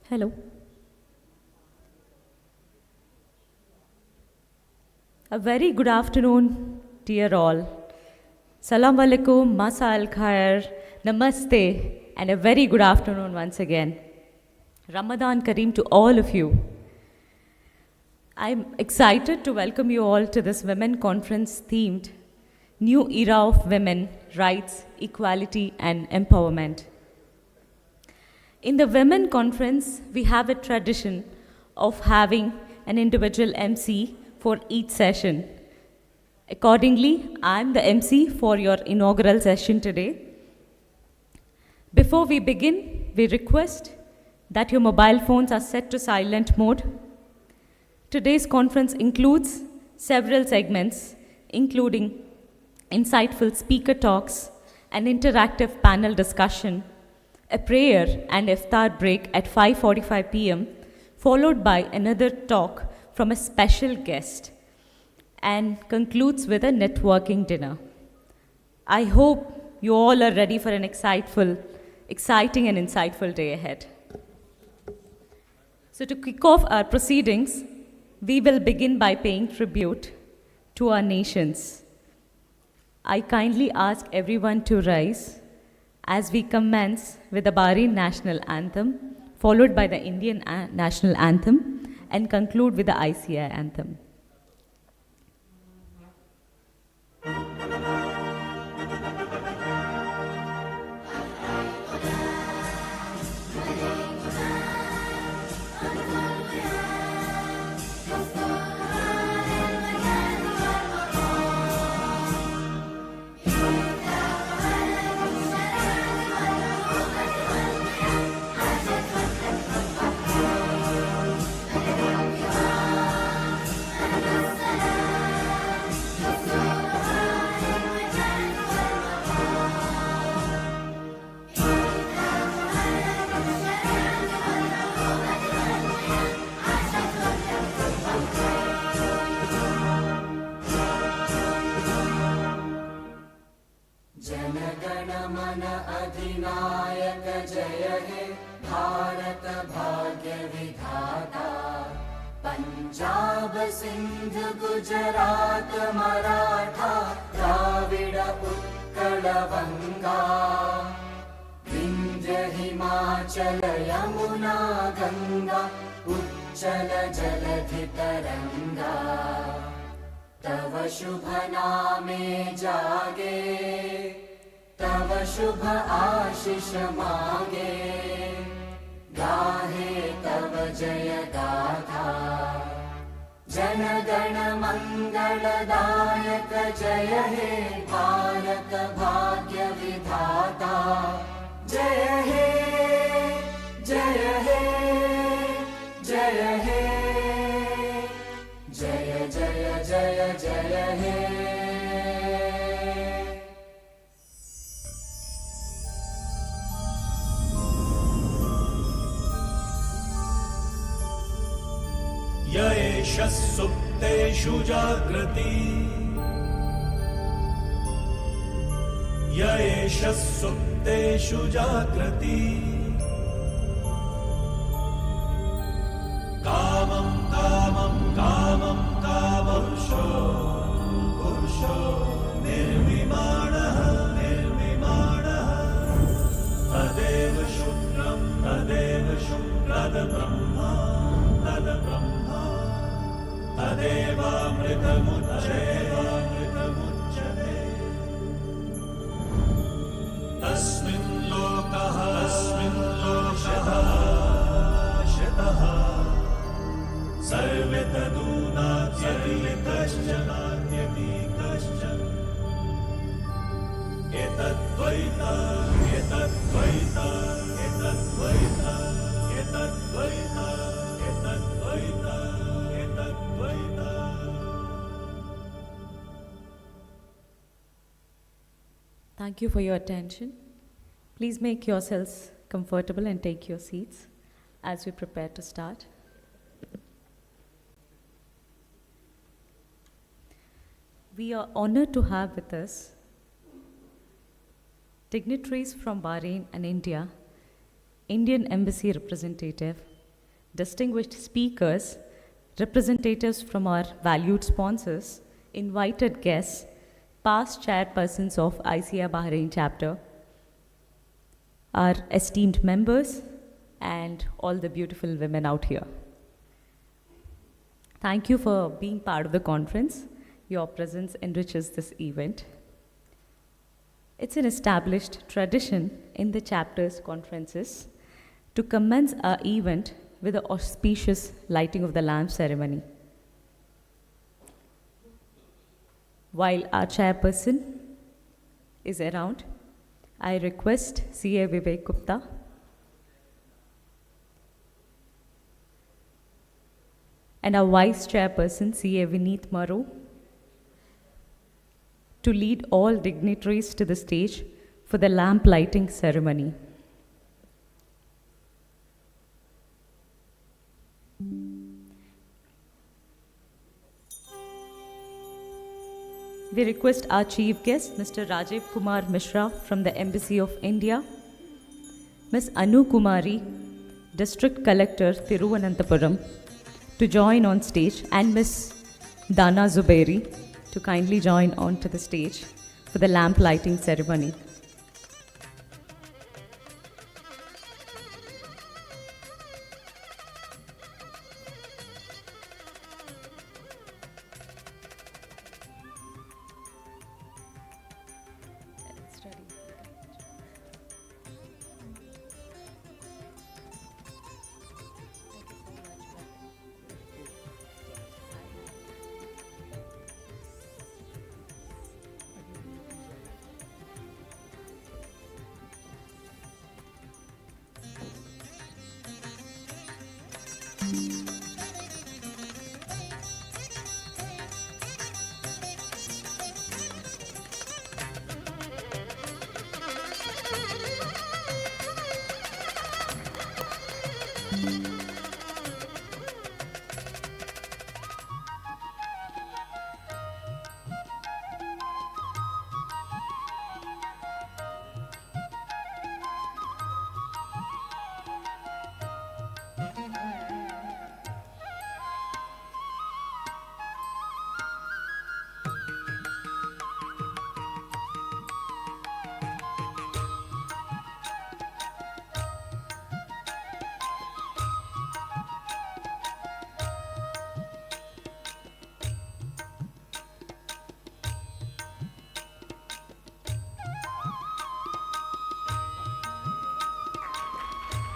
Hello. A very good afternoon, dear all. Salam alaikum, masa al khair, namaste, and a very good afternoon once again. Ramadan Kareem to all of you. I'm excited to welcome you all to this Women Conference themed New Era of Women, Rights, Equality, and Empowerment. In the Women Conference, we have a tradition of having an individual MC for each session. Accordingly, I'm the MC for your inaugural session today. Before we begin, we request that your mobile phones are set to silent mode. Today's conference includes several segments, including insightful speaker talks, an interactive panel discussion, a prayer and iftar break at 5:45 p.m., followed by another talk from a special guest, and concludes with a networking dinner. I hope you all are ready for an exciting and insightful day ahead. So to kick off our proceedings, we will begin by paying tribute to our nations. I kindly ask everyone to rise as we commence with the Bahrain national anthem, followed by the Indian national anthem, and conclude with the ICA anthem. अधिनायक जय हे भारत भाग्य विधाता पंजाब सिंध गुजरात मराठा द्राविड उत्कल बंगा विंध्य हिमाचल यमुना गंगा उच्चल जलधि तरंगा तव शुभ नामे जागे तव शुभ आशीष मांगे गाहे तव जय गाथा जन गण मंगलदायक जय हे भारत भाग्य विधाता जय हे जय हे जय हे जय जय जय जय हे य एष सुप्तेषु जागृति य एष सुप्तेषु जागृति कामं कामं कामं कामपुरुषो पुरुषो निर्विमाणः निर्विमाणः तदेव शुक्रं तद्ब्रह्मा तदेवामृतमुच्यते तस्मिन् लोकः शतः सर्वे तदूनात्यपि कश्चन एतद्वैता एतद्वैता एतद्वैता एतद्वैता एतद्वैता एतद्वैता. Thank you for your attention. Please make yourselves comfortable and take your seats as we prepare to start. We are honored to have with us dignitaries from Bahrain and India Indian Embassy representative, distinguished speakers, representatives from our valued sponsors, invited guests, past chairpersons of ICA Bahrain chapter, our esteemed members, and all the beautiful women out here. Thank you for being part of the conference. Your presence enriches this event. It's an established tradition in the chapter's conferences to commence our event with the auspicious lighting of the lamp ceremony. While our chairperson is around, I request CA Vivek Gupta and our vice chairperson CA Vineet Maru to lead all dignitaries to the stage for the lamp lighting ceremony. We request our chief guest, Mr. Rajiv Kumar Mishra from the Embassy of India, Ms. Anu Kumari, District Collector, Thiruvananthapuram, to join on stage, and Ms. Dana Zubairi to kindly join onto the stage for the lamp lighting ceremony.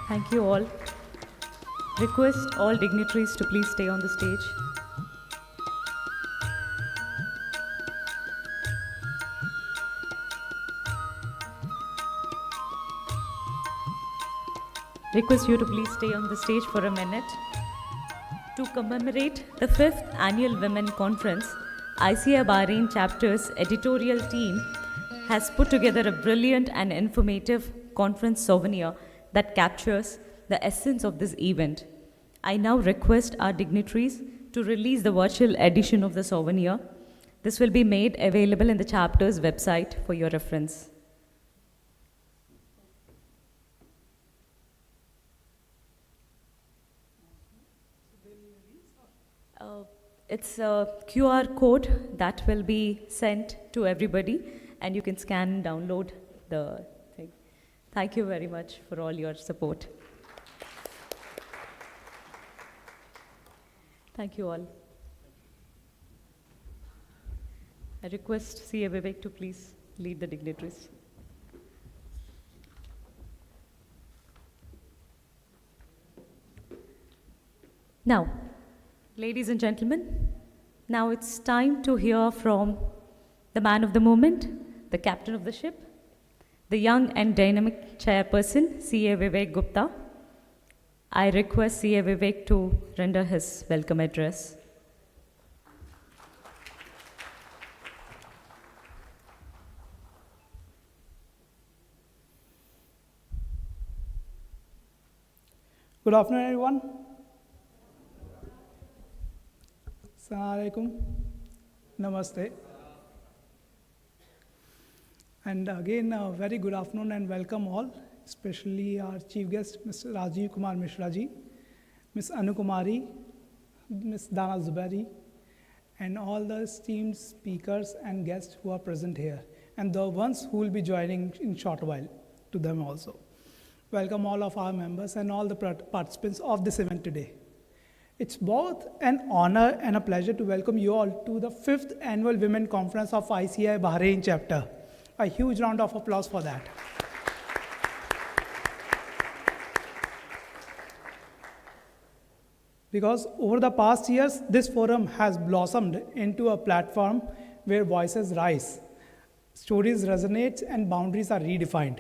Thank you all. Request all dignitaries to please stay on the stage. Request you to please stay on the stage for a minute. To commemorate the 5th Annual Women Conference, ICA Bahrain chapter's editorial team has put together a brilliant and informative conference souvenir that captures the essence of this event. I now request our dignitaries to release the virtual edition of the souvenir. This will be made available in the chapter's website for your reference. It's a QR code that will be sent to everybody, and you can scan and download the thing. Thank you very much for all your support. Thank you all. I request CA Vivek to please lead the dignitaries. Now, ladies and gentlemen, now it's time to hear from the man of the moment, the captain of the ship, the young and dynamic chairperson, CA Vivek Gupta. I request CA Vivek to render his welcome address. Good afternoon, everyone. Assalamu alaikum. Namaste. And again, a very good afternoon and welcome all. especially our chief guest, Mr. Rajiv Kumar Mishra ji, Ms. Anu Kumari, Ms. Dana Zuberi, and all the esteemed speakers and guests who are present here, and the ones who will be joining in short while, to them also. Welcome all of our members and all the participants of this event today. It's both an honor and a pleasure to welcome you all to the 5th Annual Women Conference of ICA Bahrain chapter. A huge round of applause for that. Because over the past years, this forum has blossomed into a platform where voices rise, stories resonate, and boundaries are redefined.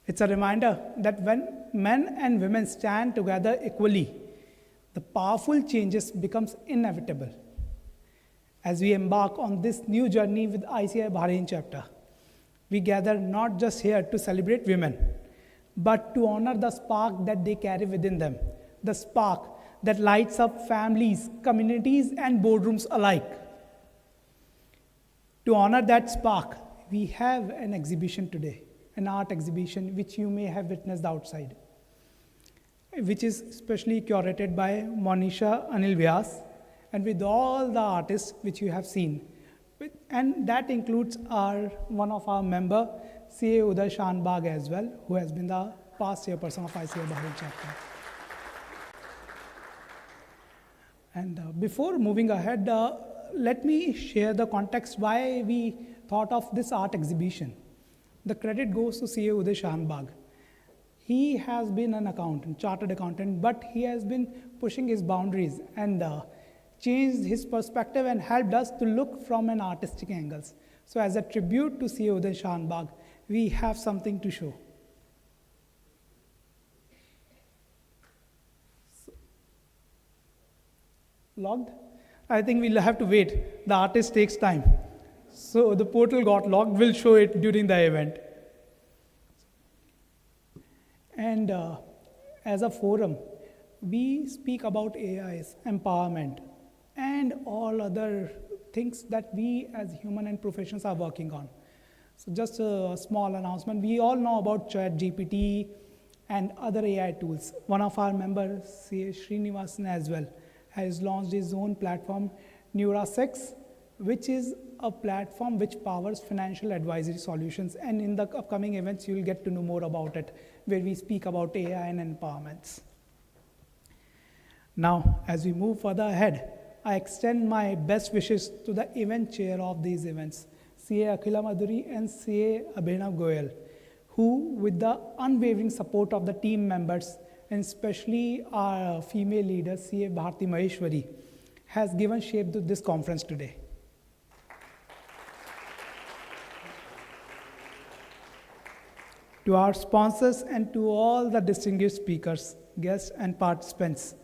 It's a reminder that when men and women stand together equally, the powerful changes becomes inevitable. As we embark on this new journey with ICA Bahrain chapter, we gather not just here to celebrate women, but to honor the spark that they carry within them, the spark that lights up families, communities, and boardrooms alike. To honor that spark, we have an exhibition today, an art exhibition which you may have witnessed outside, which is specially curated by Monisha Anil Vyas, and with all the artists which you have seen. And that includes one of our member, CA Uday Shanbag as well, who has been the past chairperson of ICA Bahrain chapter. And before moving ahead, let me share the context why we thought of this art exhibition. The credit goes to CA Uday Shanbag. He has been an accountant, chartered accountant, but he has been pushing his boundaries and changed his perspective and helped us to look from an artistic angle. So as a tribute to CA Uday Shanbag, we have something to show. Logged? I think we'll have to wait. The artist takes time. So the portal got logged. We'll show it during the event. And as a forum, we speak about AI's empowerment and all other things that we as human and professions are working on. So just a small announcement. We all know about ChatGPT and other AI tools. One of our members, CA Srinivasan as well, has launched his own platform, Neura6, which is a platform which powers financial advisory solutions. And in the upcoming events, you'll get to know more about it, where we speak about AI and empowerments. Now, as we move further ahead, I extend my best wishes to the event chair of these events, CA Akhila Madhuri and CA Abhinav Goyal, who, with the unwavering support of the team members, and especially our female leader, CA Bharti Maheshwari, has given shape to this conference today. To our sponsors and to all the distinguished speakers, guests, and participants,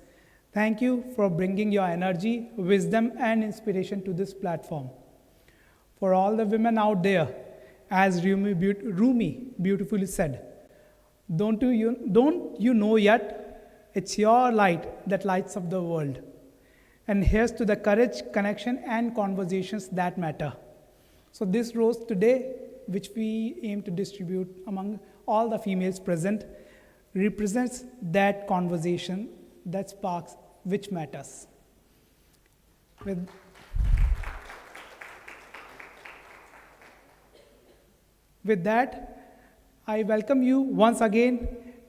thank you for bringing your energy, wisdom, and inspiration to this platform. For all the women out there, as Rumi beautifully said, don't you know yet? It's your light that lights up the world. And here's to the courage, connection, and conversations that matter. So this rose today, which we aim to distribute among all the females present, represents that conversation, that sparks, which matters. With that, I welcome you once again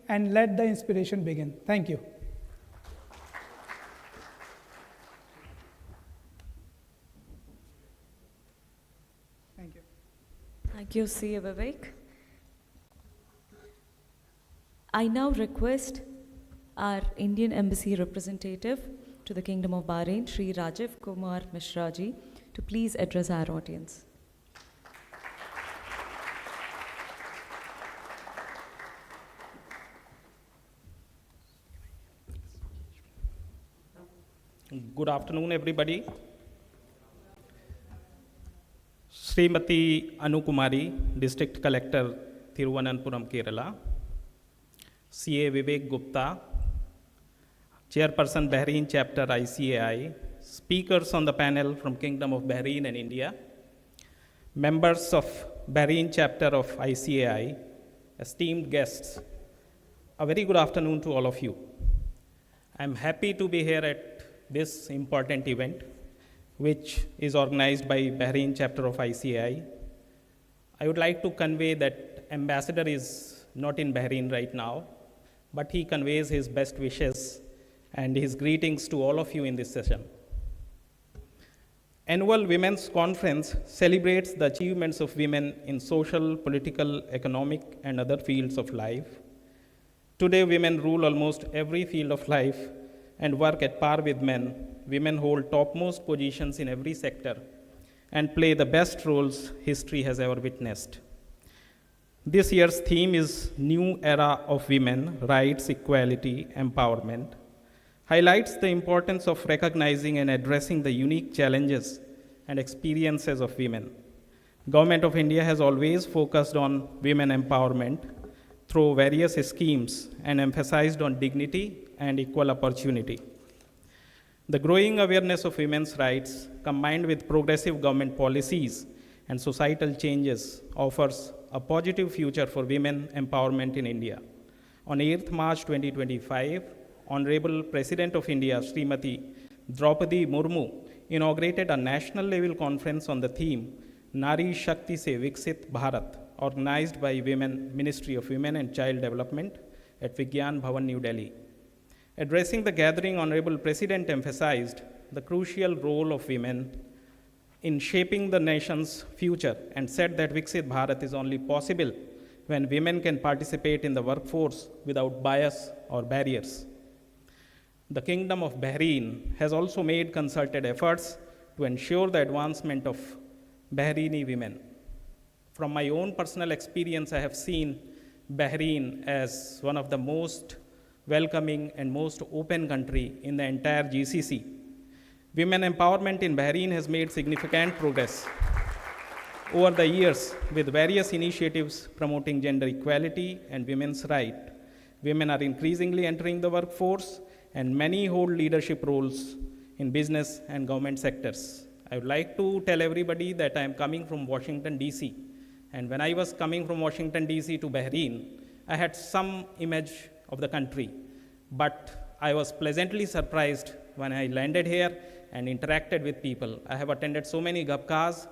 and let the inspiration begin. Thank you. Thank you. Thank you, C. Vivek. I now request our Indian Embassy representative to the Kingdom of Bahrain, Sri Rajiv Kumar Mishra ji, to please address our audience. Good afternoon, everybody. Srimati Anu Kumari, District Collector, Thiruvananthapuram, Kerala. CA Vivek Gupta, Chairperson, Bahrain Chapter, ICAI. Speakers on the panel from Kingdom of Bahrain and India. Members of Bahrain Chapter of ICAI, esteemed guests, a very good afternoon to all of you. I'm happy to be here at this important event, which is organized by Bahrain chapter of ICA. I would like to convey that Ambassador is not in Bahrain right now, but he conveys his best wishes and his greetings to all of you in this session. Annual Women's Conference celebrates the achievements of women in social, political, economic, and other fields of life. Today, women rule almost every field of life and work at par with men. Women hold topmost positions in every sector and play the best roles history has ever witnessed. This year's theme is New Era of Women, Rights, Equality, Empowerment. Highlights the importance of recognizing and addressing the unique challenges and experiences of women. Government of India has always focused on women empowerment through various schemes and emphasized on dignity and equal opportunity. The growing awareness of women's rights, combined with progressive government policies and societal changes, offers a positive future for women empowerment in India. On 8th March 2025, Honorable President of India, Srimati Draupadi Murmu, inaugurated a national-level conference on the theme, Nari Shakti Se Viksit Bharat, organized by Ministry of Women and Child Development at Vigyan Bhavan, New Delhi. Addressing the gathering, Honorable President emphasized the crucial role of women in shaping the nation's future and said that Viksit Bharat is only possible when women can participate in the workforce without bias or barriers. The Kingdom of Bahrain has also made concerted efforts to ensure the advancement of Bahraini women. From my own personal experience, I have seen Bahrain as one of the most welcoming and most open country in the entire GCC. Women empowerment in Bahrain has made significant progress over the years with various initiatives promoting gender equality and women's rights. Women are increasingly entering the workforce and many hold leadership roles in business and government sectors. I would like to tell everybody that I am coming from Washington, D.C. And when I was coming from Washington, D.C. to Bahrain, I had some image of the country. But I was pleasantly surprised when I landed here and interacted with people. I have attended so many GABCAs,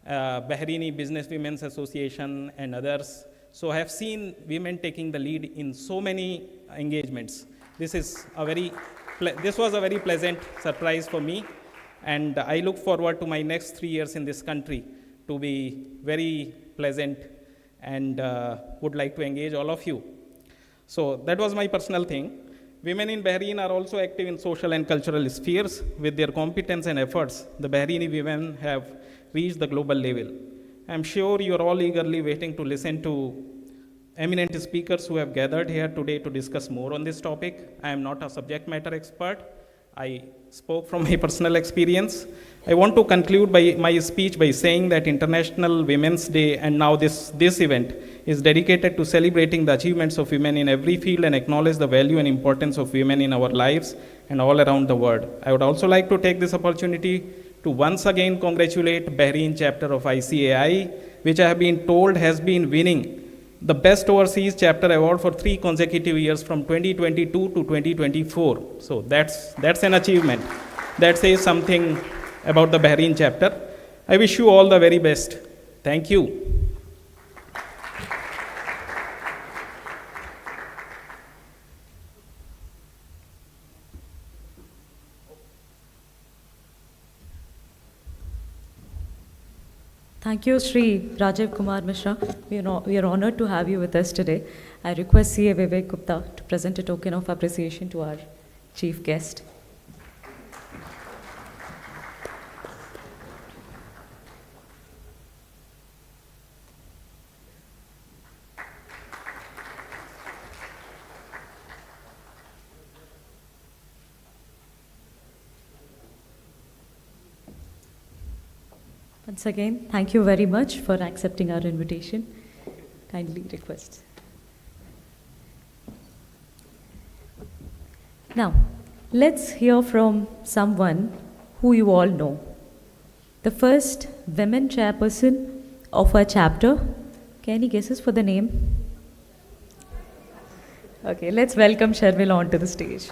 Bahraini Business Women's Association and others. So I have seen women taking the lead in so many engagements. This was a very pleasant surprise for me, and I look forward to my next 3 years in this country to be very pleasant and would like to engage all of you. So that was my personal thing. Women in Bahrain are also active in social and cultural spheres. With their competence and efforts, the Bahraini women have reached the global level. I'm sure you're all eagerly waiting to listen to eminent speakers who have gathered here today to discuss more on this topic. I am not a subject matter expert. I spoke from my personal experience. I want to conclude my speech by saying that International Women's Day and now this event is dedicated to celebrating the achievements of women in every field and acknowledge the value and importance of women in our lives and all around the world. I would also like to take this opportunity to once again congratulate Bahrain chapter of ICAI, which I have been told has been winning the Best Overseas Chapter Award for 3 consecutive years from 2022 to 2024. So that's an achievement. That says something about the Bahrain chapter. I wish you all the very best. Thank you. Thank you, Sri Rajiv Kumar Mishra. We are honored to have you with us today. I request CA Vivek Gupta to present a token of appreciation to our chief guest. Once again, thank you very much for accepting our invitation. Kindly request. Now, let's hear from someone who you all know. The first women chairperson of our chapter. Any guesses for the name? Okay, let's welcome Sharmila onto the stage.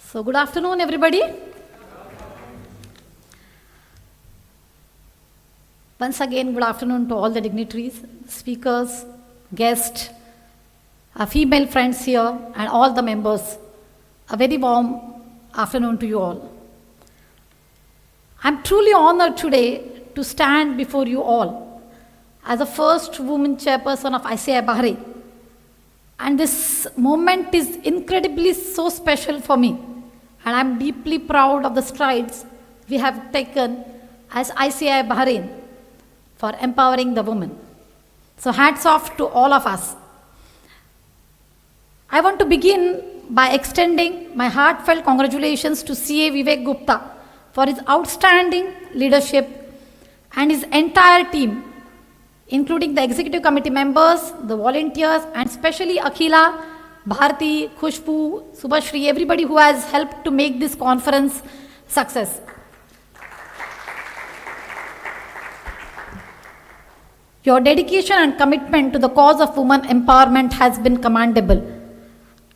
So good afternoon, everybody. Once again, good afternoon to all the dignitaries, speakers, guests, our female friends here, and all the members. A very warm afternoon to you all. I'm truly honored today to stand before you all as the first woman chairperson of ICA Bahrain. And this moment is incredibly so special for me. And I'm deeply proud of the strides we have taken as ICA Bahrain for empowering the women. So hats off to all of us. I want to begin by extending my heartfelt congratulations to CA Vivek Gupta for his outstanding leadership and his entire team, including the executive committee members, the volunteers, and especially Akhila, Bharti, Khushbu, Subhashri, everybody who has helped to make this conference success. Your dedication and commitment to the cause of women empowerment has been commendable.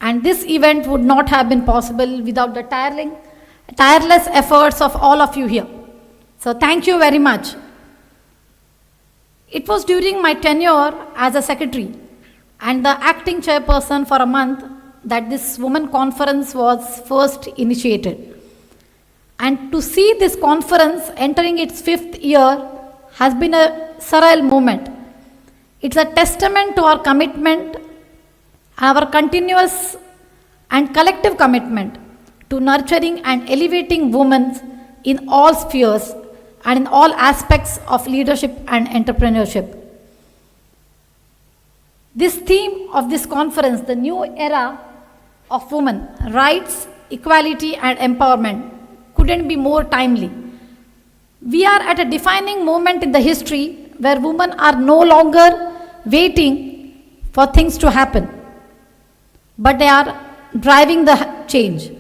And this event would not have been possible without the tireless efforts of all of you here. So thank you very much. It was during my tenure as a secretary and the acting chairperson for a month that this women conference was first initiated. And to see this conference entering its 5th year has been a surreal moment. It's a testament to our commitment, our continuous and collective commitment to nurturing and elevating women in all spheres and in all aspects of leadership and entrepreneurship. This theme of this conference, the new era of women, rights, equality, and empowerment, couldn't be more timely. We are at a defining moment in the history where women are no longer waiting for things to happen, but they are driving the change.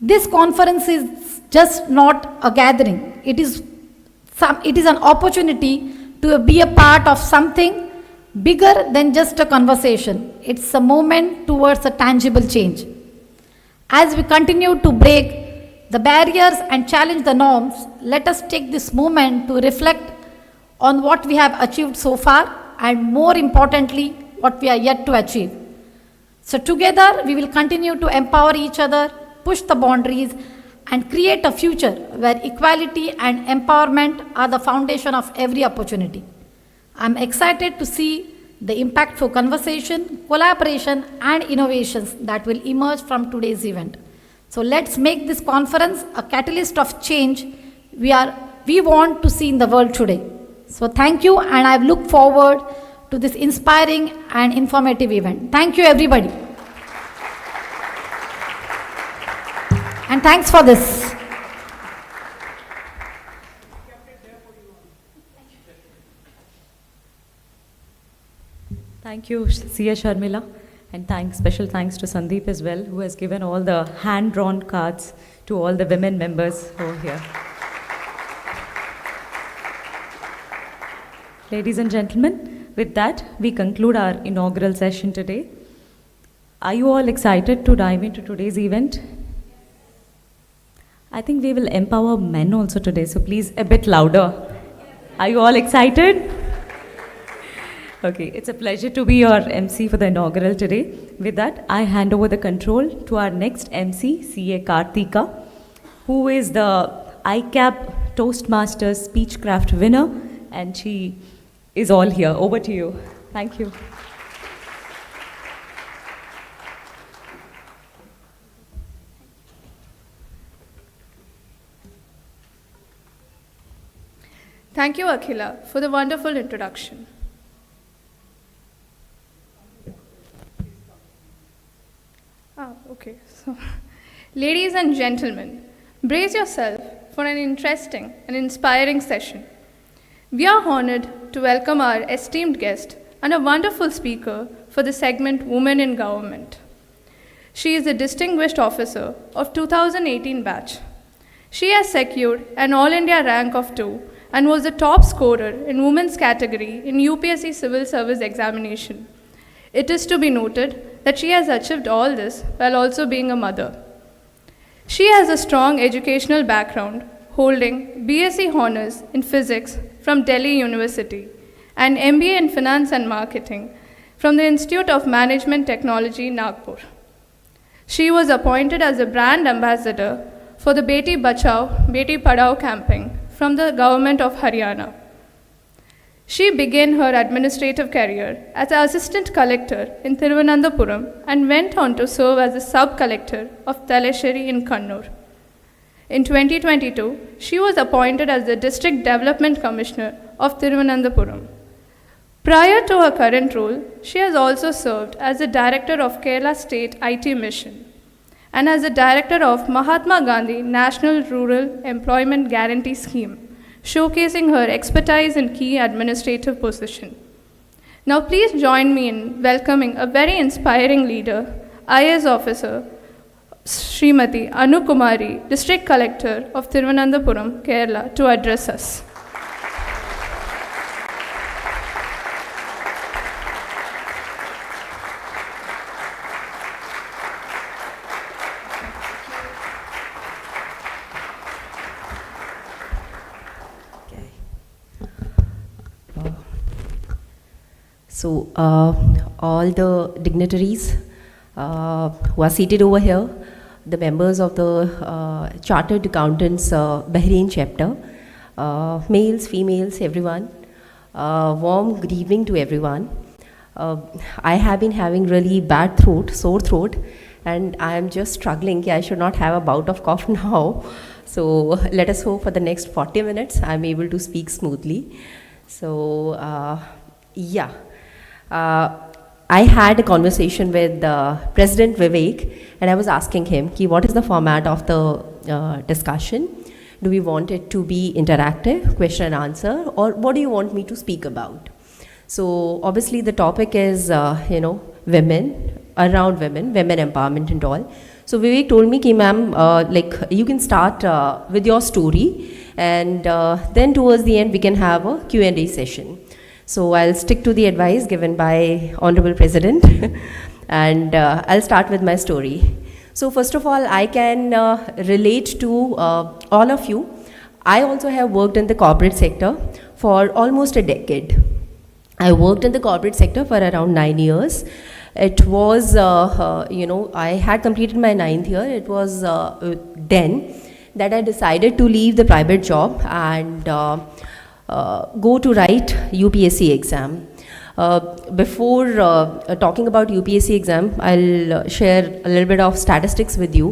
This conference is just not a gathering. It is an opportunity to be a part of something bigger than just a conversation. It's a moment towards a tangible change. As we continue to break the barriers and challenge the norms, let us take this moment to reflect on what we have achieved so far and, more importantly, what we are yet to achieve. So together we will continue to empower each other, push the boundaries, and create a future where equality and empowerment are the foundation of every opportunity. I'm excited to see the impactful conversation, collaboration, and innovations that will emerge from today's event. So let's make this conference a catalyst of change we want to see in the world today. So thank you, and I look forward to this inspiring and informative event. Thank you, everybody. And thanks for this. Thank you, CA Sharmila, and special thanks to Sandeep as well, who has given all the hand-drawn cards to all the women members over here. Ladies and gentlemen, with that, we conclude our inaugural session today. Are you all excited to dive into today's event? I think we will empower men also today, so please a bit louder. Are you all excited? Okay, it's a pleasure to be your MC for the inaugural today. With that, I hand over the control to our next MC, CA Karthika, who is the ICAP Toastmasters Speechcraft winner, and she is all here. Over to you. Thank you. Thank you, Akhila, for the wonderful introduction. Okay. So, ladies and gentlemen, brace yourself for an interesting and inspiring session. We are honored to welcome our esteemed guest and a wonderful speaker for the segment Women in Government. She is a distinguished officer of 2018 batch. She has secured an All India rank of 2 and was the top scorer in women's category in UPSC Civil Service Examination. It is to be noted that she has achieved all this while also being a mother. She has a strong educational background, holding BSc Honours in Physics from Delhi University and MBA in Finance and Marketing from the Institute of Management Technology, Nagpur. She was appointed as a brand ambassador for the Beti Bachao, Beti Padhao campaign from the government of Haryana. She began her administrative career as an assistant collector in Thiruvananthapuram and went on to serve as a sub-collector of Thalassery in Kannur. In 2022, she was appointed as the District Development Commissioner of Thiruvananthapuram. Prior to her current role, she has also served as the Director of Kerala State IT Mission and as the Director of Mahatma Gandhi National Rural Employment Guarantee Scheme, showcasing her expertise in key administrative positions. Now please join me in welcoming a very inspiring leader, IAS officer, Srimati Anu Kumari, District Collector of Thiruvananthapuram, Kerala, to address us. So, all the dignitaries who are seated over here, the members of the Chartered Accountants Bahrain chapter, males, females, everyone, warm good evening to everyone. I have been having really bad throat, sore throat, and I am just struggling. I should not have a bout of cough now. So let us hope for the next 40 minutes I am able to speak smoothly. So, yeah. I had a conversation with President Vivek, and I was asking him, what is the format of the discussion? Do we want it to be interactive, question and answer, or what do you want me to speak about? So obviously the topic is, women, around women, women empowerment and all. So Vivek told me, ma'am, you can start with your story, and then towards the end we can have a Q&A session. So I'll stick to the advice given by Honorable President and I'll start with my story. So first of all, I can relate to all of you. I also have worked in the corporate sector for almost a decade. I worked in the corporate sector for around 9 years. It was, I had completed my 9th year. It was then that I decided to leave the private job and go to write UPSC exam. Before talking about UPSC exam, I'll share a little bit of statistics with you.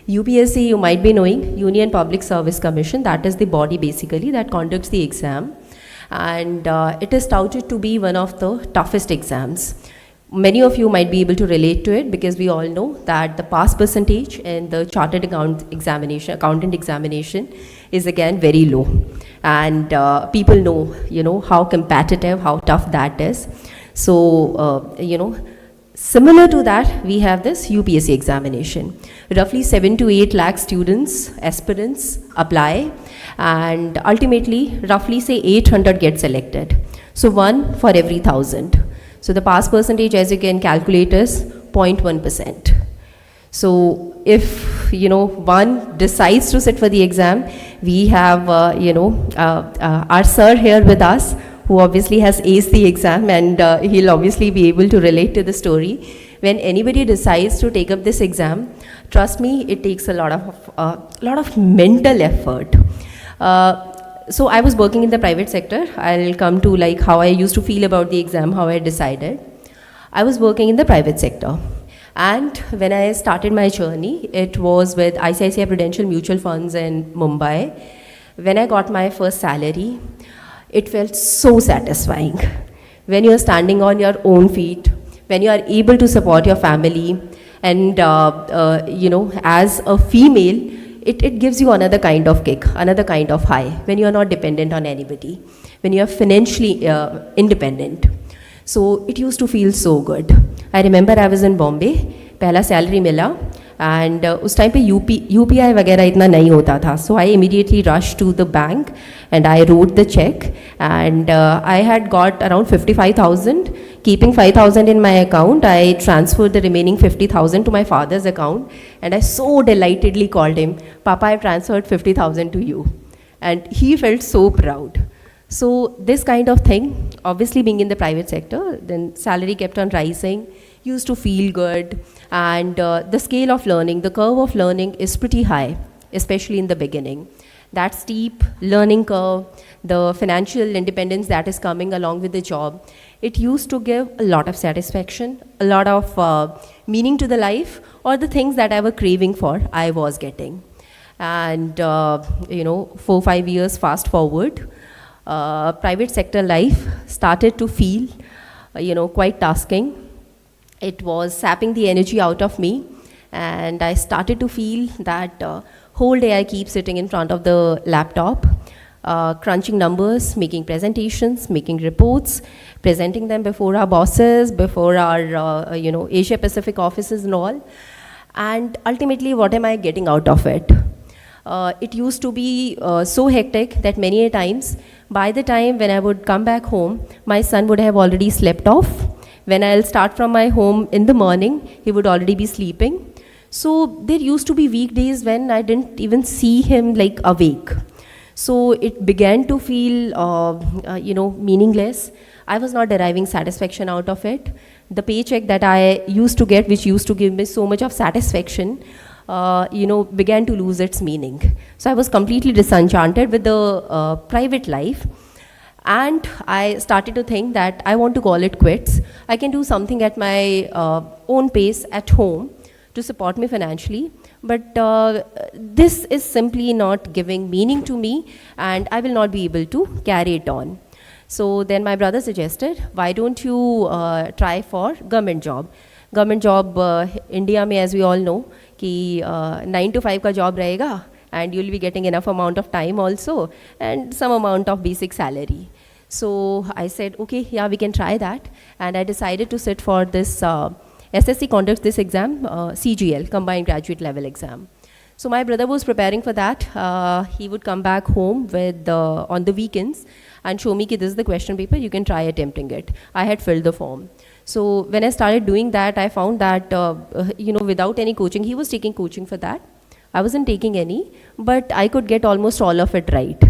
UPSC, you might be knowing, Union Public Service Commission, that is the body basically that conducts the exam. And it is touted to be one of the toughest exams. Many of you might be able to relate to it because we all know that the pass percentage in the chartered accountant examination is again very low. And people know, how competitive, how tough that is. So, similar to that, we have this UPSC examination. Roughly 7 to 8 lakh students, aspirants apply, and ultimately, roughly say 800 get selected. So one for every 1,000. So the pass percentage, as you can calculate, is 0.1%. So if, one decides to sit for the exam, we have, our sir here with us, who obviously has aced the exam, and he'll obviously be able to relate to the story. When anybody decides to take up this exam, trust me, it takes a lot of mental effort. So I was working in the private sector. I'll come to how I used to feel about the exam, how I decided. I was working in the private sector. And when I started my journey, it was with ICA Prudential Mutual Funds in Mumbai. When I got my first salary, it felt so satisfying. When you're standing on your own feet, when you are able to support your family, and as a female, it gives you another kind of kick, another kind of high when you are not dependent on anybody, when you are financially independent. So it used to feel so good. I remember I was in Bombay, पहला salary मिला, and उस time पे UPI वगैरह इतना नहीं होता था. So I immediately rushed to the bank and I wrote the check, and I had got around 55,000. Keeping 5,000 in my account, I transferred the remaining 50,000 to my father's account, and I so delightedly called him, Papa, I transferred 50,000 to you. And he felt so proud. So this kind of thing, obviously being in the private sector, then salary kept on rising, used to feel good, and the scale of learning, the curve of learning is pretty high, especially in the beginning. That steep learning curve, the financial independence that is coming along with the job, it used to give a lot of satisfaction, a lot of meaning to the life, or the things that I was craving for, I was getting. And 4-5 years fast forward, private sector life started to feel, quite tasking. It was sapping the energy out of me, and I started to feel that whole day I keep sitting in front of the laptop, crunching numbers, making presentations, making reports, presenting them before our bosses, before our Asia Pacific offices and all. And ultimately, what am I getting out of it? It used to be so hectic that many a times, by the time when I would come back home, my son would have already slept off. When I'll start from my home in the morning, he would already be sleeping. So there used to be weekdays when I didn't even see him like awake. So it began to feel, meaningless. I was not deriving satisfaction out of it. The paycheck that I used to get, which used to give me so much of satisfaction, began to lose its meaning. So I was completely disenchanted with the private life. And I started to think that I want to call it quits. I can do something at my own pace at home to support me financially. But this is simply not giving meaning to me, and I will not be able to carry it on. So then my brother suggested, why don't you try for government job? Government job, India में, as we all know, कि 9 to 5 का job रहेगा, and you'll be getting enough amount of time also, and some amount of basic salary. So I said, okay, yeah, we can try that. And I decided to sit for this SSC conducts this exam, CGL, Combined Graduate Level Exam. So my brother was preparing for that. He would come back home with on the weekends and show me, this is the question paper, you can try attempting it. I had filled the form. So when I started doing that, I found that, without any coaching, he was taking coaching for that. I wasn't taking any, but I could get almost all of it right.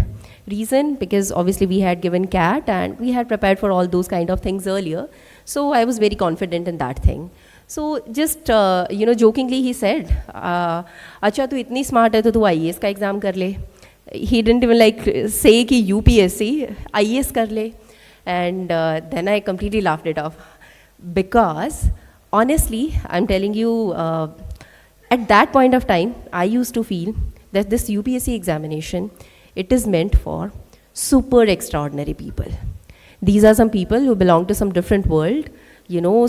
Reason, because obviously we had given CAT and we had prepared for all those kind of things earlier. So I was very confident in that thing. So just, jokingly he said, "Acha, tu itni smart hai, to tu IAS ka exam kar le." He didn't even say ki UPSC, IAS kar le. And then I completely laughed it off. Because honestly, I'm telling you, at that point of time, I used to feel that this UPSC examination, it is meant for super extraordinary people. These are some people who belong to some different world,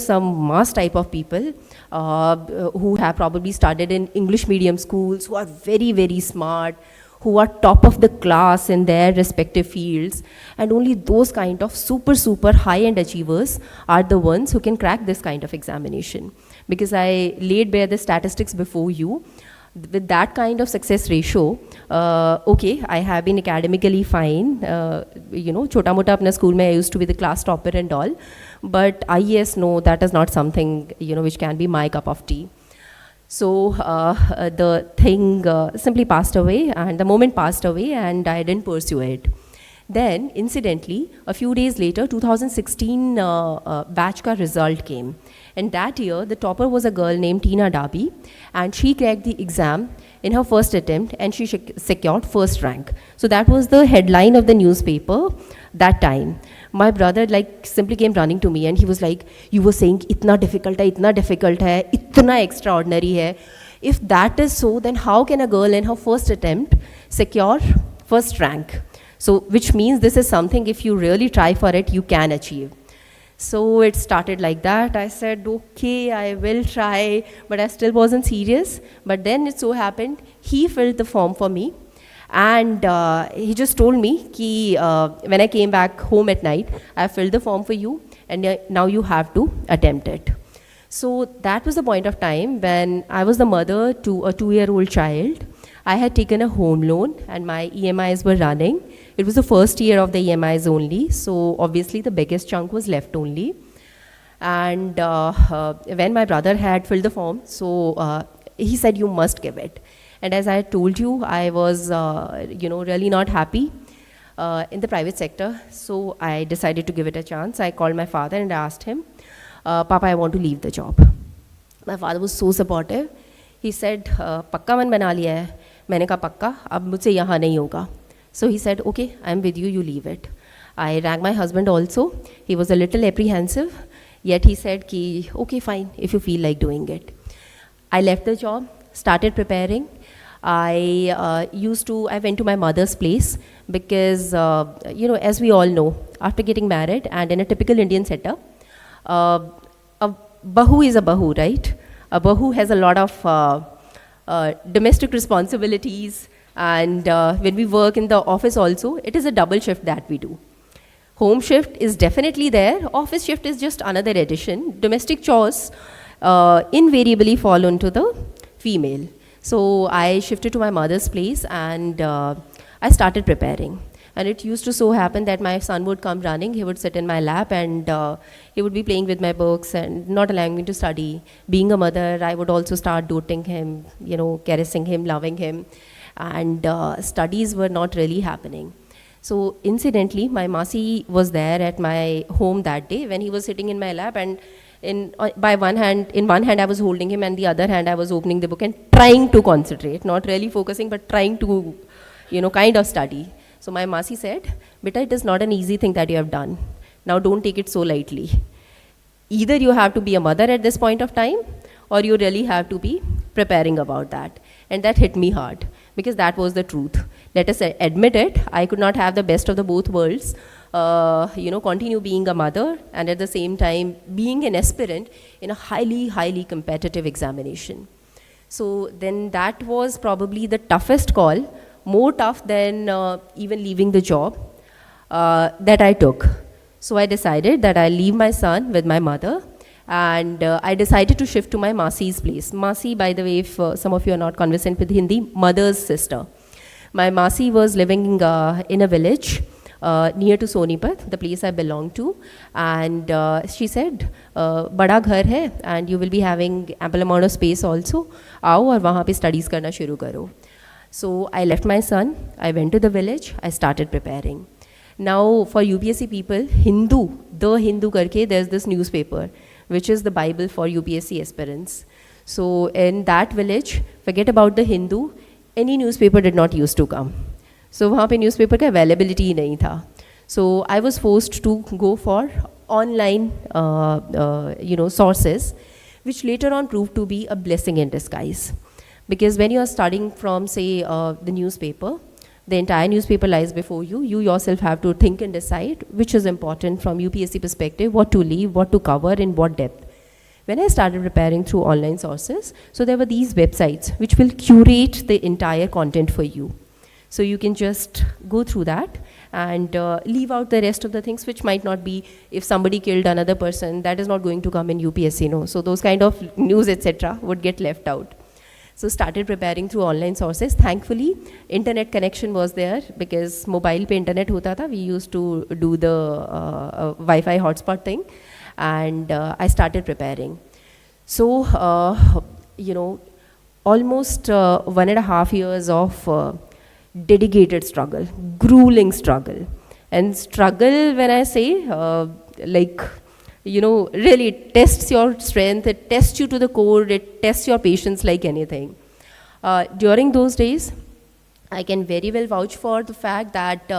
some mass type of people who have probably studied in English medium schools, who are very, very smart, who are top of the class in their respective fields, and only those kind of super, super high-end achievers are the ones who can crack this kind of examination. Because I laid bare the statistics before you. With that kind of success ratio, okay, I have been academically fine, chota mota apna school mein I used to be the class topper and all, but IAS, no, that is not something, which can be my cup of tea. So the thing simply passed away, and the moment passed away, and I didn't pursue it. Then, incidentally, a few days later, 2016 batch ka result came. And that year, the topper was a girl named Tina Darby, and she cracked the exam in her first attempt, and she secured first rank. So that was the headline of the newspaper that time. My brother simply came running to me, and he was like, "You were saying itna difficult hai, itna extraordinary hai. If that is so, then how can a girl in her first attempt secure first rank?" So which means this is something, if you really try for it, you can achieve. So it started like that. I said, okay, I will try, but I still wasn't serious. But then it so happened, he filled the form for me. And he just told me, ki, when I came back home at night, I filled the form for you, and now you have to attempt it. So that was the point of time when I was the mother to a 2-year-old child. I had taken a home loan and my EMIs were running. It was the first year of the EMIs only, so obviously the biggest chunk was left only. And when my brother had filled the form, so he said, you must give it. And as I told you, I was really not happy in the private sector, so I decided to give it a chance. I called my father and asked him, Papa, I want to leave the job. My father was so supportive. He said, Pakka man bana liya hai. मैंने कहा पक्का अब मुझसे यहाँ नहीं होगा. So he said, okay, I'm with you, you leave it. I rang my husband also. He was a little apprehensive, yet he said, ki, okay, fine, if you feel like doing it. I left the job, started preparing. I went to my mother's place because, as we all know, after getting married and in a typical Indian setup, a bahu is a bahu, right? A bahu has a lot of domestic responsibilities, and when we work in the office also, it is a double shift that we do. Home shift is definitely there, office shift is just another addition. Domestic chores invariably fall onto the female. So I shifted to my mother's place and I started preparing. And it used to so happen that my son would come running, he would sit in my lap and he would be playing with my books and not allowing me to study. Being a mother, I would also start doting him, caressing him, loving him. And studies were not really happening. So incidentally, my Masi was there at my home that day when he was sitting in my lap, and in one hand I was holding him and the other hand I was opening the book and trying to concentrate, not really focusing but trying to, kind of study. So my Masi said, Beta, it is not an easy thing that you have done. Now don't take it so lightly. Either you have to be a mother at this point of time, or you really have to be preparing about that. And that hit me hard, because that was the truth. Let us admit it, I could not have the best of the both worlds, continue being a mother and at the same time being an aspirant in a highly, highly competitive examination. So then that was probably the toughest call, more tough than even leaving the job that I took. So I decided that I'll leave my son with my mother, and I decided to shift to my Masi's place. Masi, by the way, if some of you are not conversant with Hindi, mother's sister. My Masi was living in a village near to Sonipat, the place I belong to, and she said, bada ghar hai and you will be having ample amount of space also, aao aur wahan pe studies karna shuru karo. So I left my son, I went to the village, I started preparing. Now for UPSC people, The Hindu karke, there's this newspaper, which is the Bible for UPSC aspirants. So in that village, forget about the Hindu, any newspaper did not used to come. So वहाँ पे newspaper का availability ही नहीं था. So I was forced to go for online, sources, which later on proved to be a blessing in disguise. Because when you are studying from, say, the newspaper, the entire newspaper lies before you. You yourself have to think and decide which is important from UPSC perspective, what to leave, what to cover, in what depth. When I started preparing through online sources, so there were these websites which will curate the entire content for you. So you can just go through that and leave out the rest of the things which might not be, if somebody killed another person, that is not going to come in UPSC, no. So those kind of news, etc. would get left out. So started preparing through online sources. Thankfully, internet connection was there because mobile pe internet hota tha. We used to do the Wi-Fi hotspot thing, and I started preparing. So, almost 1.5 years of dedicated struggle, grueling struggle. And struggle, when I say, really it tests your strength, it tests you to the core, it tests your patience like anything. During those days, I can very well vouch for the fact that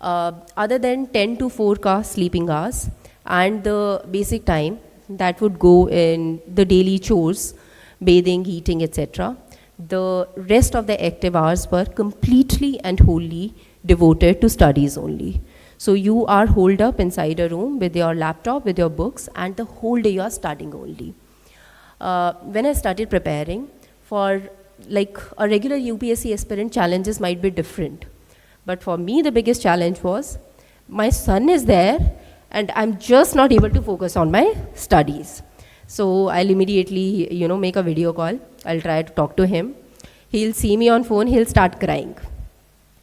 other than 10 to 4 sleeping hours and the basic time that would go in the daily chores, bathing, eating, etc., the rest of the active hours were completely and wholly devoted to studies only. So you are holed up inside a room with your laptop, with your books, and the whole day you are studying only. When I started preparing for like a regular UPSC aspirant, challenges might be different. But for me, the biggest challenge was my son is there and I'm just not able to focus on my studies. So I'll immediately, make a video call. I'll try to talk to him. He'll see me on phone, he'll start crying.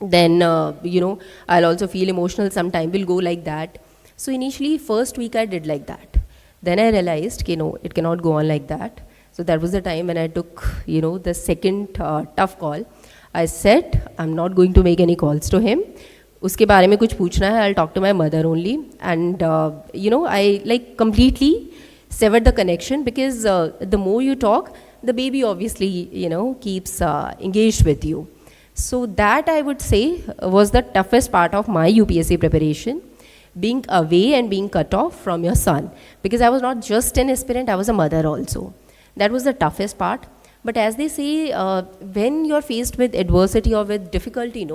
Then, I'll also feel emotional sometime, will go like that. So initially, first week I did like that. Then I realized, no, it cannot go on like that. So that was the time when I took, the second tough call. I said, I'm not going to make any calls to him. Uske baare mein kuch पूछना है, I'll talk to my mother only. And, I completely severed the connection because the more you talk, the baby obviously, keeps engaged with you. So that I would say was the toughest part of my UPSC preparation, being away and being cut off from your son. Because I was not just an aspirant, I was a mother also. That was the toughest part. But as they say, when you're faced with adversity or with difficulty,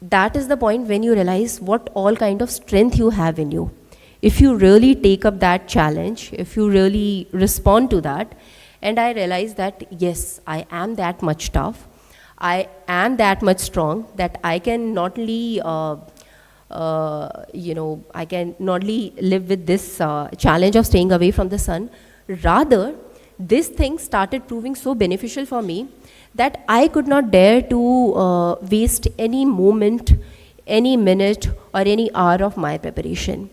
that is the point when you realize what all kind of strength you have in you. If you really take up that challenge, if you really respond to that, and I realized that yes, I am that much tough, I am that much strong that I can not only, I can not only live with this challenge of staying away from the sun. Rather, this thing started proving so beneficial for me that I could not dare to waste any moment, any minute, or any hour of my preparation.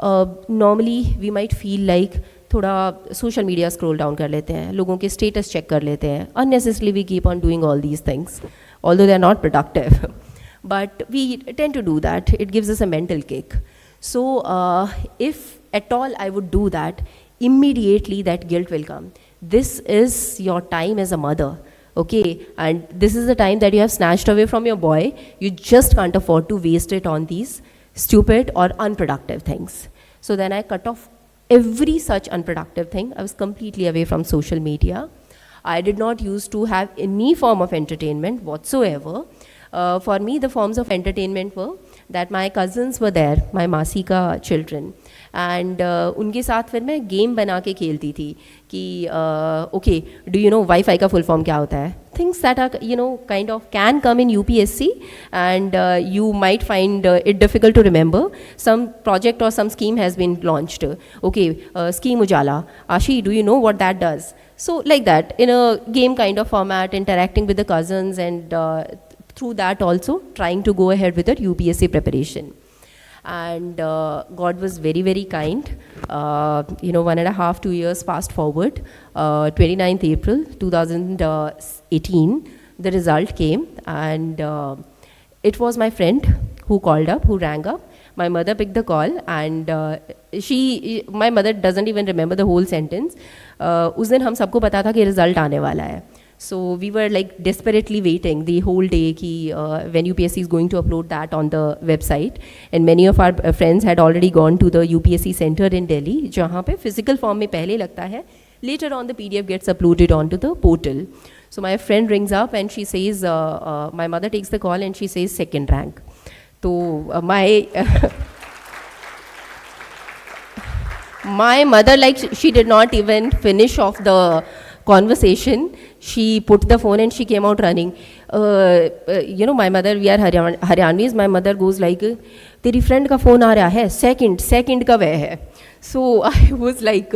Normally, we might feel like थोड़ा social media scroll down कर लेते हैं, लोगों के status check कर लेते हैं. Unnecessarily we keep on doing all these things, although they are not productive. But we tend to do that. It gives us a mental kick. So if at all I would do that, immediately that guilt will come. This is your time as a mother, okay? And this is the time that you have snatched away from your boy. You just can't afford to waste it on these stupid or unproductive things. So then I cut off every such unproductive thing. I was completely away from social media. I did not used to have any form of entertainment whatsoever. For me, the forms of entertainment were that my cousins were there, my मासी का children, and उनके साथ फिर मैं game बना के खेलती थी कि okay, do you know Wi-Fi का full form क्या होता है? Things that are kind of can come in UPSC, and you might find it difficult to remember. Some project or some scheme has been launched. Okay, scheme Ujala. Ashi, do you know what that does? So like that, in a game kind of format, interacting with the cousins, and through that also trying to go ahead with the UPSC preparation. And God was very, very kind. 1.5, 2 years passed forward. 29th April 2018, the result came, and it was my friend who called up, who rang up. My mother picked the call, and my mother doesn't even remember the whole sentence. उस दिन हम सबको पता था कि result आने वाला है. So we were like desperately waiting the whole day ki, when UPSC is going to upload that on the website. And many of our friends had already gone to the UPSC center in Delhi, जहाँ पे physical form में पहले लगता है. Later on the PDF gets uploaded onto the portal. So my friend rings up and she says, my mother takes the call and she says second rank. So my mother, like, she did not even finish off the conversation. She put the phone and she came out running. My mother, we are Haryanvis, my mother goes like, तेरी friend का phone आ रहा है, second का वह है. So I was like,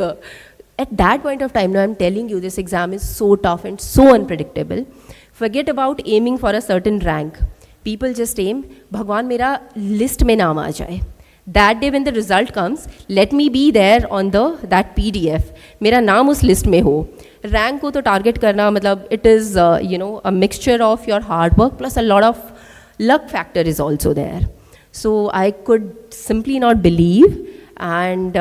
at that point of time, now I'm telling you, this exam is so tough and so unpredictable. Forget about aiming for a certain rank. People just aim, भगवान मेरा list में नाम आ जाए. That day when the result comes, let me be there on that PDF. मेरा नाम उस list में हो. Rank को तो target करना मतलब it is a mixture of your hard work plus a lot of luck factor is also there. So I could simply not believe, and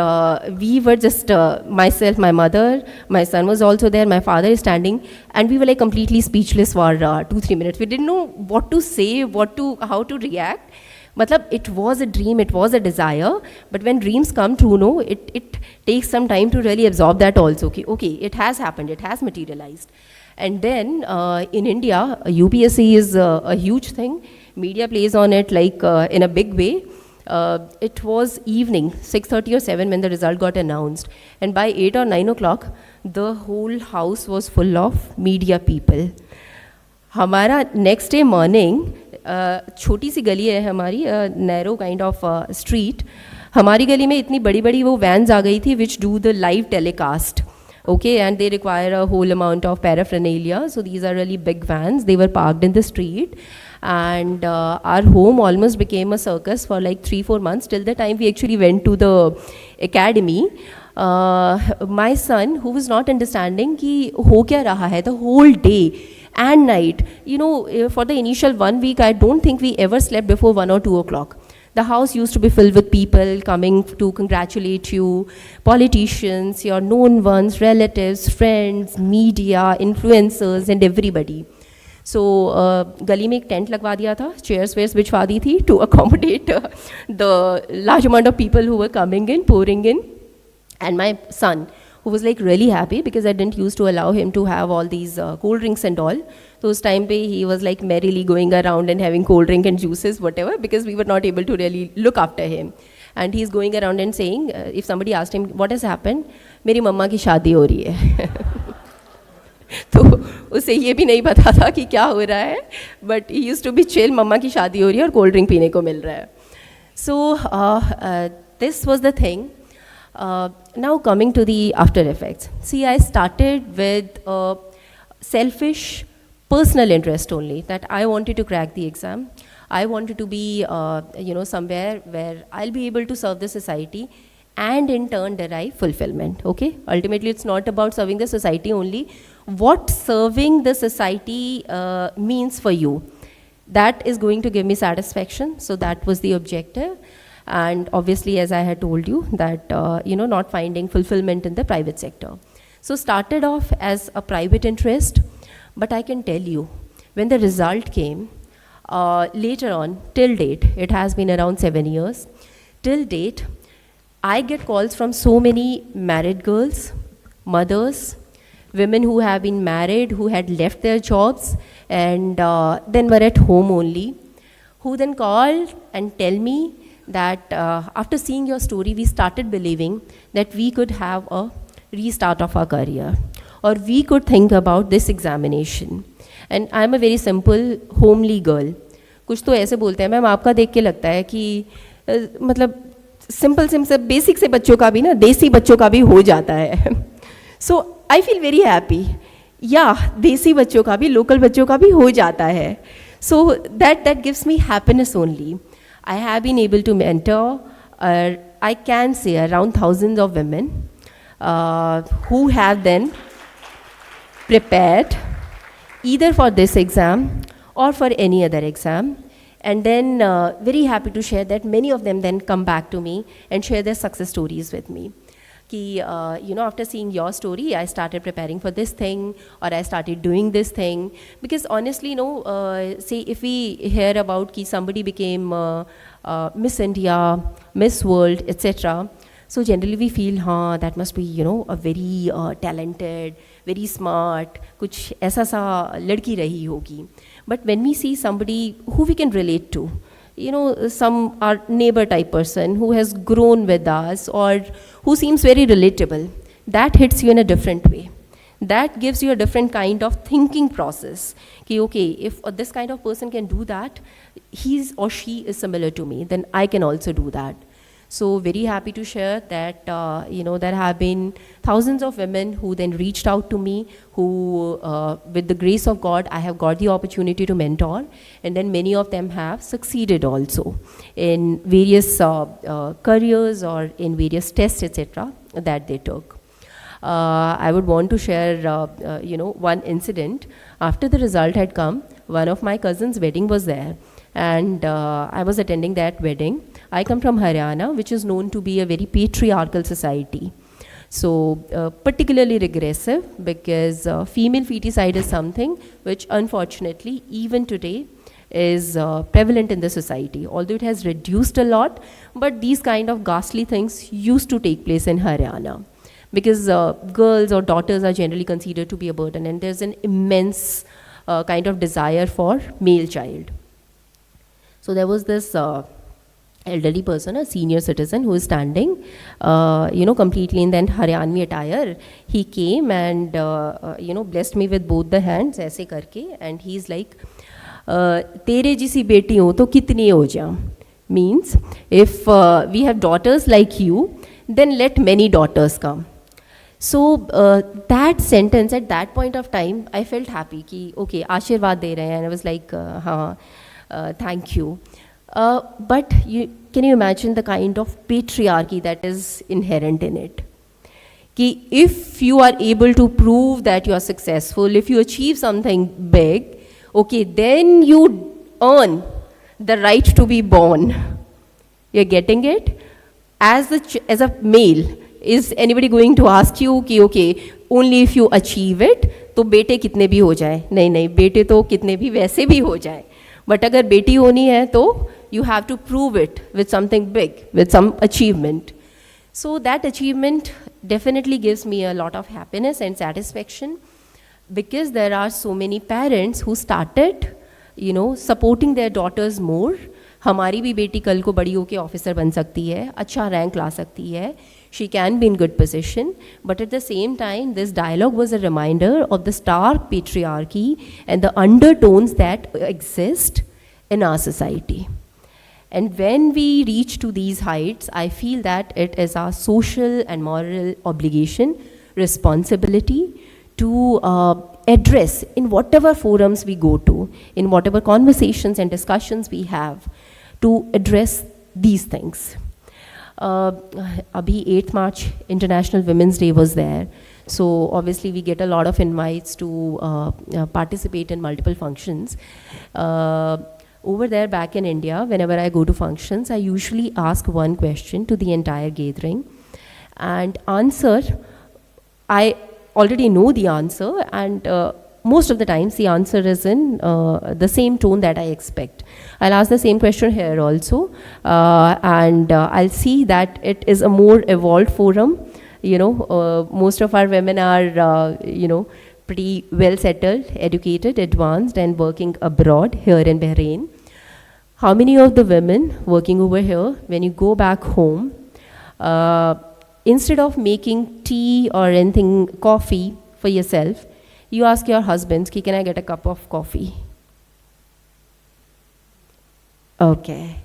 we were just myself, my mother, my son was also there, my father is standing, and we were like completely speechless for 2-3 minutes. We didn't know what to say, how to react. Matlab, it was a dream, it was a desire, but when dreams come true, it takes some time to really absorb that also. Okay, it has happened, it has materialized. And then in India, UPSC is a huge thing. Media plays on it like in a big way. It was evening, 6:30 or 7 when the result got announced. And by 8 or 9 o'clock, the whole house was full of media people. हमारा next day morning, छोटी सी गली है हमारी, narrow kind of street. हमारी गली में इतनी बड़ी बड़ी वो vans आ गई थी which do the live telecast. Okay, and they require a whole amount of paraphernalia. So these are really big vans. They were parked in the street. And our home almost became a circus for like 3-4 months till the time we actually went to the academy. My son, who was not understanding कि हो क्या रहा है the whole day and night, you know, for the initial 1 week, I don't think we ever slept before 1 or 2 o'clock. The house used to be filled with people coming to congratulate you, politicians, your known ones, relatives, friends, media, influencers, and everybody. So, गली में एक tent लगवा दिया था, chairs wears बिछवा दी थी to accommodate the large amount of people who were coming in, pouring in. And my son, who was like really happy because I didn't used to allow him to have all these cold drinks and all. So उस time पे he was like merrily going around and having cold drink and juices, whatever, because we were not able to really look after him. And he's going around and saying, if somebody asked him, what has happened? मेरी मम्मा की शादी हो रही है. तो उसे ये भी नहीं पता था कि क्या हो रहा है, but he used to be chill, मम्मा की शादी हो रही है और कोल्ड ड्रिंक पीने को मिल रहा है. So this was the thing. Now coming to the after effects. See, I started with a selfish personal interest only, that I wanted to crack the exam. I wanted to be, somewhere where I'll be able to serve the society and in turn derive fulfillment, okay? Ultimately, it's not about serving the society only. What serving the society means for you, that is going to give me satisfaction. So that was the objective. And obviously, as I had told you, that, not finding fulfillment in the private sector. So started off as a private interest, but I can tell you, when the result came, later on, till date, it has been around 7 years, till date, I get calls from so many married girls, mothers, women who have been married, who had left their jobs, and then were at home only, who then called and tell me that after seeing your story, we started believing that we could have a restart of our career, or we could think about this examination. And I'm a very simple, homely girl. कुछ तो ऐसे बोलते हैं, ma'am आपका देख के लगता है कि मतलब सिंपल से बेसिक से बच्चों का भी ना, देसी बच्चों का भी हो जाता है. So I feel very happy. Yeah, देसी बच्चों का भी, लोकल बच्चों का भी हो जाता है. So that gives me happiness only. I have been able to mentor, I can say, around thousands of women who have then prepared either for this exam or for any other exam. And then very happy to share that many of them then come back to me and share their success stories with me. Ki, after seeing your story, I started preparing for this thing, or I started doing this thing. Because honestly, say if we hear about ki somebody became Miss India, Miss World, etc. So generally we feel, that must be, a very talented, very smart, कुछ ऐसा सा लड़की रही होगी. But when we see somebody who we can relate to, some our neighbor type person who has grown with us or who seems very relatable, that hits you in a different way. That gives you a different kind of thinking process. Ki, okay, if this kind of person can do that, he or she is similar to me, then I can also do that. So very happy to share that, there have been thousands of women who then reached out to me, who, with the grace of God, I have got the opportunity to mentor, and then many of them have succeeded also in various careers or in various tests, etc., that they took. I would want to share, one incident. After the result had come, one of my cousin's wedding was there, and I was attending that wedding. I come from Haryana, which is known to be a very patriarchal society. So particularly regressive, because female feticide is something which unfortunately even today is prevalent in the society. Although it has reduced a lot, but these kind of ghastly things used to take place in Haryana. Because girls or daughters are generally considered to be a burden, and there's an immense kind of desire for male child. So there was this elderly person, a senior citizen who is standing, completely in the Haryanvi attire. He came and, blessed me with both the hands, ऐसे करके, and he's like, तेरे जैसी बेटी हो तो कितनी हो जा? Means, if we have daughters like you, then let many daughters come. So that sentence, at that point of time, I felt happy कि okay, आशीर्वाद दे रहे हैं, and I was like, हाँ, thank you. But can you imagine the kind of patriarchy that is inherent in it? Ki if you are able to prove that you are successful, if you achieve something big, okay, then you earn the right to be born. You're getting it? As a male, is anybody going to ask you कि okay, only if you achieve it, तो बेटे कितने भी हो जाए? नहीं नहीं, बेटे तो कितने भी वैसे भी हो जाए. But अगर बेटी होनी है तो you have to prove it with something big, with some achievement. So that achievement definitely gives me a lot of happiness and satisfaction, because there are so many parents who started, supporting their daughters more. हमारी भी बेटी कल को बड़ी होकर officer बन सकती है, अच्छा रैंक ला सकती है. She can be in good position, but at the same time, this dialogue was a reminder of the stark patriarchy and the undertones that exist in our society. And when we reach to these heights, I feel that it is our social and moral obligation, responsibility to address in whatever forums we go to, in whatever conversations and discussions we have, to address these things. Abhi 8th March, International Women's Day was there. So obviously we get a lot of invites to participate in multiple functions. Over there back in India, whenever I go to functions, I usually ask one question to the entire gathering. And answer, I already know the answer, and most of the times the answer is in the same tone that I expect. I'll ask the same question here also, and I'll see that it is a more evolved forum. Most of our women are, pretty well settled, educated, advanced, and working abroad here in Bahrain. How many of the women working over here, when you go back home, instead of making tea or anything, coffee for yourself, you ask your husbands, can I get a cup of coffee? Okay.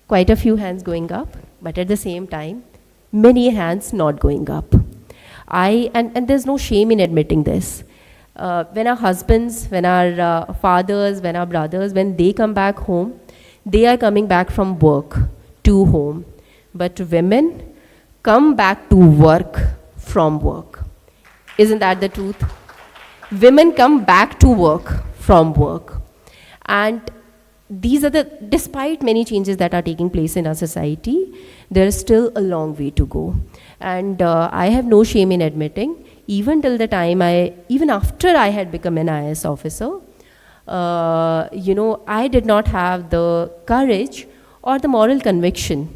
Quite a few hands going up, but at the same time, many hands not going up. And there's no shame in admitting this. When our husbands, when our fathers, when our brothers, when they come back home, they are coming back from work to home. But women come back to work from work. Isn't that the truth? Women come back to work from work. And these are despite many changes that are taking place in our society, there is still a long way to go. And I have no shame in admitting, even till the time even after I had become an IAS officer, I did not have the courage or the moral conviction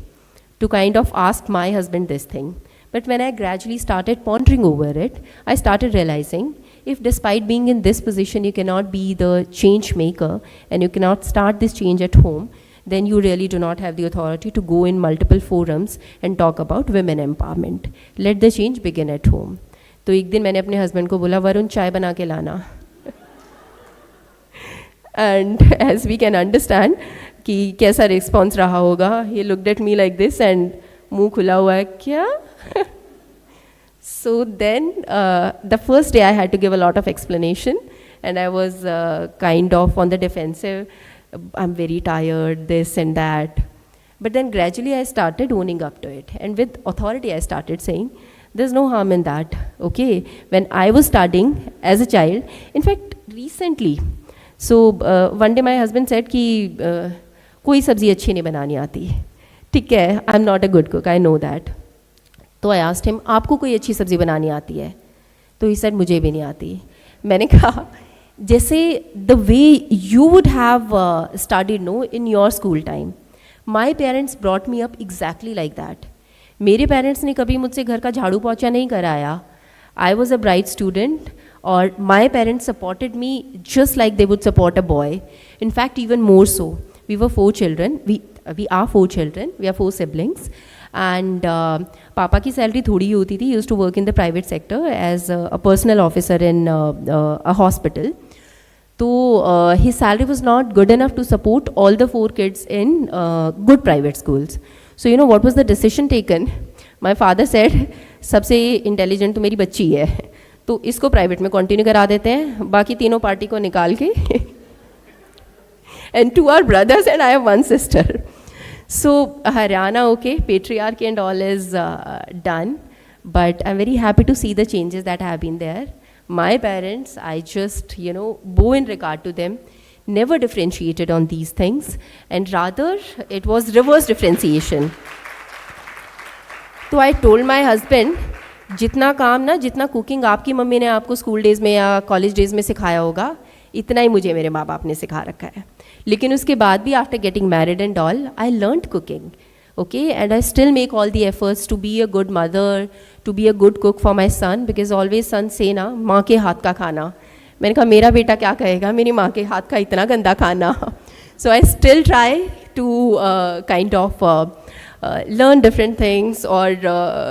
to kind of ask my husband this thing. But when I gradually started pondering over it, I started realizing, if despite being in this position, you cannot be the change maker and you cannot start this change at home, then you really do not have the authority to go in multiple forums and talk about women empowerment. Let the change begin at home. तो एक दिन मैंने अपने husband को बोला, वरुण चाय बना के लाना. And as we can understand कि कैसा response रहा होगा, he looked at me like this and मुंह खुला हुआ है, क्या? So then the first day I had to give a lot of explanation, and I was kind of on the defensive. I'm very tired, this and that. But then gradually I started owning up to it. And with authority I started saying, there's no harm in that, okay? When I was studying as a child, in fact, recently, so one day my husband said कि कोई सब्ज़ी अच्छी नहीं बनानी आती. ठीक है, I'm not a good cook, I know that. तो I asked him, आपको कोई अच्छी सब्ज़ी बनानी आती है? तो he said, मुझे भी नहीं आती. मैंने कहा, जैसे the way you would have studied, in your school time. My parents brought me up exactly like that. मेरे parents ने कभी मुझसे घर का झाड़ू पोंछा नहीं कराया. I was a bright student, or my parents supported me just like they would support a boy. In fact, even more so. We were 4 children. we are 4 children, we are 4 siblings. And Papa की salary थोड़ी ही होती थी. He used to work in the private sector as a personal officer in a hospital. So his salary was not good enough to support all the 4 kids in good private schools. So you know what was the decision taken? My father said, सबसे intelligent तो मेरी बच्ची है, तो इसको private में continue करा देते हैं, बाकी तीनों पार्टी को निकाल के and 2 are brothers and I have 1 sister. So Haryana, okay, patriarchy and all is done, but I'm very happy to see the changes that have been there. My parents, I just, bow in regard to them, never differentiated on these things, and rather it was reverse differentiation. So I told my husband, जितना काम ना, जितना cooking आपकी mummy ने आपको school days में या college days में सिखाया होगा, इतना ही मुझे मेरे माँ बाप ने सिखा रखा है. लेकिन उसके बाद भी after getting married and all, I learned cooking. Okay, and I still make all the efforts to be a good mother, to be a good cook for my son, because always son say ना, माँ के हाथ का खाना. मैंने कहा मेरा बेटा क्या कहेगा, मेरी माँ के हाथ का इतना गंदा खाना. So I still try to kind of learn different things or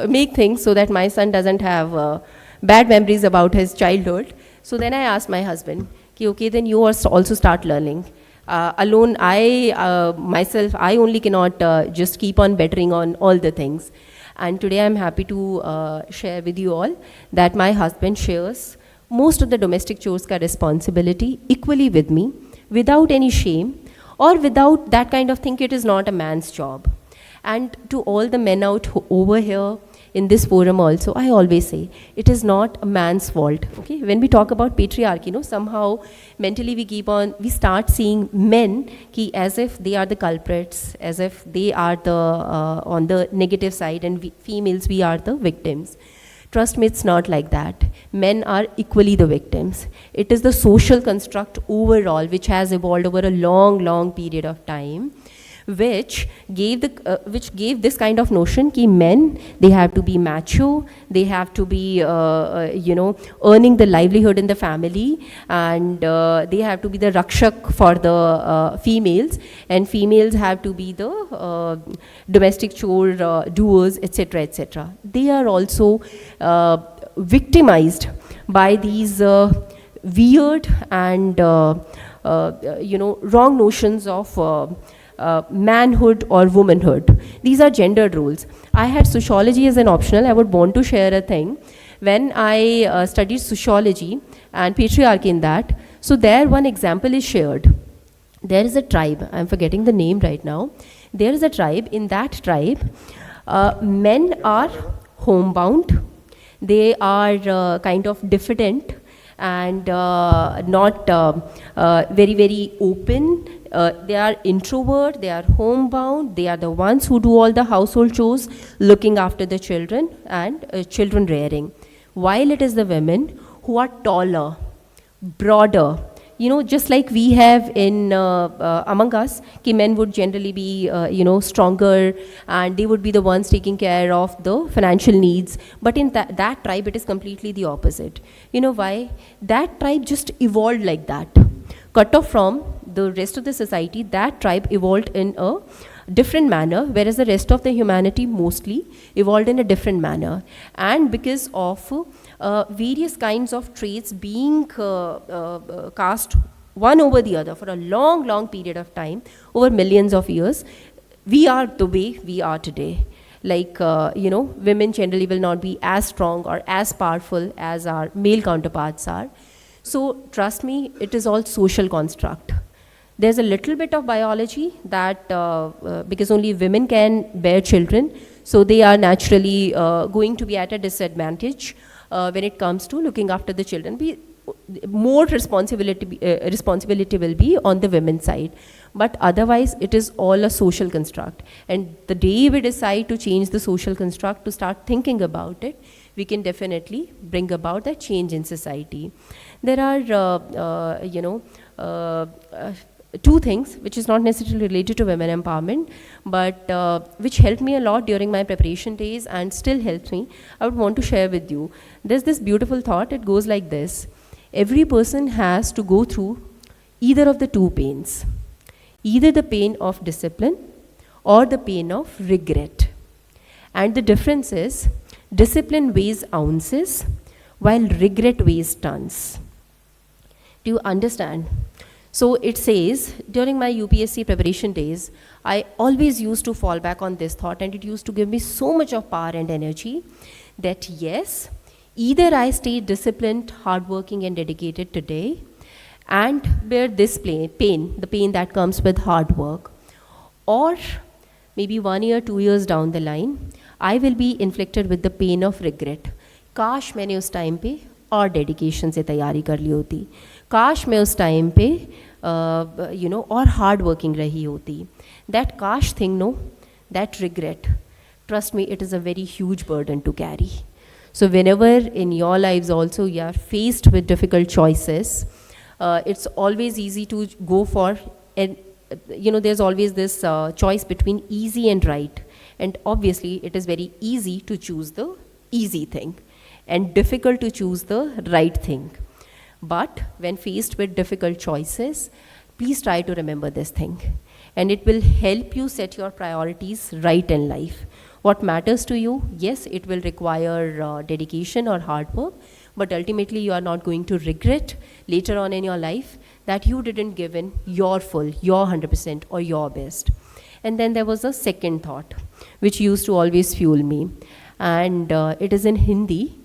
make things so that my son doesn't have bad memories about his childhood. So then I asked my husband, okay, then you also start learning. Alone, myself, I only cannot just keep on bettering on all the things. And today I'm happy to share with you all that my husband shares most of the domestic chores ka responsibility equally with me, without any shame or without that kind of thing. It is not a man's job. And to all the men out over here in this forum also, I always say, it is not a man's fault. Okay? When we talk about patriarchy, somehow mentally we start seeing men as if they are the culprits, as if they are the on the negative side, and females, we are the victims. Trust me, it's not like that. Men are equally the victims. It is the social construct overall which has evolved over a long period of time, which gave this kind of notion that men, they have to be macho, they have to be earning the livelihood in the family, and they have to be the rakshak for the females, and females have to be the domestic chore doers, etc., etc. They are also victimized by these weird and wrong notions of manhood or womanhood. These are gendered roles. I had sociology as an optional. I would want to share a thing. When I studied sociology and patriarchy in that, so there one example is shared. There is a tribe, I'm forgetting the name right now. There is a tribe. In that tribe, men are homebound. They are kind of diffident and not very open. They are introvert, they are homebound, they are the ones who do all the household chores, looking after the children and children rearing. While it is the women who are taller, broader, just like we have in among us, men would generally be stronger, and they would be the ones taking care of the financial needs. But in that tribe, it is completely the opposite. You know why? That tribe just evolved like that. Cut off from the rest of the society, that tribe evolved in a different manner, whereas the rest of the humanity mostly evolved in a different manner. And because of various kinds of traits being cast one over the other for a long period of time, over millions of years, we are the way we are today. Like, women generally will not be as strong or as powerful as our male counterparts are. So trust me, it is all social construct. There's a little bit of biology that because only women can bear children, so they are naturally going to be at a disadvantage when it comes to looking after the children. More responsibility will be on the women's side. But otherwise, it is all a social construct. And the day we decide to change the social construct, to start thinking about it, we can definitely bring about that change in society. There are, two things which is not necessarily related to women empowerment, but which helped me a lot during my preparation days and still helps me. I would want to share with you. There's this beautiful thought. It goes like this. Every person has to go through either of the two pains. Either the pain of discipline or the pain of regret. And the difference is, discipline weighs ounces while regret weighs tons. Do you understand? So it says, during my UPSC preparation days, I always used to fall back on this thought, and it used to give me so much of power and energy that yes, either I stay disciplined, hardworking and dedicated today and bear this pain, the pain that comes with hard work, or maybe 1 year, 2 years down the line, I will be inflicted with the pain of regret. काश मैंने उस time पे और dedication से तैयारी कर ली होती, काश मैं उस टाइम पे और हार्ड वर्किंग रही होती. That kash thing, no, that regret, trust me, it is a very huge burden to carry. So whenever in your lives also you are faced with difficult choices, it's always easy to go for, and there's always this choice between easy and right. And obviously it is very easy to choose the easy thing and difficult to choose the right thing. But when faced with difficult choices, please try to remember this thing. And it will help you set your priorities right in life. What matters to you, yes, it will require dedication or hard work, but ultimately you are not going to regret later on in your life that you didn't give in your full, your 100% or your best. And then there was a second thought, which used to always fuel me. And it is in Hindi.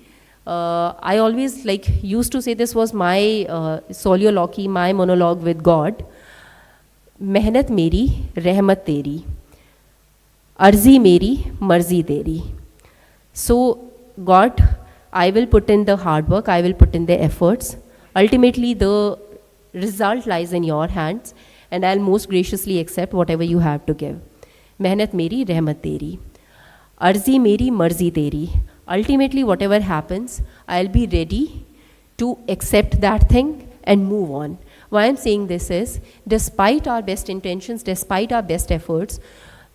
I always used to say this was my soliloquy, my monologue with God. मेहनत मेरी रहमत तेरी, अर्जी मेरी मर्जी तेरी. So God, I will put in the hard work, I will put in the efforts. Ultimately the result lies in your hands, and I'll most graciously accept whatever you have to give. मेहनत मेरी रहमत तेरी, अर्जी मेरी मर्जी तेरी. Ultimately whatever happens, I'll be ready to accept that thing and move on. Why I'm saying this is, despite our best intentions, despite our best efforts,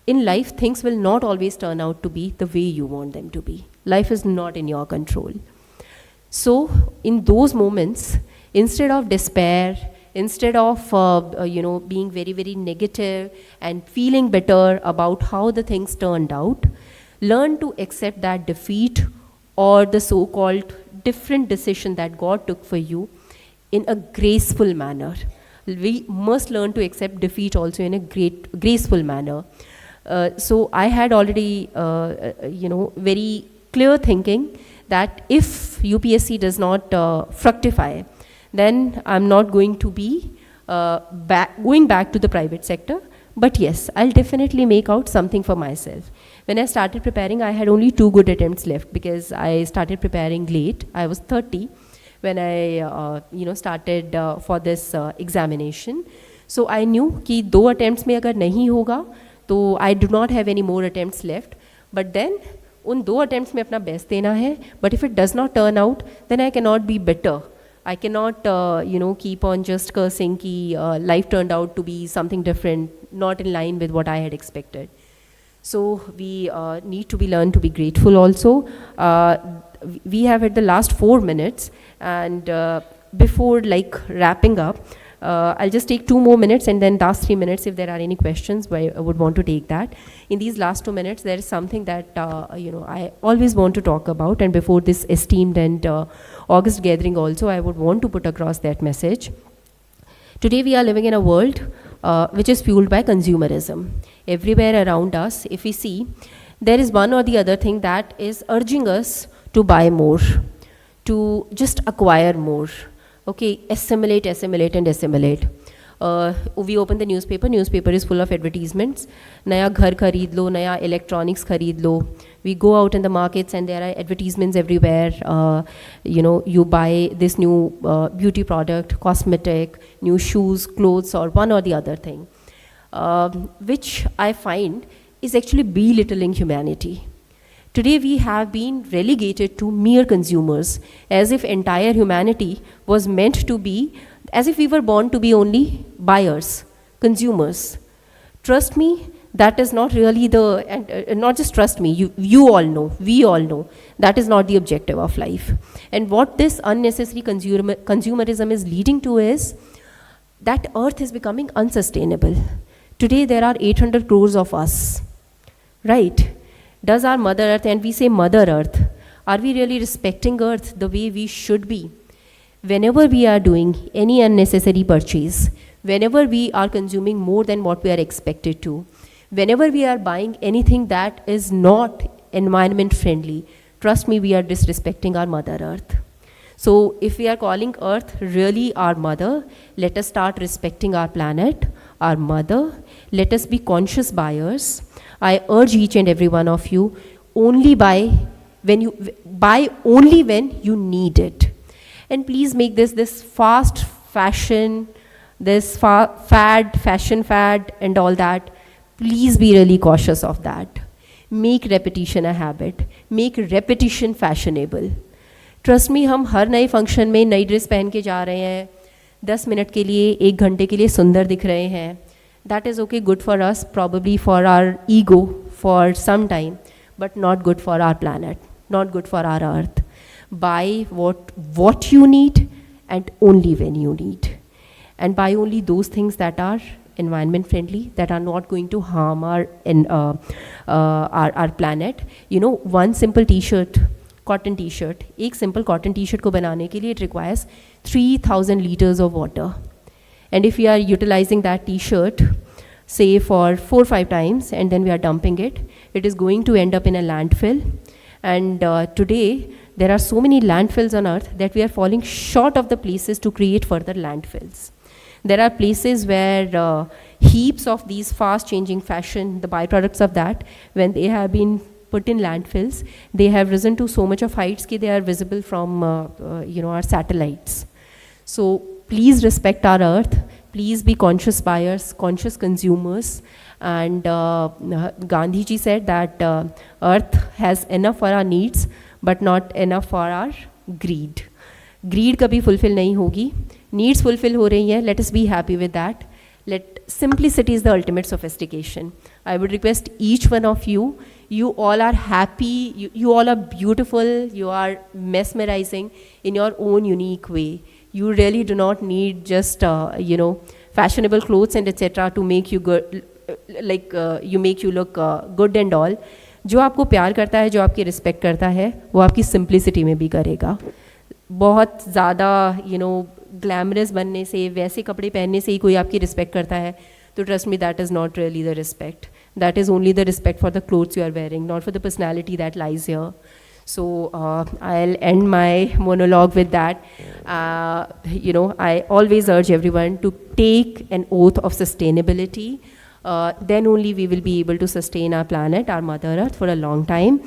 in life things will not always turn out to be the way you want them to be. Life is not in your control. So in those moments, instead of despair, instead of being very, very negative and feeling bitter about how the things turned out, learn to accept that defeat or the so-called different decision that God took for you in a graceful manner. We must learn to accept defeat also in a graceful manner. So I had already, very clear thinking that if UPSC does not fructify, then I'm not going to be going back to the private sector. But yes, I'll definitely make out something for myself. When I started preparing, I had only 2 good attempts left because I started preparing late. I was 30 when I started for this examination. So I knew कि 2 attempts में अगर नहीं होगा तो I do not have any more attempts left. But then उन 2 attempts में अपना best देना है. But if it does not turn out, then I cannot be bitter. I cannot keep on just cursing कि life turned out to be something different, not in line with what I had expected. So we need to be learned to be grateful also. We have at the last 4 minutes, and before wrapping up, I'll just take 2 more minutes, and then last 3 minutes, if there are any questions, I would want to take that. In these last 2 minutes, there is something that I always want to talk about, and before this esteemed and August gathering also, I would want to put across that message. Today we are living in a world which is fueled by consumerism. Everywhere around us, if we see, there is one or the other thing that is urging us to buy more, to just acquire more. Okay, assimilate and assimilate. We open the newspaper is full of advertisements. Naya ghar khareed lo, naya electronics khareed lo. We go out in the markets and there are advertisements everywhere. You buy this new beauty product, cosmetic, new shoes, clothes, or one or the other thing. Which I find is actually belittling humanity. Today we have been relegated to mere consumers, as if entire humanity was meant to be, as if we were born to be only buyers, consumers. Trust me, that is not really and not just trust me, you all know, we all know, that is not the objective of life. And what this unnecessary consumerism is leading to is that earth is becoming unsustainable. Today there are 800 crores of us, right? Does our Mother Earth, and we say Mother Earth, are we really respecting Earth the way we should be? Whenever we are doing any unnecessary purchase, whenever we are consuming more than what we are expected to, whenever we are buying anything that is not environment friendly, trust me, we are disrespecting our Mother Earth. So if we are calling Earth really our mother, let us start respecting our planet, our mother. Let us be conscious buyers. I urge each and every one of you, only buy when you need it. And please make this fast fashion, fashion fad and all that, please be really cautious of that. Make repetition a habit. Make repetition fashionable. Trust me, हम हर नए function में नई dress पहन के जा रहे हैं, 10 minute के लिए, 1 घंटे के लिए सुंदर दिख रहे हैं. That is okay, good for us, probably for our ego for some time, but not good for our planet, not good for our earth. Buy what you need and only when you need. And buy only those things that are environment friendly, that are not going to harm our planet. You know, one simple t-shirt, cotton t-shirt, एक simple cotton t-shirt को बनाने के लिए it requires 3,000 liters of water. And if we are utilizing that t-shirt, say for 4-5 times, and then we are dumping it, it is going to end up in a landfill. And today, there are so many landfills on earth that we are falling short of the places to create further landfills. There are places where heaps of these fast changing fashion, the byproducts of that, when they have been put in landfills, they have risen to so much of heights that they are visible from our satellites. So please respect our earth. Please be conscious buyers, conscious consumers. And Gandhi ji said that earth has enough for our needs, but not enough for our greed. Greed kabhi fulfill nahi hogi. Needs fulfill ho rahi hai. Let us be happy with that. Simplicity is the ultimate sophistication. I would request each one of you, you all are happy, you all are beautiful, you are mesmerizing in your own unique way. You really do not need just, fashionable clothes and etc. to make you good, make you look good and all. जो आपको प्यार करता है, जो आपकी respect करता है, वो आपकी सिंप्लिसिटी में भी करेगा. बहुत ज़्यादा ग्लैमरस बनने से, वैसे कपड़े पहनने से ही कोई आपकी रिस्पेक्ट करता है, तो trust me, that is not really the respect. That is only the respect for the clothes you are wearing, not for the personality that lies here. So I'll end my monologue with that. I always urge everyone to take an oath of sustainability. Then only we will be able to sustain our planet, our Mother Earth, for a long time.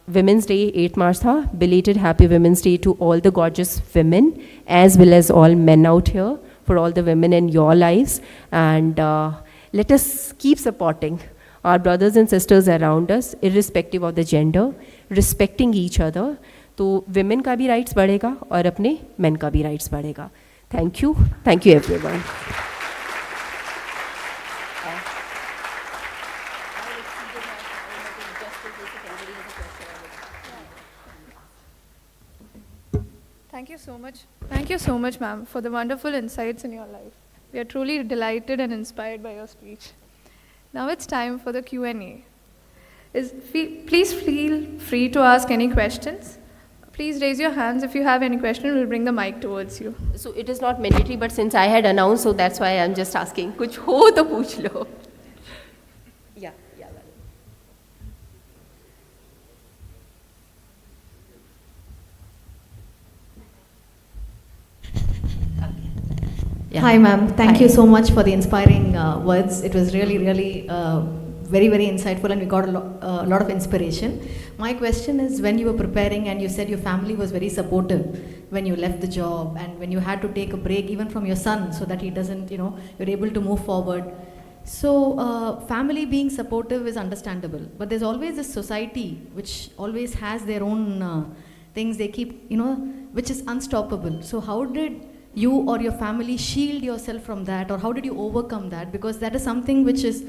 Women's Day, 8 March tha. Belated Happy Women's Day to all the gorgeous women, as well as all men out here, for all the women in your lives. And let us keep supporting our brothers and sisters around us, irrespective of the gender, respecting each other. तो women का भी rights बढ़ेगा और अपने men का भी rights बढ़ेगा. Thank you everyone. Thank you so much, ma'am, for the wonderful insights in your life. We are truly delighted and inspired by your speech. Now it's time for the Q&A. Please feel free to ask any questions. Please raise your hands if you have any question. We'll bring the mic towards you. So it is not mandatory, but since I had announced, so that's why I'm just asking. Kuch ho to pooch lo. Yeah. Yeah. Hi, ma'am. Thank you so much for the inspiring words. It was really, very, very insightful, and we got a lot of inspiration. My question is, when you were preparing and you said your family was very supportive when you left the job and when you had to take a break even from your son so that he doesn't, you're able to move forward. So family being supportive is understandable, but there's always this society which always has their own things they keep, which is unstoppable. So how did you or your family shield yourself from that, or how did you overcome that? Because that is something which is,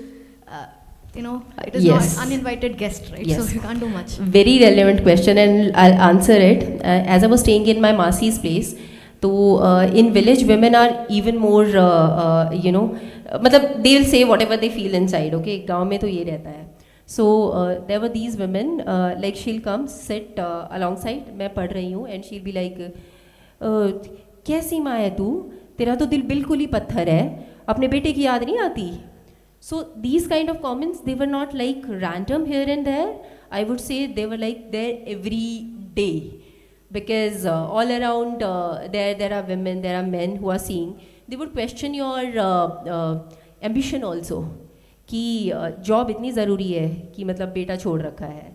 it is Yes. not uninvited guest, right? Yes. So you can't do much. Very relevant question, and I'll answer it. As I was staying in my Masi's place, So in village, women are even more, मतलब they will say whatever they feel inside. Okay, गांव में तो ये रहता है. So there were these women, like she'll come sit alongside, मैं पढ़ रही हूँ, and she'll be like, कैसी माँ है तू? तेरा तो दिल बिल्कुल ही पत्थर है. अपने बेटे की याद नहीं आती? So these kind of comments, they were not like random here and there. I would say they were like there every day. Because all around there are women, there are men who are seeing. They would question your ambition also. कि job इतनी ज़रूरी है कि मतलब बेटा छोड़ रखा है.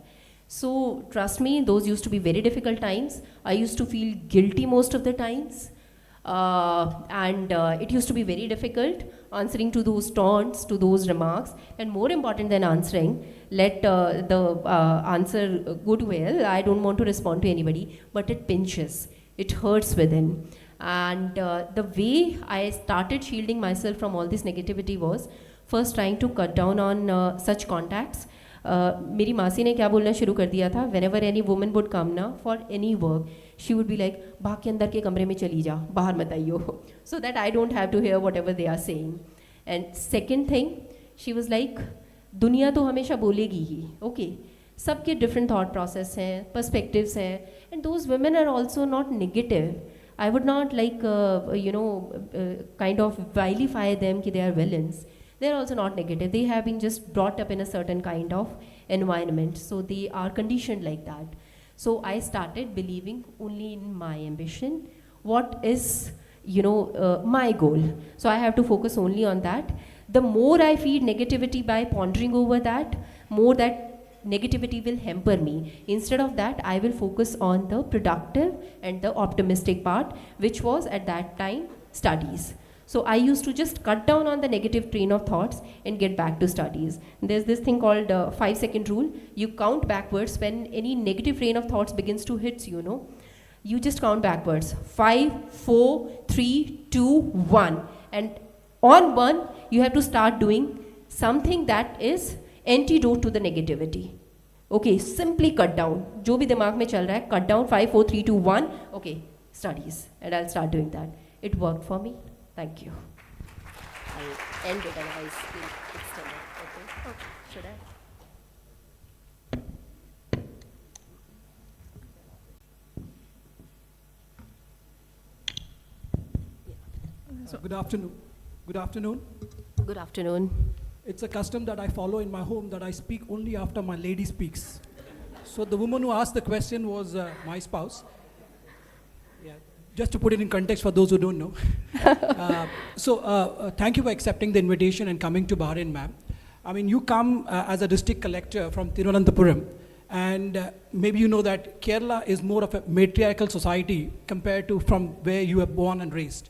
So trust me, those used to be very difficult times. I used to feel guilty most of the times. And it used to be very difficult answering to those taunts, to those remarks, and more important than answering, let the answer go to hell. I don't want to respond to anybody, but it pinches, it hurts within. And the way I started shielding myself from all this negativity was first trying to cut down on such contacts. मेरी मासी ने क्या बोलना शुरू कर दिया था, whenever any woman would come ना for any work, she would be like, भाग के अंदर के कमरे में चली जा, बाहर मत आइयो, so that I don't have to hear whatever they are saying. And second thing, she was like, दुनिया तो हमेशा बोलेगी ही, okay, सबके different thought process हैं, perspectives हैं, and those women are also not negative. I would not like, kind of vilify them कि they are villains. They're also not negative. They have been just brought up in a certain kind of environment. So they are conditioned like that. So I started believing only in my ambition. What is, my goal? So I have to focus only on that. The more I feed negativity by pondering over that, more that negativity will hamper me. Instead of that, I will focus on the productive and the optimistic part, which was at that time studies. So I used to just cut down on the negative train of thoughts and get back to studies. There's this thing called 5-second rule. You count backwards when any negative train of thoughts begins to hit you, you just count backwards. 5, 4, 3, 2, 1. And on 1, you have to start doing something that is antidote to the negativity. Okay, simply cut down. जो भी दिमाग में चल रहा है, cut down 5, 4, 3, 2, 1. Okay, studies. And I'll start doing that. It worked for me. Thank you. I'll end it otherwise we'll extend it. Okay. Should I? Good afternoon. Good afternoon. Good afternoon. It's a custom that I follow in my home that I speak only after my lady speaks. So the woman who asked the question was my spouse. Yeah. Just to put it in context for those who don't know. Thank you for accepting the invitation and coming to Bahrain, ma'am. I mean, you come as a district collector from Thiruvananthapuram, and maybe you know that Kerala is more of a matriarchal society compared to from where you were born and raised.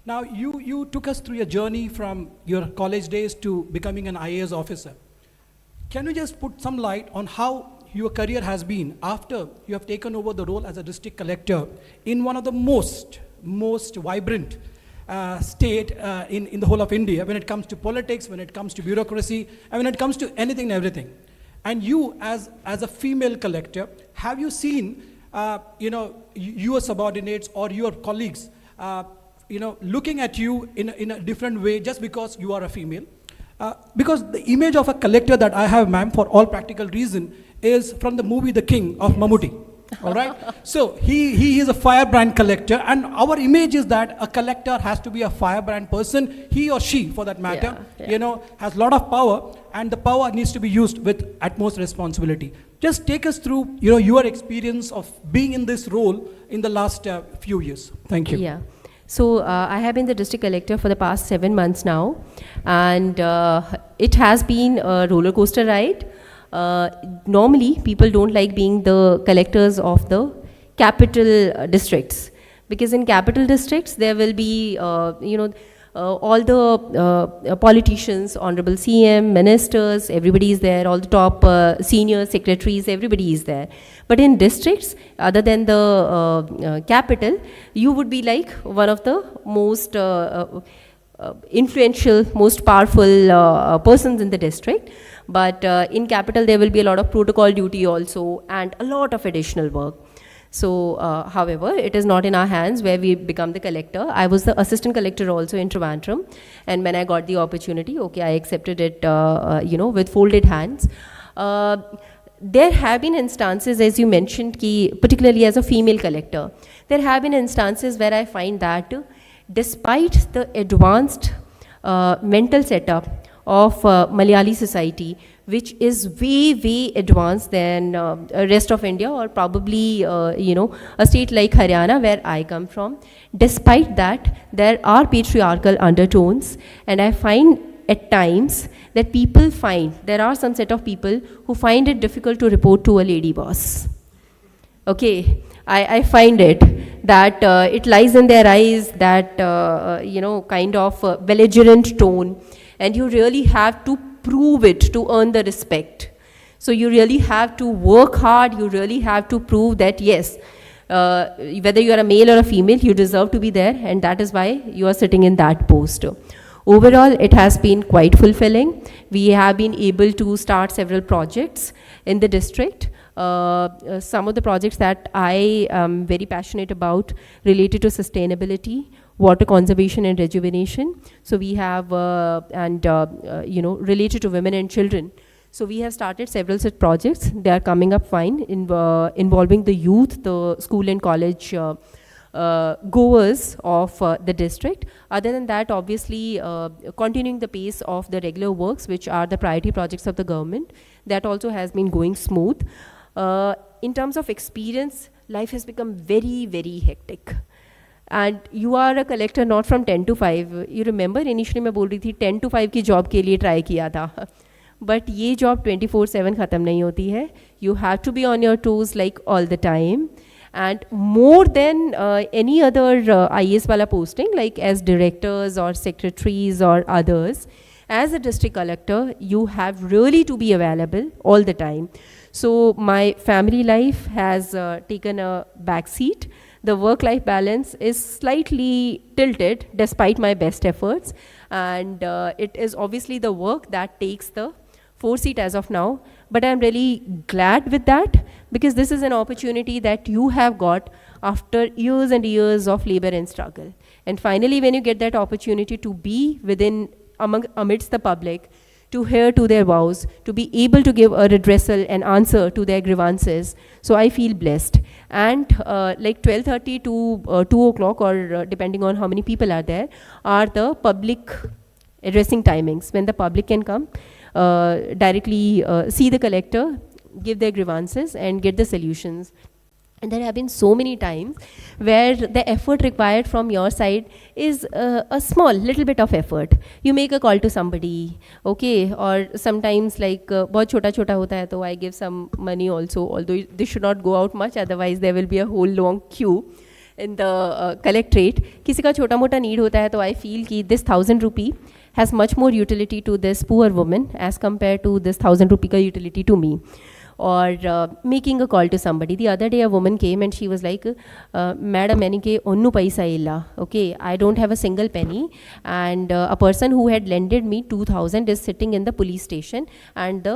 Now, you took us through your journey from your college days to becoming an IAS officer. Can you just put some light on how your career has been after you have taken over the role as a district collector in one of the most vibrant state in the whole of India when it comes to politics, when it comes to bureaucracy, and when it comes to anything and everything. And you, as a female collector, have you seen, your subordinates or your colleagues, looking at you in a different way just because you are a female? Because the image of a collector that I have, ma'am, for all practical reason, is from the movie The King of Mammootty. All right? So he is a firebrand collector, and our image is that a collector has to be a firebrand person, he or she for that matter, has a lot of power, and the power needs to be used with utmost responsibility. Just take us through, your experience of being in this role in the last few years. Thank you. Yeah. So I have been the district collector for the past 7 months now, and it has been a roller coaster ride. Normally, people don't like being the collectors of the capital districts, because in capital districts there will be, all the politicians, honorable CM, ministers, everybody is there, all the top senior secretaries, everybody is there. But in districts, other than the capital, you would be like one of the most influential, most powerful persons in the district. But in capital, there will be a lot of protocol duty also and a lot of additional work. So, however, it is not in our hands where we become the collector. I was the assistant collector also in Trivandrum, and when I got the opportunity, okay, I accepted it, with folded hands. There have been instances, as you mentioned, particularly as a female collector, there have been instances where I find that despite the advanced mental setup of Malayali society, which is way, way advanced than rest of India, or probably, a state like Haryana, where I come from. Despite that, there are patriarchal undertones, and I find at times that there are some set of people who find it difficult to report to a lady boss. Okay, I find it that it lies in their eyes, that, kind of belligerent tone, and you really have to prove it to earn the respect. So you really have to work hard, you really have to prove that yes, whether you are a male or a female, you deserve to be there, and that is why you are sitting in that post. Overall, it has been quite fulfilling. We have been able to start several projects in the district. Some of the projects that I am very passionate about related to sustainability, water conservation and rejuvenation. So we have, related to women and children. So we have started several such projects. They are coming up fine, involving the youth, the school and college goers of the district. Other than that, obviously, continuing the pace of the regular works, which are the priority projects of the government, that also has been going smooth. In terms of experience, life has become very, very hectic. And you are a collector not from 10 to 5. You remember, initially मैं बोल रही थी 10 to 5 की job के लिए try किया था. But ये job 24/7 ख़त्म नहीं होती है. You have to be on your toes like all the time. And more than any other IAS wala posting, like as directors or secretaries or others, as a district collector, you have really to be available all the time. So my family life has taken a back seat. The work-life balance is slightly tilted despite my best efforts. And it is obviously the work that takes the foreseat as of now. But I'm really glad with that, because this is an opportunity that you have got after years and years of labor and struggle. And finally, when you get that opportunity to be amidst the public, to hear to their vows, to be able to give a redressal and answer to their grievances, so I feel blessed. And like 12:30 to 2 o'clock, or depending on how many people are there, are the public addressing timings, when the public can come, directly see the collector, give their grievances and get the solutions. And there have been so many times where the effort required from your side is a small little bit of effort. You make a call to somebody, okay, or sometimes like बहुत छोटा छोटा होता है, तो I give some money also, although this should not go out much, otherwise there will be a whole long queue in the collectorate. किसी का छोटा मोटा need होता है, तो I feel कि this 1,000 rupee has much more utility to this poor woman as compared to this 1,000 rupee ka utility to me. Or making a call to somebody. The other day a woman came and she was like, Madam, manike onnu paisa illa. Okay, I don't have a single penny. And a person who had lended me 2,000 is sitting in the police station, and the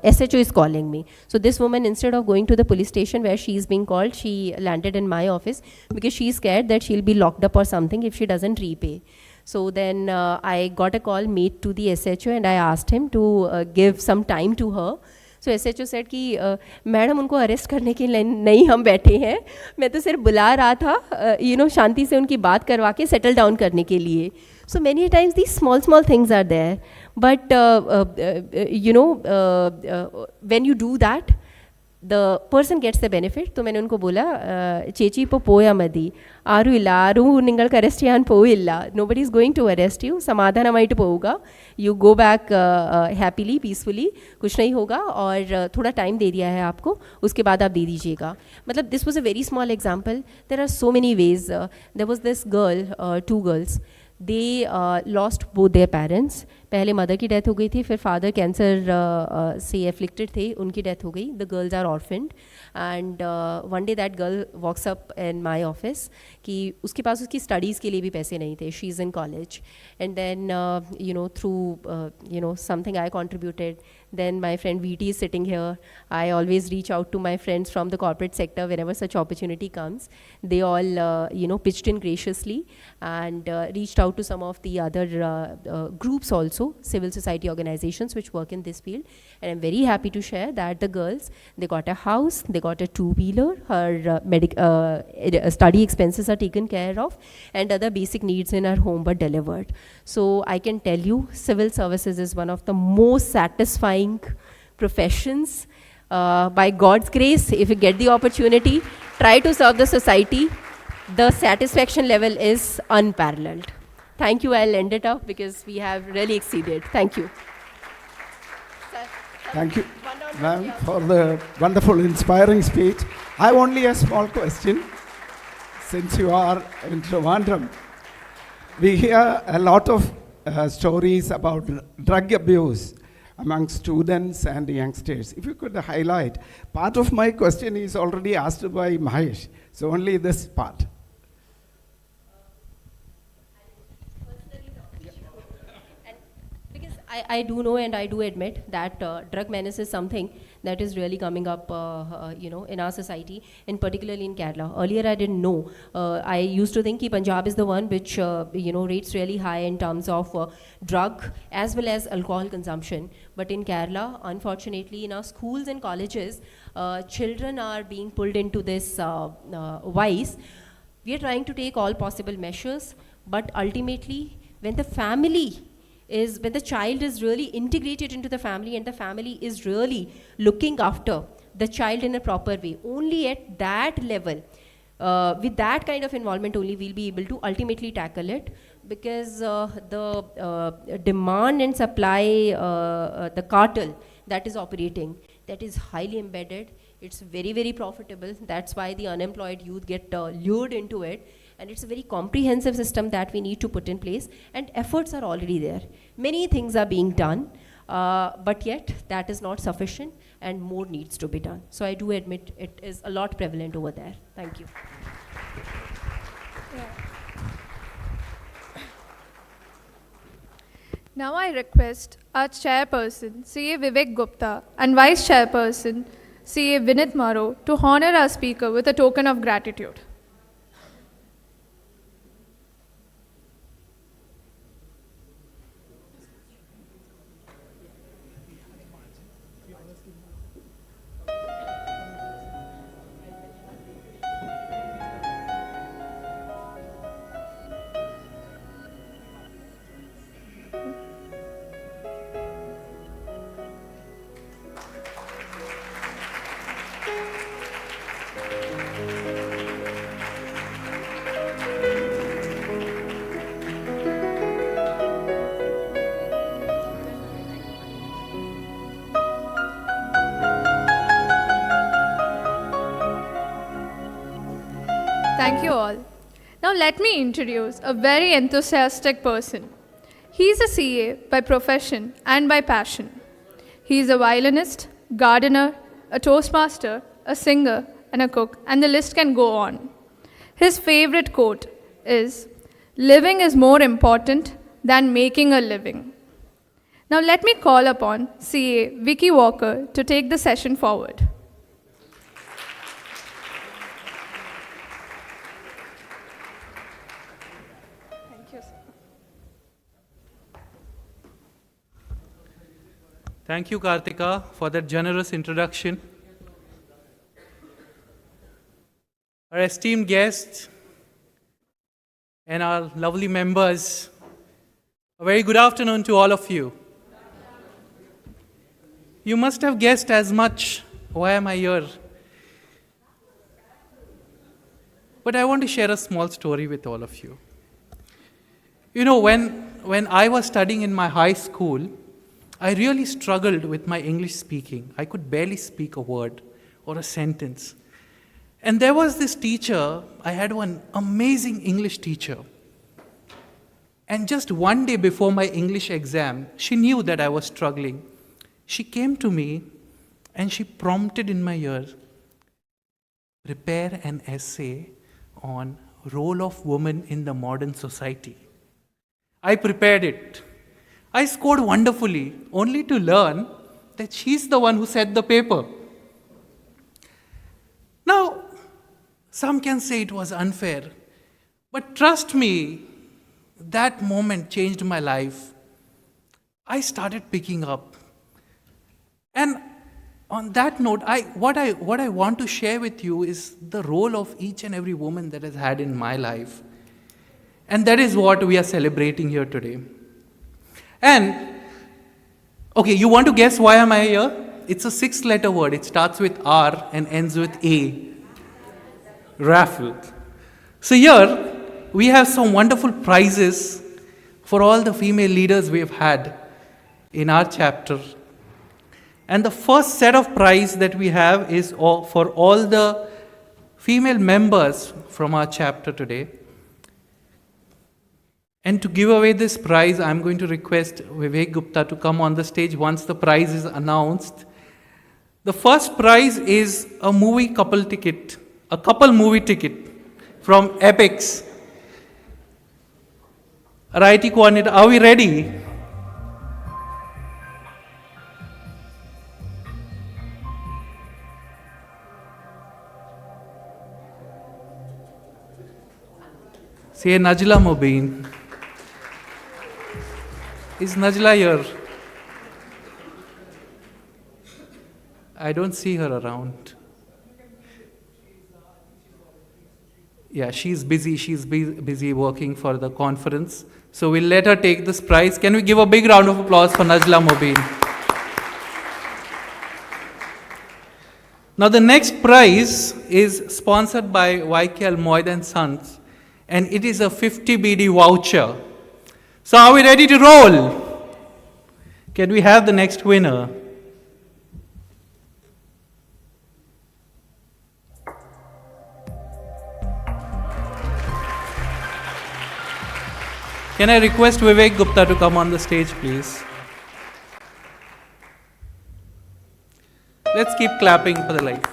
SHO is calling me. So this woman, instead of going to the police station where she is being called, she landed in my office because she is scared that she'll be locked up or something if she doesn't repay. So then I got a call made to the SHO, and I asked him to give some time to her. So SHO said कि madam उनको arrest करने के लिए नहीं हम बैठे हैं, मैं तो सिर्फ बुला रहा था शांति से उनकी बात करवा के सेटल डाउन करने के लिए. So many times these small things are there, but when you do that, the person gets the benefit. तो मैंने उनको बोला चेची पो पोया मदी आरु इला आरु निंगल का अरेस्ट यान पो इला, nobody is going to arrest you, समाधान हमारी तो होगा, you go back happily, peacefully, कुछ नहीं होगा, और थोड़ा टाइम दे दिया है आपको, उसके बाद आप दे दीजिएगा. मतलब this was a very small example. There are so many ways. There was this girl, 2 girls. They lost both their parents. पहले मदर की डेथ हो गई थी, फिर फादर कैंसर से एफ्लिक्टेड थे, उनकी डेथ हो गई. The girls are orphaned, and one day that girl walks up in my office कि उसके पास उसकी स्टडीज़ के लिए भी पैसे नहीं थे. She is in college, and then through something I contributed, Then my friend VT is sitting here. I always reach out to my friends from the corporate sector whenever such opportunity comes. They all, pitched in graciously and reached out to some of the other groups also, civil society organizations which work in this field. And I'm very happy to share that the girls, they got a house, they got a two-wheeler, her study expenses are taken care of, and other basic needs in her home were delivered. So I can tell you, civil services is one of the most satisfying professions. By God's grace, if you get the opportunity, try to serve the society. The satisfaction level is unparalleled. Thank you. I'll end it up because we have really exceeded. Thank you. Thank you, ma'am, for the wonderful, inspiring speech. I have only a small question. Since you are in Trivandrum, we hear a lot of stories about drug abuse among students and youngsters. If you could highlight, part of my question is already asked by Mahesh, so only this part. I do know and I do admit that drug menace is something that is really coming up, in our society, and particularly in Kerala. Earlier, I didn't know. I used to think that Punjab is the one which, rates really high in terms of drug as well as alcohol consumption. But in Kerala, unfortunately, in our schools and colleges, children are being pulled into this vice. We are trying to take all possible measures, but ultimately, when the child is really integrated into the family and the family is really looking after the child in a proper way, only at that level, with that kind of involvement only, we'll be able to ultimately tackle it, because the demand and supply, the cartel that is operating, that is highly embedded. It's very, very profitable. That's why the unemployed youth get lured into it. And it's a very comprehensive system that we need to put in place, and efforts are already there. Many things are being done, but yet that is not sufficient and more needs to be done. So I do admit it is a lot prevalent over there. Thank you. Now I request our Chairperson, CA Vivek Gupta, and Vice Chairperson, CA Vinit Maro, to honor our speaker with a token of gratitude. Thank you all. Now let me introduce a very enthusiastic person. He is a CA by profession and by passion. He is a violinist, gardener, a toastmaster, a singer, and a cook, and the list can go on. His favorite quote is, "Living is more important than making a living." Now let me call upon CA Vicky Walker to take the session forward. Thank you, Kartika, for that generous introduction. Our esteemed guests and our lovely members, a very good afternoon to all of you. You must have guessed as much, why am I here? But I want to share a small story with all of you. You know, when I was studying in my high school, I really struggled with my English speaking. I could barely speak a word or a sentence. And there was this teacher, I had one amazing English teacher. And just one day before my English exam, she knew that I was struggling. She came to me and she prompted in my ear, prepare an essay on role of women in the modern society. I prepared it. I scored wonderfully, only to learn that she's the one who set the paper. Now, some can say it was unfair, but trust me, that moment changed my life. I started picking up. And on that note, what I want to share with you is the role of each and every woman that has had in my life. And that is what we are celebrating here today. And, okay, you want to guess why am I here? It's a 6-letter word. It starts with R and ends with A. Raffle. So here, we have some wonderful prizes for all the female leaders we have had in our chapter. And the first set of prize that we have is for all the female members from our chapter today. And to give away this prize, I'm going to request Vivek Gupta to come on the stage once the prize is announced. The first prize is a couple movie ticket from Epix. Righty coordinator, are we ready? Say Najla Mobeen. Is Najla here? I don't see her around. Yeah, she's busy. She's busy working for the conference. So we'll let her take this prize. Can we give a big round of applause for Najla Mobeen? Now the next prize is sponsored by YKL Moyd & Sons, and it is a 50 BD voucher. So are we ready to roll? Can we have the next winner? Can I request Vivek Gupta to come on the stage, please? Let's keep clapping for the light.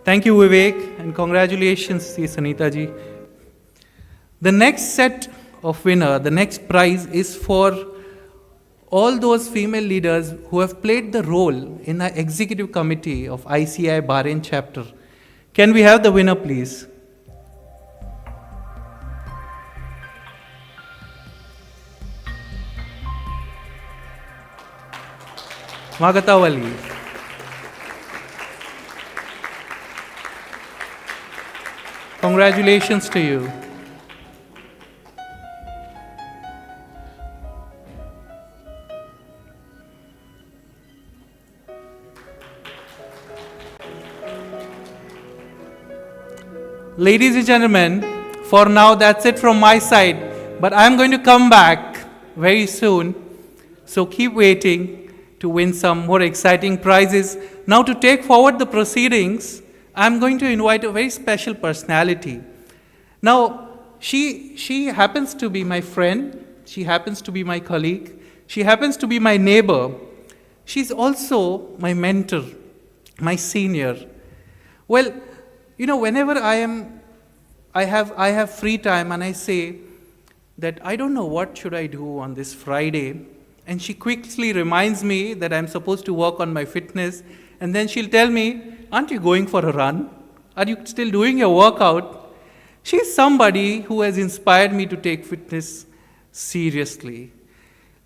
Thank you, Vivek, and congratulations, Sanita ji. The next set of winner, the next prize is for all those female leaders who have played the role in the executive committee of ICA Bahrain chapter. Can we have the winner, please? Magatawali. Congratulations to you. Ladies and gentlemen, for now that's it from my side, but I'm going to come back very soon, so keep waiting to win some more exciting prizes. Now to take forward the proceedings, I'm going to invite a very special personality. Now, she happens to be my friend, she happens to be my colleague, she happens to be my neighbor. She's also my mentor, my senior. Well, you know, whenever I have free time and I say that I don't know what should I do on this Friday, and she quickly reminds me that I'm supposed to work on my fitness, and then she'll tell me, aren't you going for a run? Are you still doing your workout? She's somebody who has inspired me to take fitness seriously.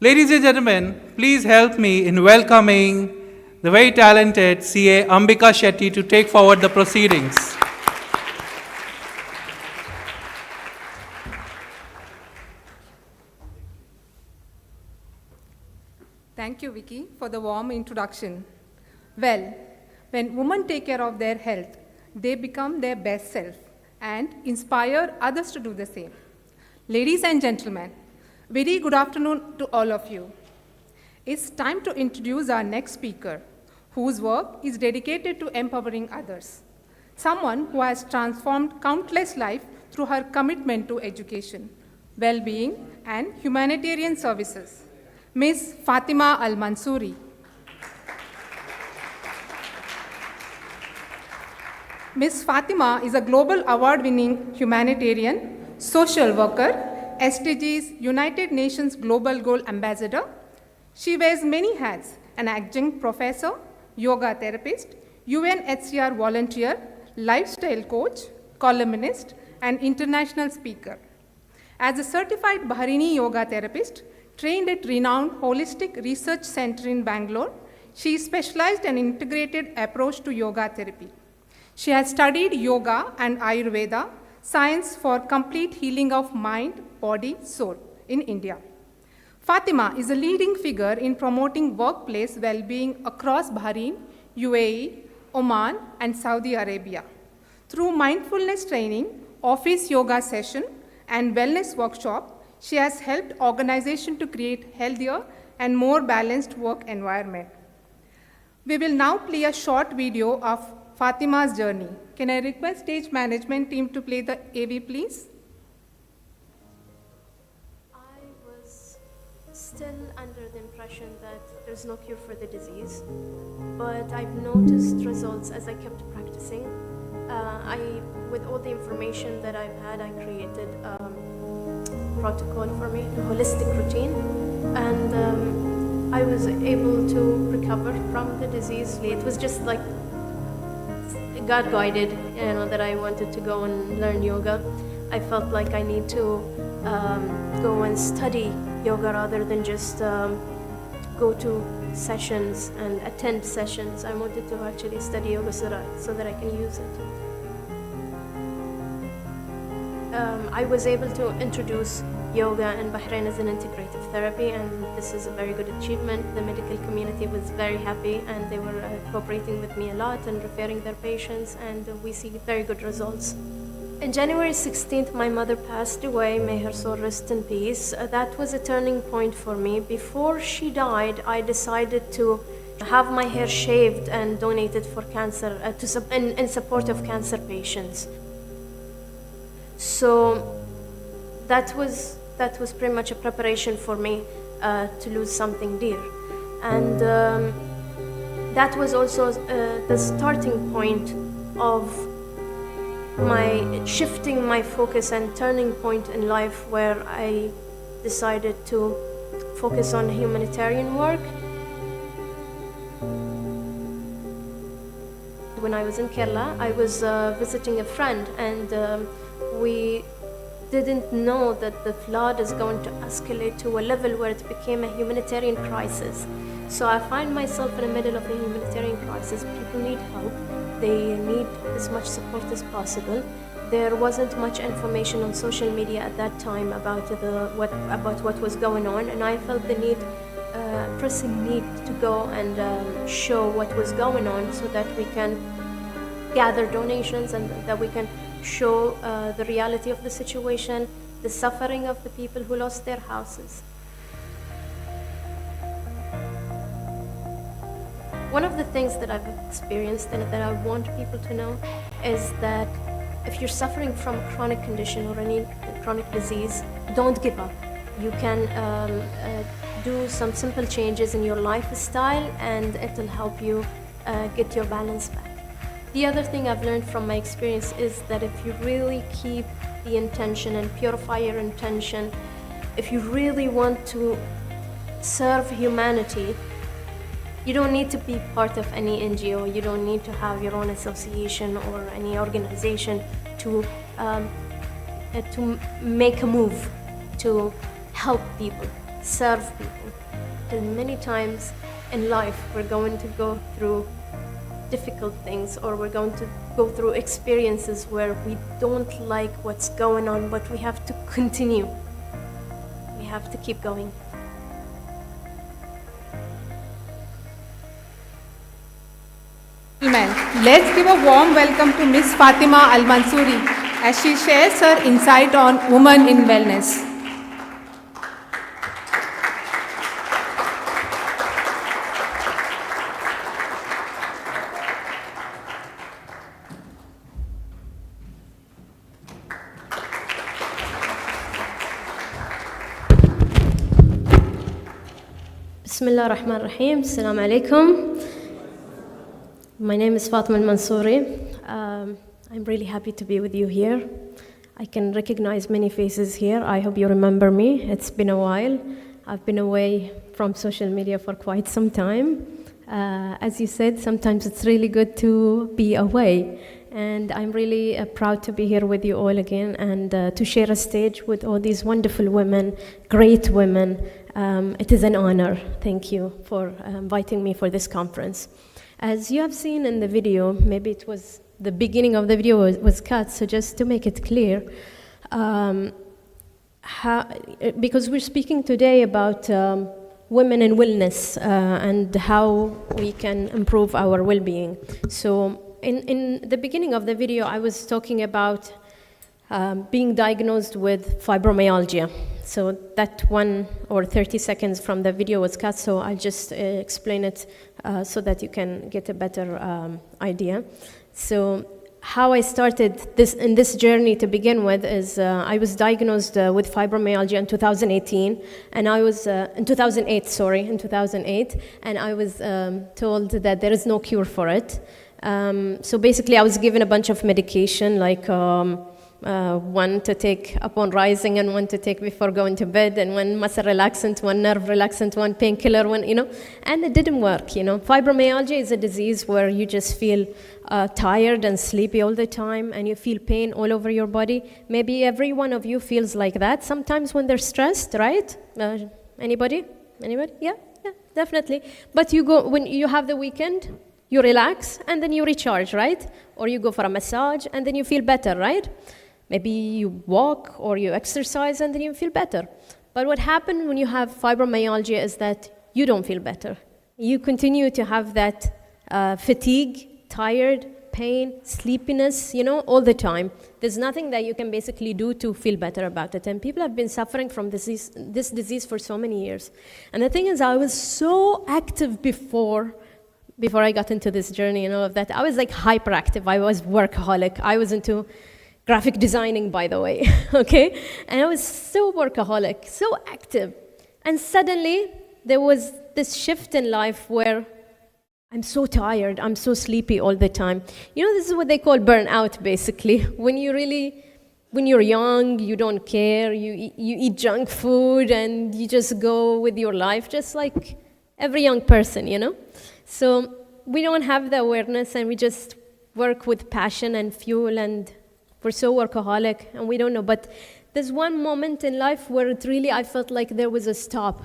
Ladies and gentlemen, please help me in welcoming the very talented CA Ambika Shetty to take forward the proceedings. Thank you, Vicky, for the warm introduction. Well, when women take care of their health, they become their best self and inspire others to do the same. Ladies and gentlemen, very good afternoon to all of you. It's time to introduce our next speaker, whose work is dedicated to empowering others. Someone who has transformed countless lives through her commitment to education, well-being, and humanitarian services. Ms. Fatima Al-Mansouri. Ms. Fatima is a global award-winning humanitarian, social worker, SDGs United Nations Global Goal Ambassador. She wears many hats: an adjunct professor, yoga therapist, UNHCR volunteer, lifestyle coach, columnist, and international speaker. As a certified Bahraini yoga therapist, trained at renowned Holistic Research Center in Bangalore, she specialized in integrated approach to yoga therapy. She has studied yoga and Ayurveda, science for complete healing of mind, body, soul in India. Fatima is a leading figure in promoting workplace well-being across Bahrain, UAE, Oman, and Saudi Arabia. Through mindfulness training, office yoga session, and wellness workshop, she has helped organizations to create healthier and more balanced work environment. We will now play a short video of Fatima's journey. Can I request stage management team to play the AV, please? I was still under the impression that there's no cure for the disease, but I've noticed results as I kept practicing. With all the information that I've had, I created a protocol for me, a holistic routine, and I was able to recover from the disease. It was just like God guided, that I wanted to go and learn yoga. I felt like I need to go and study yoga rather than just go to sessions and attend sessions. I wanted to actually study yoga so that I can use it. I was able to introduce yoga in Bahrain as an integrative therapy, and this is a very good achievement. The medical community was very happy, and they were cooperating with me a lot and referring their patients, and we see very good results. On January 16th, my mother passed away. May her soul rest in peace. That was a turning point for me. Before she died, I decided to have my hair shaved and donated for cancer, in support of cancer patients. So that was pretty much a preparation for me to lose something dear, and that was also the starting point of my shifting my focus and turning point in life, where I decided to focus on humanitarian work. When I was in Kerala, I was visiting a friend, and we didn't know that the flood is going to escalate to a level where it became a humanitarian crisis. So I find myself in the middle of a humanitarian crisis. People need help. They need as much support as possible. There wasn't much information on social media at that time about what was going on, and I felt the need, pressing need to go and show what was going on, so that we can gather donations and that we can show the reality of the situation, the suffering of the people who lost their houses. One of the things that I've experienced and that I want people to know is that if you're suffering from a chronic condition or any chronic disease, don't give up. You can do some simple changes in your lifestyle, and it'll help you get your balance back. The other thing I've learned from my experience is that if you really keep the intention and purify your intention, if you really want to serve humanity, you don't need to be part of any NGO, you don't need to have your own association or any organization to make a move, to help people, serve people. Because many times in life we're going to go through difficult things, or we're going to go through experiences where we don't like what's going on, but we have to continue. We have to keep going. Let's give a warm welcome to Ms. Fatima Al-Mansouri as she shares her insight on women in wellness. Bismillah ar-Rahman ar-Rahim. Assalamu alaikum. My name is Fatma Mansouri. I'm really happy to be with you here. I can recognize many faces here. I hope you remember me. It's been a while. I've been away from social media for quite some time. As you said, sometimes it's really good to be away. And I'm really proud to be here with you all again and to share a stage with all these wonderful women, great women. It is an honor. Thank you for inviting me for this conference. As you have seen in the video, maybe it was the beginning of the video was cut, so just to make it clear, because we're speaking today about women and wellness and how we can improve our well-being. So in the beginning of the video, I was talking about being diagnosed with fibromyalgia. So that 1 or 30 seconds from the video was cut, so I'll just explain it so that you can get a better idea. So how I started this journey to begin with is I was diagnosed with fibromyalgia in 2018, and I was in 2008, and I was told that there is no cure for it. So basically, I was given a bunch of medication, like one to take upon rising and one to take before going to bed, and one muscle relaxant, one nerve relaxant, one painkiller, one, and it didn't work, Fibromyalgia is a disease where you just feel tired and sleepy all the time, and you feel pain all over your body. Maybe every one of you feels like that sometimes when they're stressed, right? Anybody? Yeah, definitely. But you go, when you have the weekend, you relax, and then you recharge, right? Or you go for a massage, and then you feel better, right? Maybe you walk or you exercise, and then you feel better. But what happens when you have fibromyalgia is that you don't feel better. You continue to have that fatigue, tired, pain, sleepiness, all the time. There's nothing that you can basically do to feel better about it. And people have been suffering from this disease for so many years. And the thing is, I was so active before I got into this journey and all of that. I was like hyperactive. I was workaholic. I was into graphic designing, by the way, okay? And I was so workaholic, so active. And suddenly, there was this shift in life where I'm so tired, I'm so sleepy all the time. This is what they call burnout, basically. When you're young, you don't care, you eat junk food, and you just go with your life, just like every young person, So we don't have the awareness, and we just work with passion and fuel, and we're so workaholic, and we don't know. But there's one moment in life where I felt like there was a stop,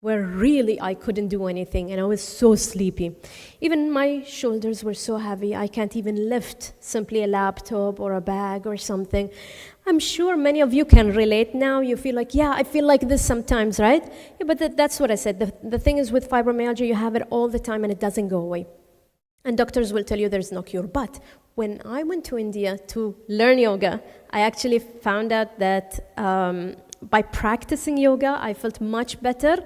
where really I couldn't do anything, and I was so sleepy. Even my shoulders were so heavy, I can't even lift simply a laptop or a bag or something. I'm sure many of you can relate now. You feel like, yeah, I feel like this sometimes, right? Yeah, but that's what I said. The thing is with fibromyalgia, you have it all the time, and it doesn't go away. And doctors will tell you there's no cure. But when I went to India to learn yoga, I actually found out that by practicing yoga, I felt much better.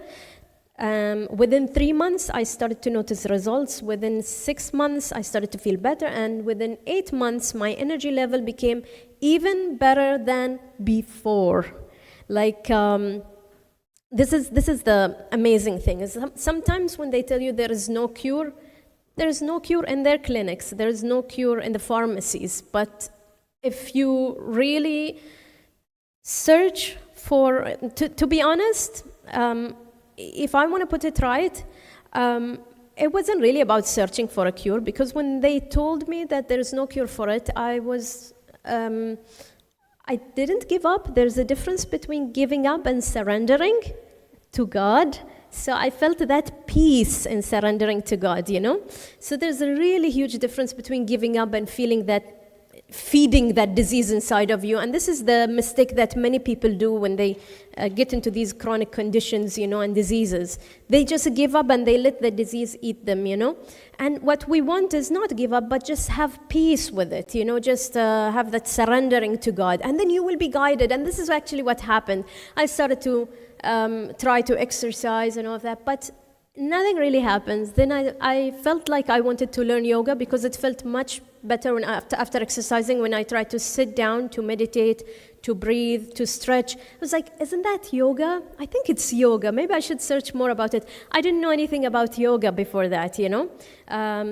Within 3 months, I started to notice results. Within 6 months, I started to feel better. And within 8 months, my energy level became even better than before. Like, this is the amazing thing. Is sometimes when they tell you there is no cure, there is no cure in their clinics. There is no cure in the pharmacies. But if you really search for, to be honest, if I want to put it right, it wasn't really about searching for a cure, because when they told me that there is no cure for it, I didn't give up. There's a difference between giving up and surrendering to God. So I felt that peace in surrendering to God, So there's a really huge difference between giving up and feeding that disease inside of you. And this is the mistake that many people do when they get into these chronic conditions, and diseases. They just give up and they let the disease eat them, And what we want is not give up, but just have peace with it, just have that surrendering to God. And then you will be guided. And this is actually what happened. I started to try to exercise and all of that, but nothing really happens. Then I felt like I wanted to learn yoga because it felt much better when after exercising, when I tried to sit down, to meditate, to breathe, to stretch. I was like, isn't that yoga? I think it's yoga. Maybe I should search more about it. I didn't know anything about yoga before that, you know.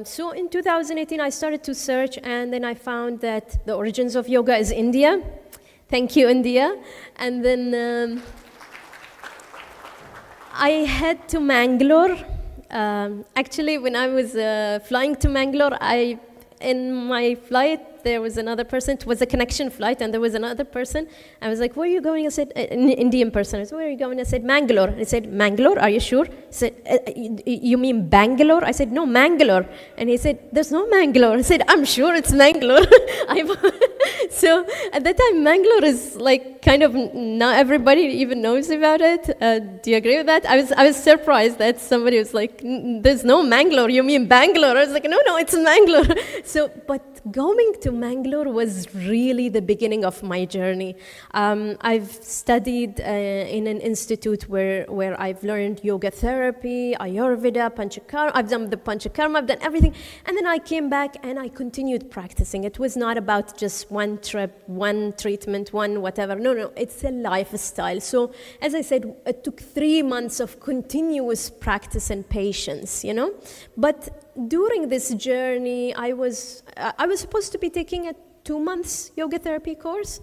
So in 2018, I started to search, and then I found that the origins of yoga is India. Thank you, India. And then I head to Mangalore. Actually, when I was flying to Mangalore, in my flight, there was another person. It was a connection flight, and there was another person. I was like, where are you going? I said, an Indian person. I said, where are you going? I said, Mangalore. I said, Mangalore, are you sure? He said, you mean Bangalore? I said, no, Mangalore. And he said, there's no Mangalore. I said, I'm sure it's Mangalore. So at that time, Mangalore is like kind of, not everybody even knows about it. Do you agree with that? I was surprised that somebody was like, there's no Mangalore, you mean Bangalore? I was like, no, it's Mangalore. So, but going to Mangalore was really the beginning of my journey. I've studied in an institute where I've learned yoga therapy, Ayurveda, Panchakarma. I've done the Panchakarma, I've done everything. And then I came back and I continued practicing. It was not about just one trip, one treatment, one whatever. No, it's a lifestyle. So as I said, it took 3 months of continuous practice and patience, you know. But during this journey, I was supposed to be taking a 2 months yoga therapy course.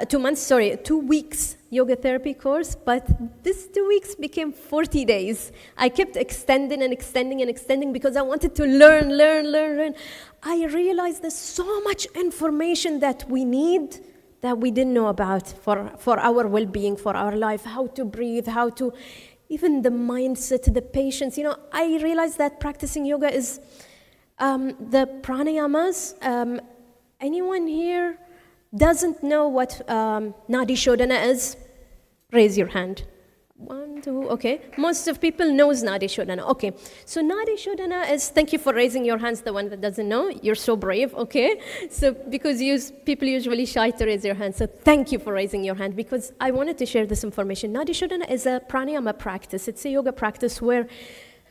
2 weeks yoga therapy course, but this 2 weeks became 40 days. I kept extending and extending and extending because I wanted to learn. I realized there's so much information that we need that we didn't know about for our well-being, for our life, how to breathe, how to, even the mindset, the patience. You know, I realized that practicing yoga is the pranayamas. Anyone here doesn't know what Nadi Shodhana is? Raise your hand. 1, 2, okay. Most of people knows Nadi Shodhana. Okay. So Nadi Shodhana is, thank you for raising your hands, the one that doesn't know. You're so brave, okay? So because people usually shy to raise your hand. So thank you for raising your hand because I wanted to share this information. Nadi Shodhana is a pranayama practice. It's a yoga practice where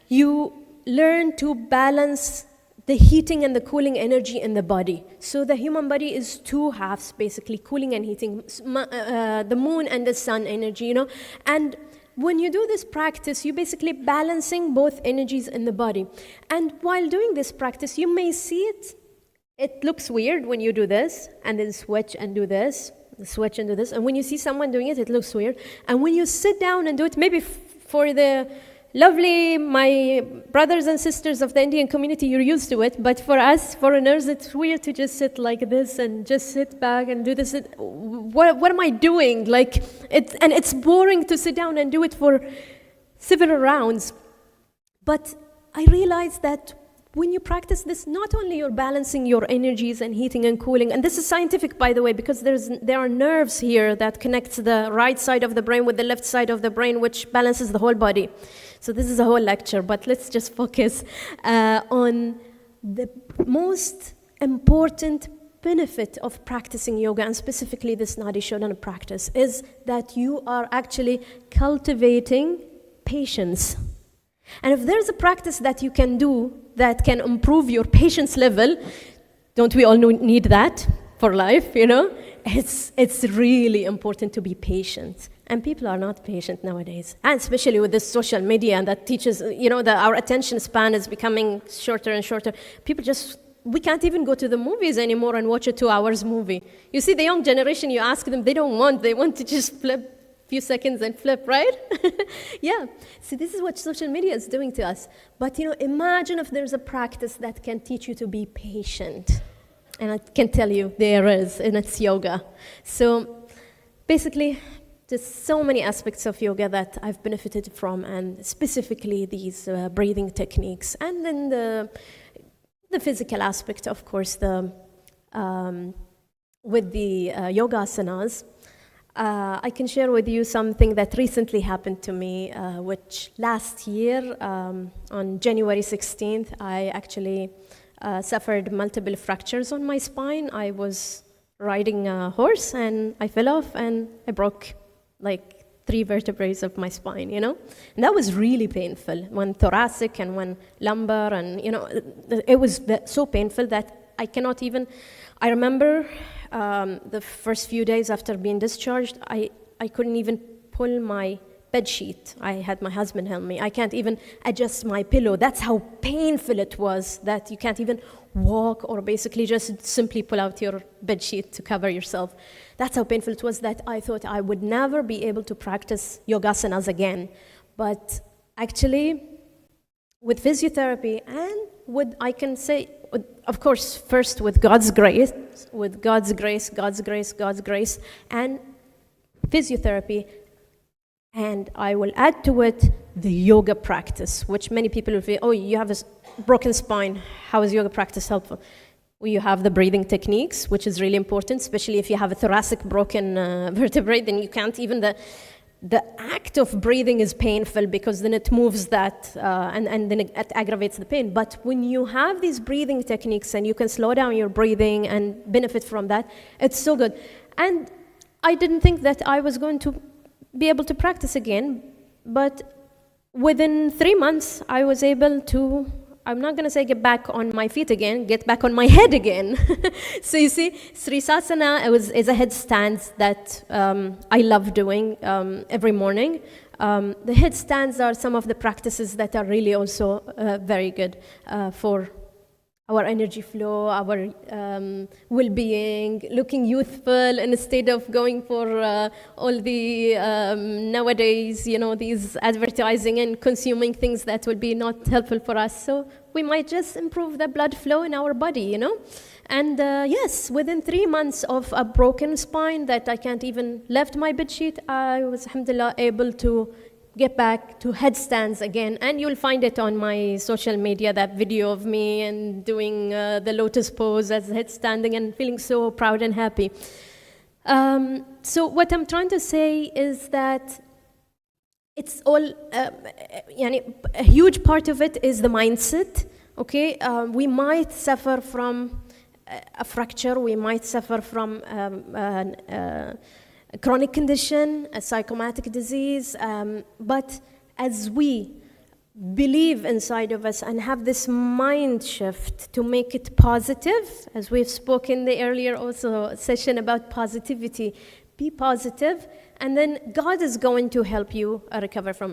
you learn to balance the heating and the cooling energy in the body. So the human body is 2 halves, basically, cooling and heating, the moon and the sun energy, you know. And when you do this practice, you're basically balancing both energies in the body. And while doing this practice, you may see it. It looks weird when you do this, and then switch and do this, switch and do this. And when you see someone doing it, it looks weird. And when you sit down and do it, maybe for the lovely, my brothers and sisters of the Indian community, you're used to it, but for us foreigners, it's weird to just sit like this and just sit back and do this. What am I doing? Like, it's boring to sit down and do it for several rounds. But I realized that when you practice this, not only you're balancing your energies and heating and cooling, and this is scientific, by the way, because there are nerves here that connect the right side of the brain with the left side of the brain, which balances the whole body. So this is a whole lecture, but let's just focus on the most important benefit of practicing yoga, and specifically this Nadi Shodhana practice, is that you are actually cultivating patience. And if there's a practice that you can do that can improve your patience level, don't we all need that for life, you know? It's really important to be patient. And people are not patient nowadays, and especially with this social media and that teaches, you know, that our attention span is becoming shorter and shorter. People we can't even go to the movies anymore and watch a 2 hours movie. You see, the young generation, you ask them, they want to just flip a few seconds and flip, right? Yeah. See, this is what social media is doing to us. But, you know, imagine if there's a practice that can teach you to be patient. And I can tell you, there is, and it's yoga. So basically, there's so many aspects of yoga that I've benefited from, and specifically these breathing techniques. And then the physical aspect, of course, with the yoga asanas. I can share with you something that recently happened to me, which last year, on January 16th, I actually suffered multiple fractures on my spine. I was riding a horse and I fell off and I broke like 3 vertebrae of my spine, you know? And that was really painful, one thoracic and one lumbar, and, you know, it was so painful that I cannot even, I remember the first few days after being discharged, I couldn't even pull my bed sheet. I had my husband help me. I can't even adjust my pillow. That's how painful it was, that you can't even walk or basically just simply pull out your bed sheet to cover yourself. That's how painful it was that I thought I would never be able to practice yogasanas again. But actually, with physiotherapy and with, I can say, of course, first with God's grace, and physiotherapy, and I will add to it the yoga practice, which many people will feel, oh, you have a broken spine, how is yoga practice helpful? Well, you have the breathing techniques, which is really important, especially if you have a thoracic broken vertebrae, then you can't even, the act of breathing is painful because then it moves that and then it aggravates the pain. But when you have these breathing techniques and you can slow down your breathing and benefit from that, it's so good. And I didn't think that I was going to be able to practice again, but within 3 months, I was able to, I'm not going to say get back on my feet again, get back on my head again. So you see, Srisasana is a headstand that I love doing every morning. The headstands are some of the practices that are really also very good for our energy flow, our well-being, looking youthful instead of going for all the nowadays, you know, these advertising and consuming things that will be not helpful for us. So we might just improve the blood flow in our body, you know. And yes, within 3 months of a broken spine that I can't even lift my bedsheet, I was, alhamdulillah, able to get back to headstands again, and you'll find it on my social media, that video of me and doing the lotus pose as headstanding and feeling so proud and happy. So what I'm trying to say is that it's all, a huge part of it is the mindset, okay? We might suffer from a fracture, we might suffer from a chronic condition, a psychosomatic disease, but as we believe inside of us and have this mind shift to make it positive, as we've spoken in the earlier also session about positivity, be positive, and then God is going to help you recover from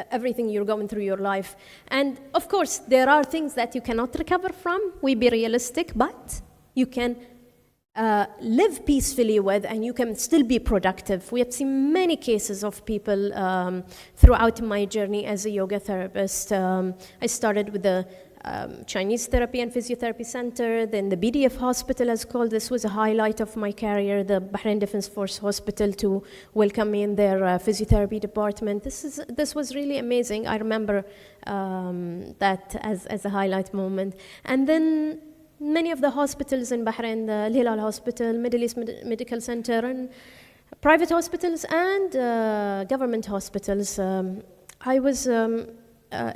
everything you're going through your life. And of course, there are things that you cannot recover from, we be realistic, but you can live peacefully with, and you can still be productive. We have seen many cases of people throughout my journey as a yoga therapist. I started with the Chinese Therapy and Physiotherapy Center, then the BDF Hospital as called. This was a highlight of my career, the Bahrain Defense Force Hospital, to welcome me in their physiotherapy department. This was really amazing. I remember that as a highlight moment. And then many of the hospitals in Bahrain, the Al Hilal Hospital, Middle East Medical Center, and private hospitals and government hospitals, I was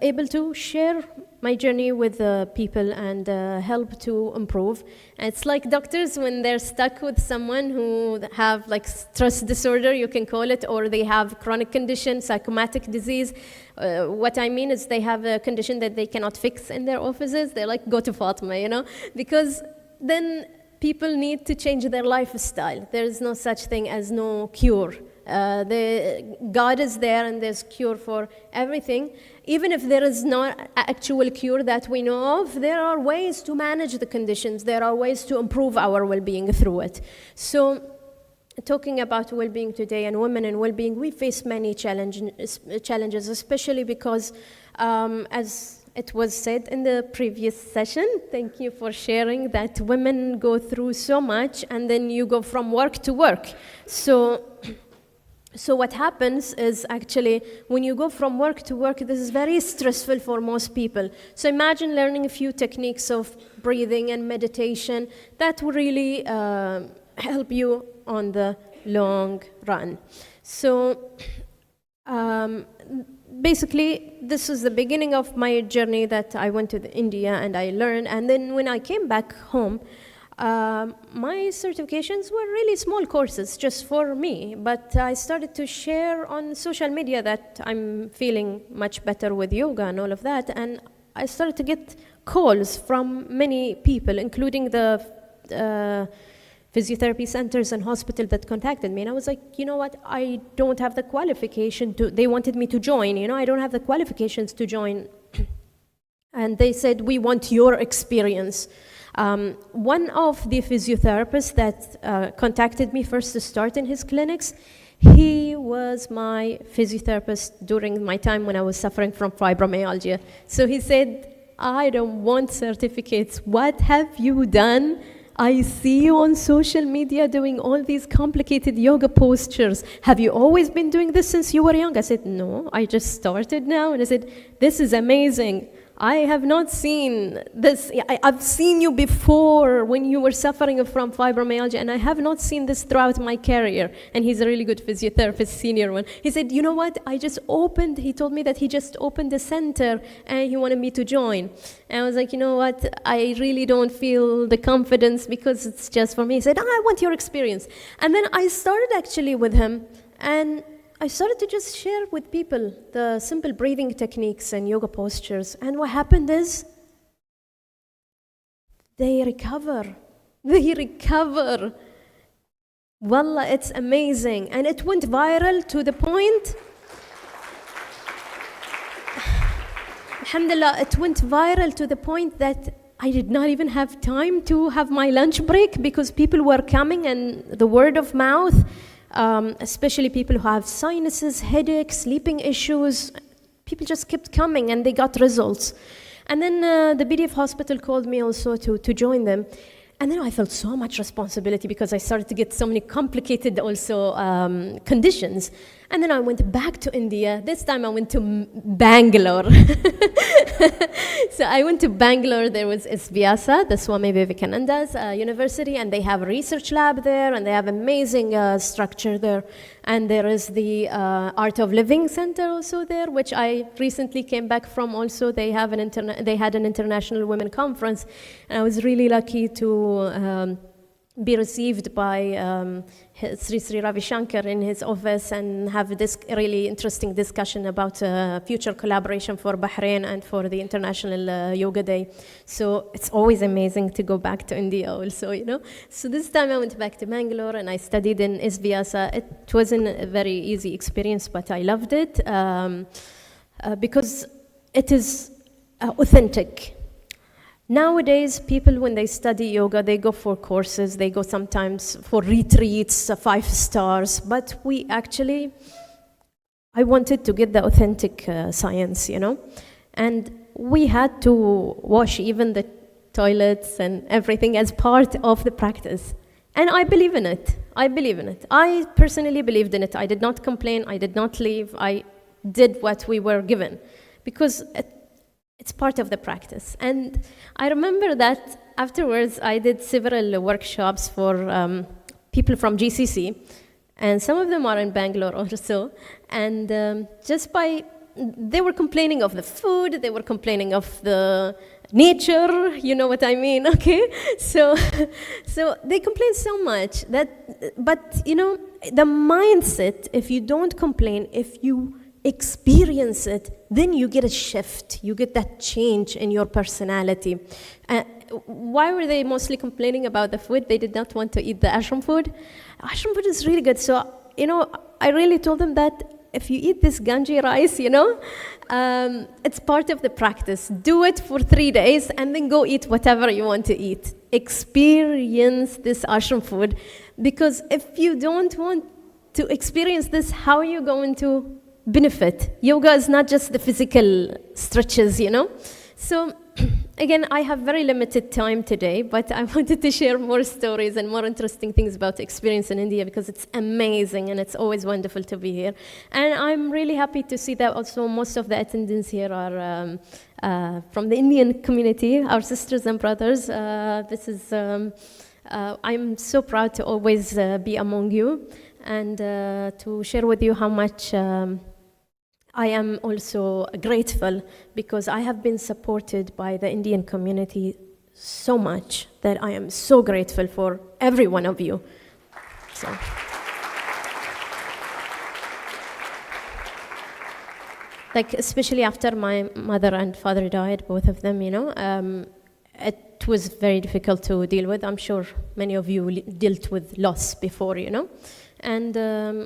able to share my journey with people and help to improve. And it's like doctors when they're stuck with someone who have like stress disorder, you can call it, or they have chronic condition, psychosomatic disease. What I mean is they have a condition that they cannot fix in their offices. They're like, go to Fatima, you know, because then people need to change their lifestyle. There's no such thing as no cure. God is there and there's cure for everything. Even if there is no actual cure that we know of, there are ways to manage the conditions. There are ways to improve our well-being through it. So talking about well-being today and women and well-being, we face many challenges, especially because as it was said in the previous session, thank you for sharing, that women go through so much and then you go from work to work. So what happens is actually when you go from work to work, this is very stressful for most people. So imagine learning a few techniques of breathing and meditation that will really help you on the long run. So basically, this was the beginning of my journey that I went to India and I learned. And then when I came back home, my certifications were really small courses just for me, but I started to share on social media that I'm feeling much better with yoga and all of that, and I started to get calls from many people, including the physiotherapy centers and hospitals that contacted me. And I was like, you know what, I don't have the qualification to, they wanted me to join, I don't have the qualifications to join. And they said, we want your experience. One of the physiotherapists that contacted me first to start in his clinics, he was my physiotherapist during my time when I was suffering from fibromyalgia. So he said, I don't want certificates. What have you done? I see you on social media doing all these complicated yoga postures. Have you always been doing this since you were young? I said, no, I just started now. And I said, this is amazing. I have not seen this. I've seen you before when you were suffering from fibromyalgia, and I have not seen this throughout my career. And he's a really good physiotherapist, senior one. He said, you know what, he told me that he just opened a center and he wanted me to join. And I was like, you know what, I really don't feel the confidence because it's just for me. He said, I want your experience. And then I started actually with him, and I started to just share with people the simple breathing techniques and yoga postures. And what happened is, they recover. They recover. Wallah, it's amazing. And it went viral to the point, alhamdulillah, it went viral to the point that I did not even have time to have my lunch break because people were coming, and the word of mouth, especially people who have sinuses, headaches, sleeping issues, people just kept coming and they got results. And then the BDF hospital called me also to join them. And then I felt so much responsibility because I started to get so many complicated also conditions. And then I went back to India. This time I went to Bangalore. So I went to Bangalore. There was SVIASA, the Swami Vivekananda's university, and they have a research lab there, and they have amazing structure there. And there is the Art of Living Center also there, which I recently came back from also. They had an international women conference, and I was really lucky to be received by Sri Ravi Shankar in his office and have this really interesting discussion about future collaboration for Bahrain and for the International Yoga Day. So it's always amazing to go back to India also, So this time I went back to Bangalore and I studied in SVIASA. It wasn't a very easy experience, but I loved it because it is authentic. Nowadays, people, when they study yoga, they go for courses, they go sometimes for retreats, 5 stars, but I wanted to get the authentic science, and we had to wash even the toilets and everything as part of the practice. And I believe in it. I personally believed in it. I did not complain, I did not leave, I did what we were given, because it's part of the practice. And I remember that afterwards I did several workshops for people from GCC, and some of them are in Bangalore also. And they were complaining of the food, they were complaining of the nature, you know what I mean, okay? So they complain so much but the mindset, if you don't complain, if you experience it, then you get a shift, you get that change in your personality. Why were they mostly complaining about the food? They did not want to eat the ashram food. Ashram food is really good. So, I really told them that if you eat this ganji rice, it's part of the practice. Do it for 3 days and then go eat whatever you want to eat. Experience this ashram food, because if you don't want to experience this, how are you going to benefit? Yoga is not just the physical stretches, So, again, I have very limited time today, but I wanted to share more stories and more interesting things about the experience in India because it's amazing and it's always wonderful to be here. And I'm really happy to see that also most of the attendants here are from the Indian community, our sisters and brothers. I'm so proud to always be among you and to share with you how much I am also grateful, because I have been supported by the Indian community so much that I am so grateful for every one of you. So. Like, especially after my mother and father died, both of them, you know, it was very difficult to deal with. I'm sure many of you dealt with loss before, you know. And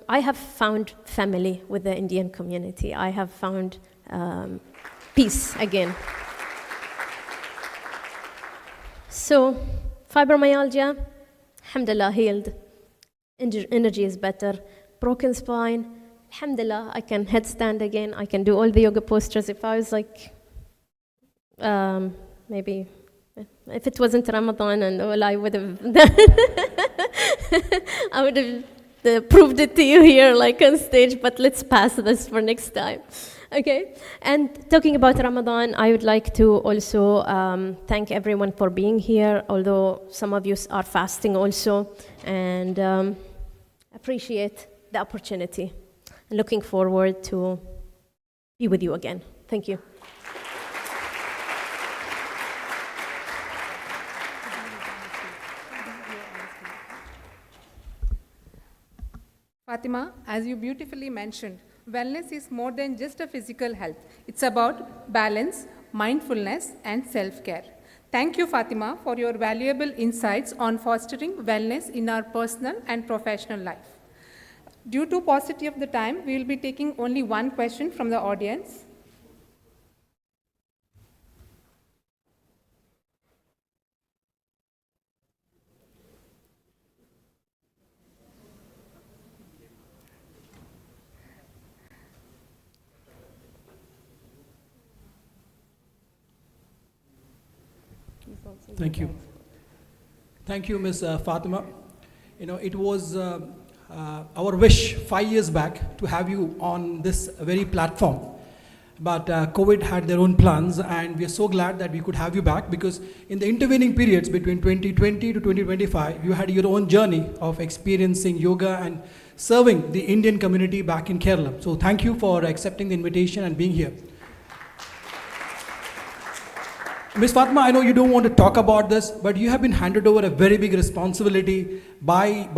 I have found family with the Indian community. I have found peace again. So, fibromyalgia, alhamdulillah, healed. Energy is better. Broken spine, alhamdulillah, I can headstand again. I can do all the yoga postures. If I was like, maybe, if it wasn't Ramadan and all, I would have done, I would have proved it to you here, like on stage, but let's pass this for next time. Okay, and talking about Ramadan, I would like to also thank everyone for being here, although some of you are fasting also, and appreciate the opportunity. And looking forward to be with you again. Thank you. Fatima, as you beautifully mentioned, wellness is more than just a physical health. It's about balance, mindfulness, and self-care. Thank you, Fatima, for your valuable insights on fostering wellness in our personal and professional life. Due to paucity of the time, we will be taking only one question from the audience. Thank you. Thank you, Ms. Fatima. You know, it was our wish 5 years back to have you on this very platform. But COVID had their own plans, and we are so glad that we could have you back, because in the intervening periods between 2020 to 2025, you had your own journey of experiencing yoga and serving the Indian community back in Kerala. So thank you for accepting the invitation and being here. Ms. Fatma, I know you don't want to talk about this, but you have been handed over a very big responsibility by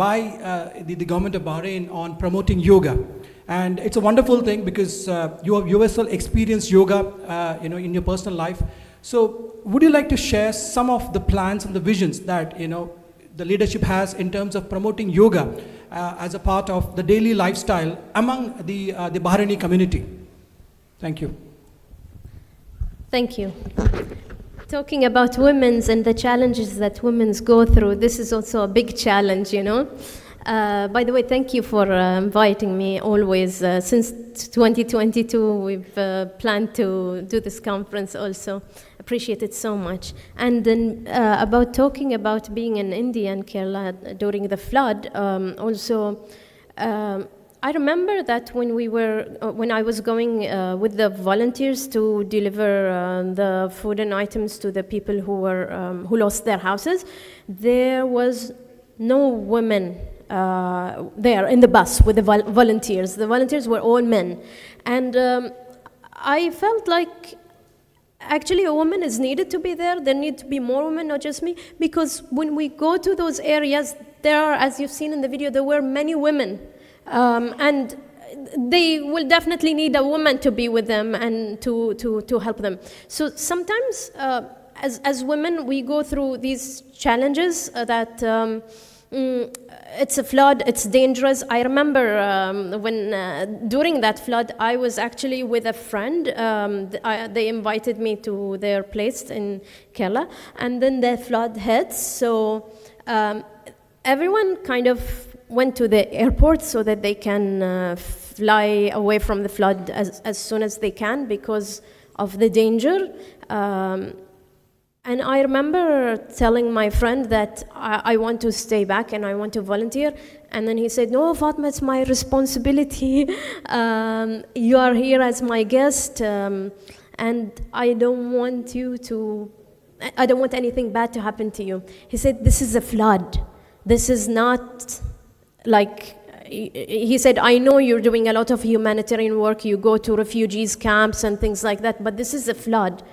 the government of Bahrain on promoting yoga. And it's a wonderful thing, because you have yourself experienced yoga in your personal life. So would you like to share some of the plans and the visions that the leadership has in terms of promoting yoga as a part of the daily lifestyle among the Bahraini community? Thank you. Thank you. Talking about women's and the challenges that women go through, this is also a big challenge, you know. By the way, thank you for inviting me always. Since 2022, we've planned to do this conference also. Appreciate it so much. And then about talking about being in India and Kerala during the flood, I remember that when I was going with the volunteers to deliver the food and items to the people who lost their houses, there was no women there in the bus with the volunteers. The volunteers were all men, and I felt like actually a woman is needed to be there. There need to be more women, not just me, because when we go to those areas, there are, as you've seen in the video, there were many women. And they will definitely need a woman to be with them and to help them. So sometimes, as women, we go through these challenges that it's a flood, it's dangerous. I remember when during that flood, I was actually with a friend. They invited me to their place in Kerala, and then the flood hit. So everyone kind of went to the airport so that they can fly away from the flood as soon as they can because of the danger. And I remember telling my friend that I want to stay back and I want to volunteer. And then he said, "No, Fatma, it's my responsibility. You are here as my guest, and I don't want anything bad to happen to you." He said, "This is a flood. This is not like," he said, "I know you're doing a lot of humanitarian work. You go to refugees camps and things like that, but this is a flood.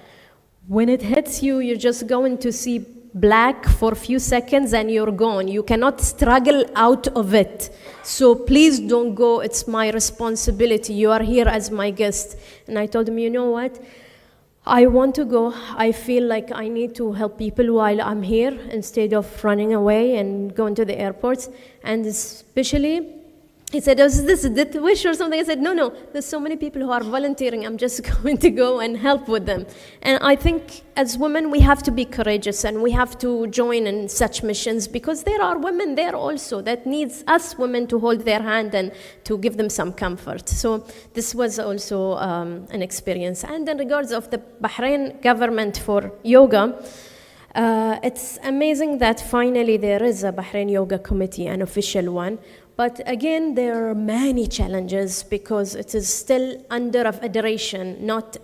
when it hits you, you're just going to see black for a few seconds and you're gone. You cannot struggle out of it. So please don't go. It's my responsibility. You are here as my guest. And I told him, you know what? I want to go. I feel like I need to help people while I'm here instead of running away and going to the airports. And especially, he said, oh, is this a death wish or something? I said, no, there's so many people who are volunteering. I'm just going to go and help with them. And I think as women, we have to be courageous and we have to join in such missions because there are women there also that needs us women to hold their hand and to give them some comfort. So this was also an experience. And in regards of the Bahrain government for yoga, it's amazing that finally there is a Bahrain Yoga Committee, an official one. But again, there are many challenges because it is still under a federation, not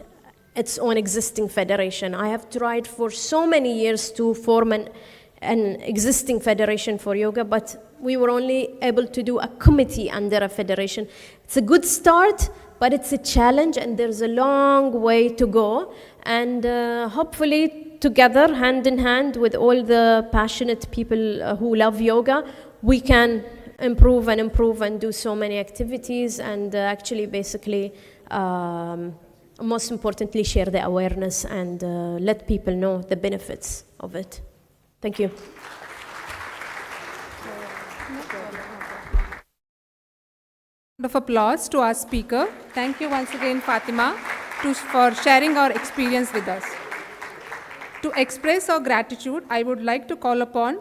its own existing federation. I have tried for so many years to form an existing federation for yoga, but we were only able to do a committee under a federation. It's a good start, but it's a challenge and there's a long way to go. And hopefully together, hand in hand with all the passionate people who love yoga, we can improve and do so many activities and actually basically most importantly share the awareness and let people know the benefits of it. Thank you. Round of applause to our speaker. Thank you once again, Fatima, for sharing our experience with us. To express our gratitude, I would like to call upon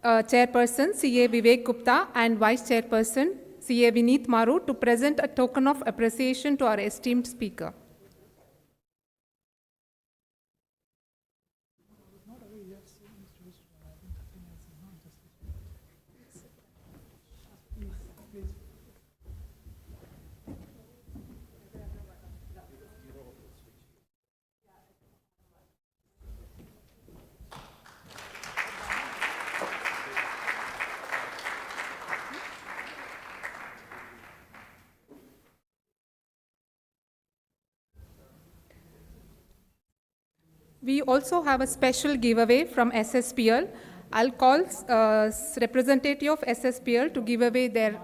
Chairperson CA Vivek Gupta and Vice Chairperson CA Vineet Maru to present a token of appreciation to our esteemed speaker. We also have a special giveaway from SSPL. I'll call representative of SSPL to give away their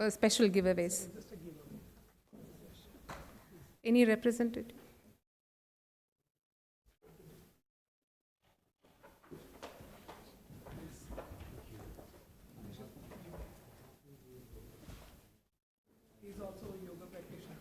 special giveaways. Any representative? He's also a yoga practitioner.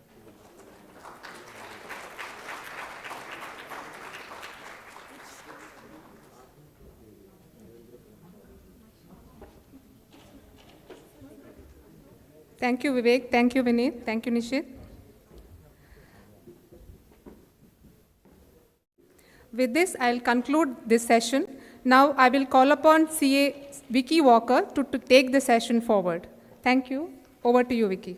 Thank you, Vivek. Thank you, Vineet. Thank you, Nishit. With this, I'll conclude this session. Now, I will call upon CA Vicky Walker to take the session forward. Thank you. Over to you, Vicky.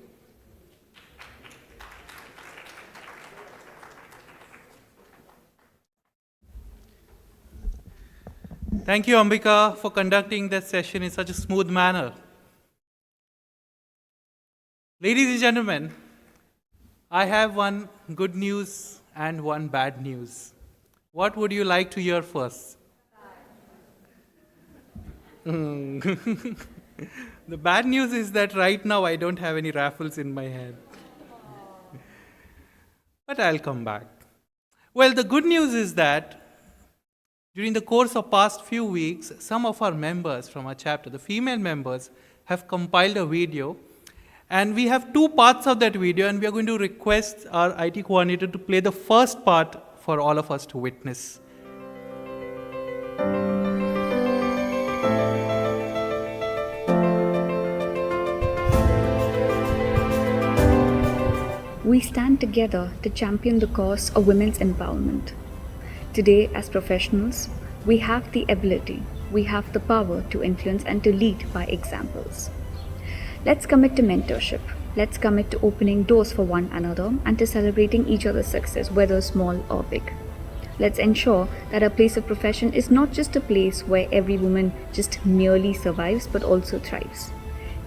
Thank you, Ambika, for conducting that session in such a smooth manner. Ladies and gentlemen, I have one good news and one bad news. What would you like to hear first? The bad news is that right now I don't have any raffles in my hand. But I'll come back. Well, the good news is that during the course of past few weeks, some of our members from our chapter, the female members, have compiled a video. And we have two parts of that video, and we are going to request our IT coordinator to play the first part for all of us to witness. We stand together to champion the cause of women's empowerment. Today, as professionals, we have the ability, we have the power to influence and to lead by examples. Let's commit to mentorship. Let's commit to opening doors for one another and to celebrating each other's success, whether small or big. Let's ensure that our place of profession is not just a place where every woman just merely survives but also thrives.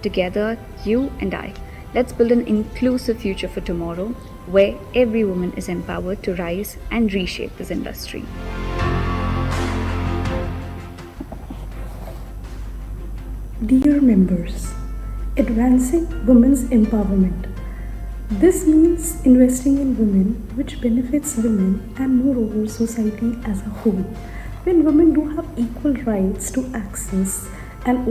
Together, you and I, let's build an inclusive future for tomorrow, where every woman is empowered to rise and reshape this industry. Dear members, advancing women's empowerment. This means investing in women, which benefits women and moreover society as a whole. When women do have equal rights to access and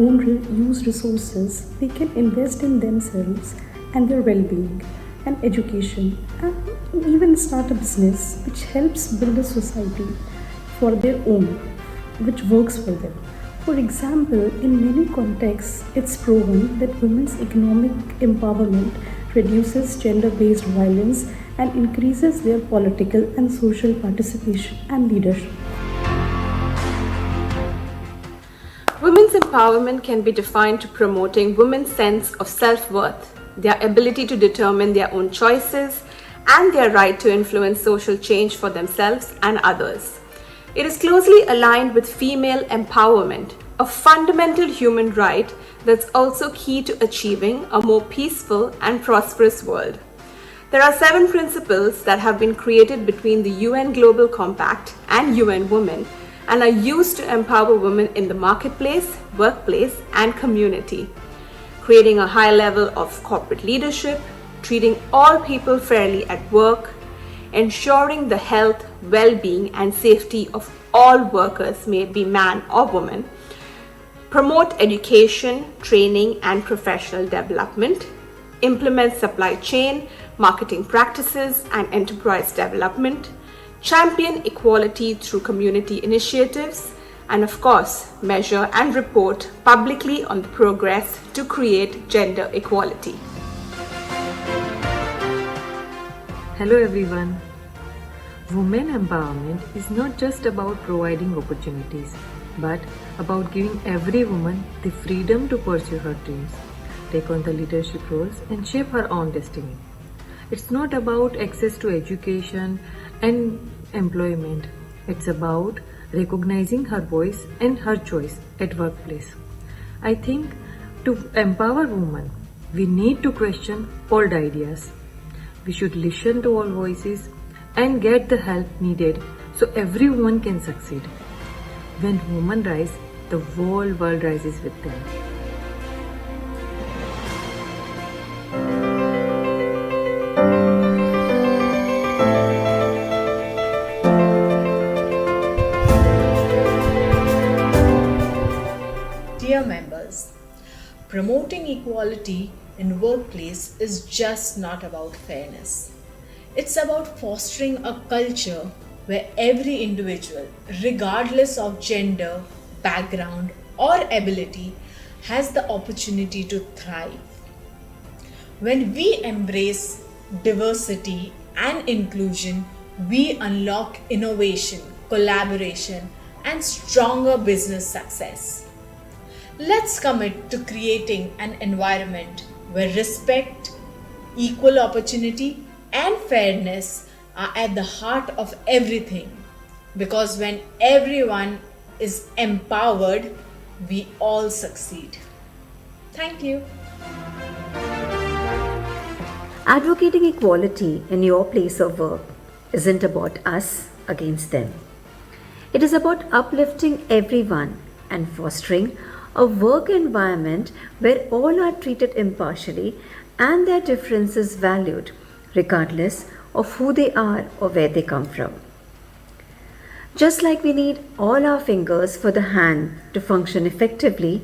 use resources, they can invest in themselves and their well-being and education, and even start a business which helps build a society for their own, which works for them. For example, in many contexts, it's proven that women's economic empowerment reduces gender-based violence and increases their political and social participation and leadership. Women's empowerment can be defined to promoting women's sense of self-worth, their ability to determine their own choices, and their right to influence social change for themselves and others. It is closely aligned with female empowerment, a fundamental human right that's also key to achieving a more peaceful and prosperous world. There are 7 principles that have been created between the UN Global Compact and UN Women and are used to empower women in the marketplace, workplace, and community, creating a high level of corporate leadership, treating all people fairly at work, ensuring the health, well-being, and safety of all workers, may it be man or woman, promote education, training, and professional development, implement supply chain, marketing practices, and enterprise development, champion equality through community initiatives, and of course, measure and report publicly on the progress to create gender equality. Hello everyone. Women empowerment is not just about providing opportunities, but about giving every woman the freedom to pursue her dreams, take on the leadership roles, and shape her own destiny. It's not about access to education and employment. It's about recognizing her voice and her choice at workplace. I think to empower women, we need to question old ideas. We should listen to all voices and get the help needed so everyone can succeed. When women rise, the whole world rises with them. Dear members, promoting equality in workplace is just not about fairness. It's about fostering a culture where every individual, regardless of gender, background, or ability, has the opportunity to thrive. When we embrace diversity and inclusion, we unlock innovation, collaboration, and stronger business success. Let's commit to creating an environment where respect, equal opportunity, and fairness are at the heart of everything. Because when everyone is empowered, we all succeed. Thank you. Advocating equality in your place of work isn't about us against them. It is about uplifting everyone and fostering a work environment where all are treated impartially and their differences valued, regardless of who they are or where they come from. Just like we need all our fingers for the hand to function effectively,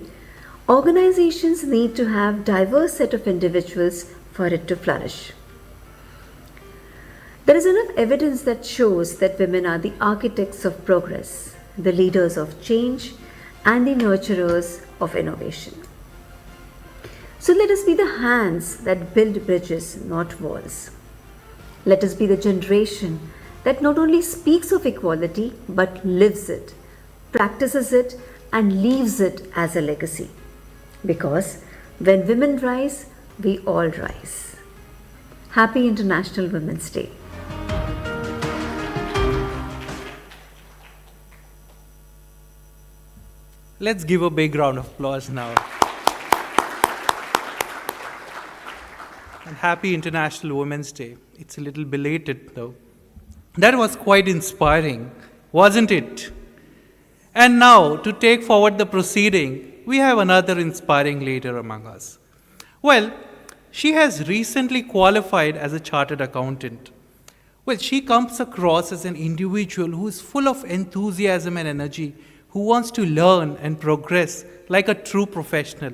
organizations need to have a diverse set of individuals for it to flourish. There is enough evidence that shows that women are the architects of progress, the leaders of change, and the nurturers of innovation. So let us be the hands that build bridges, not walls. Let us be the generation that not only speaks of equality, but lives it, practices it, and leaves it as a legacy. Because when women rise, we all rise. Happy International Women's Day. Let's give a big round of applause now. And happy International Women's Day. It's a little belated though. That was quite inspiring, wasn't it? And now, to take forward the proceeding, we have another inspiring leader among us. Well, she has recently qualified as a chartered accountant. Well, she comes across as an individual who is full of enthusiasm and energy, who wants to learn and progress like a true professional.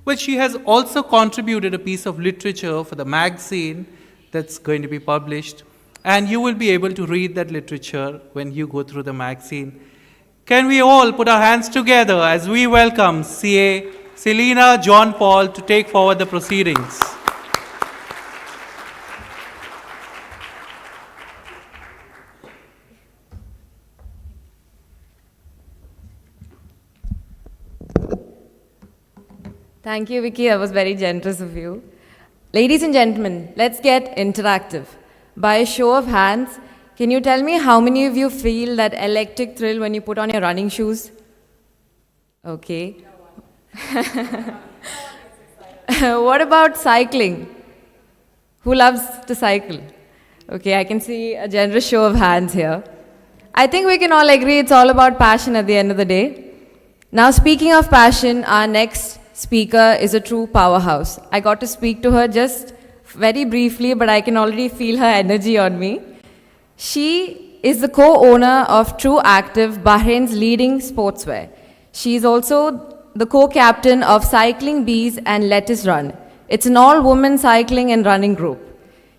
Well, she has also contributed a piece of literature for the magazine that's going to be published, and you will be able to read that literature when you go through the magazine. Can we all put our hands together as we welcome CA Selena John Paul to take forward the proceedings? Thank you, Vicky. That was very generous of you. Ladies and gentlemen, let's get interactive. By a show of hands, can you tell me how many of you feel that electric thrill when you put on your running shoes? Okay. What about cycling? Who loves to cycle? Okay, I can see a generous show of hands here. I think we can all agree it's all about passion at the end of the day. Now, speaking of passion, our next speaker is a true powerhouse. I got to speak to her just very briefly, but I can already feel her energy on me. She is the co-owner of True Active, Bahrain's leading sportswear. She is also the co-captain of Cycling Bees and Lettuce Run. It's an all-woman cycling and running group.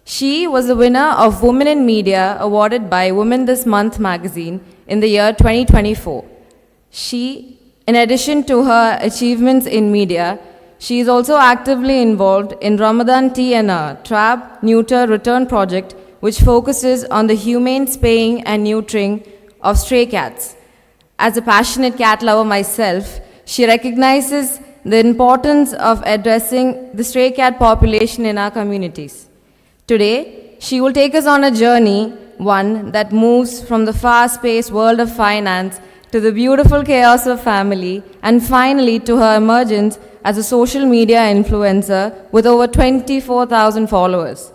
She was the winner of Women in Media, awarded by Women This Month magazine in the year 2024. In addition to her achievements in media, she is also actively involved in Ramadan TNR, Trap, Neuter, Return project, which focuses on the humane spaying and neutering of stray cats. As a passionate cat lover myself, she recognizes the importance of addressing the stray cat population in our communities. Today, she will take us on a journey, one that moves from the fast-paced world of finance to the beautiful chaos of family, and finally to her emergence as a social media influencer with over 24,000 followers.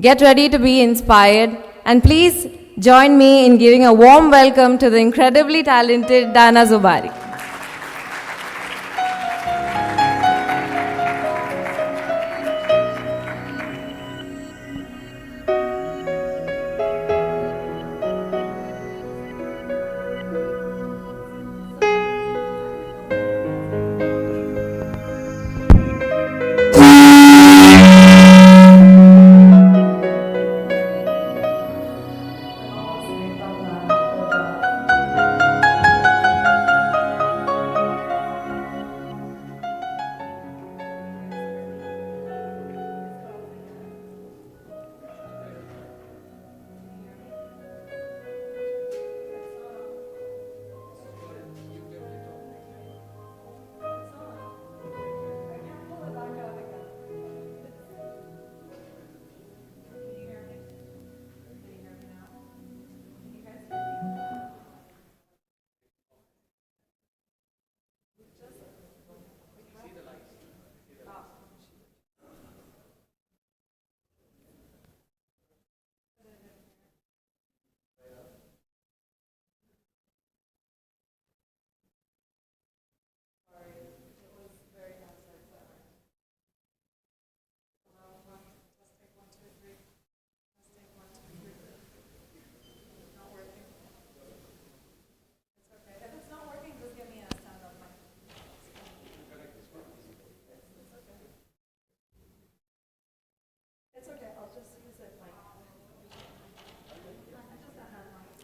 Get ready to be inspired, and please join me in giving a warm welcome to the incredibly talented Dana Zubari.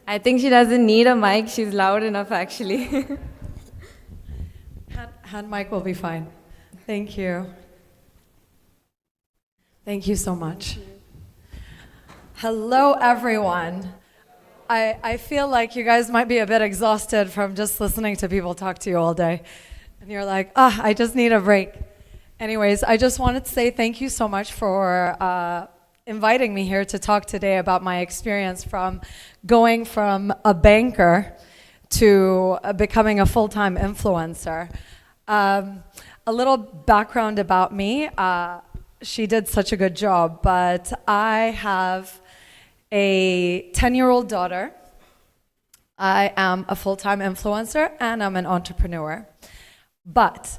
I think she doesn't need a mic. She's loud enough, actually. Hand mic will be fine. Thank you. Thank you so much. Hello, everyone. I feel like you guys might be a bit exhausted from just listening to people talk to you all day. And you're like, I just need a break. Anyways, I just wanted to say thank you so much for inviting me here to talk today about my experience from going from a banker to becoming a full-time influencer. A little background about me. she did such a good job, but I have a 10-year-old daughter. I am a full-time influencer and I'm an entrepreneur. But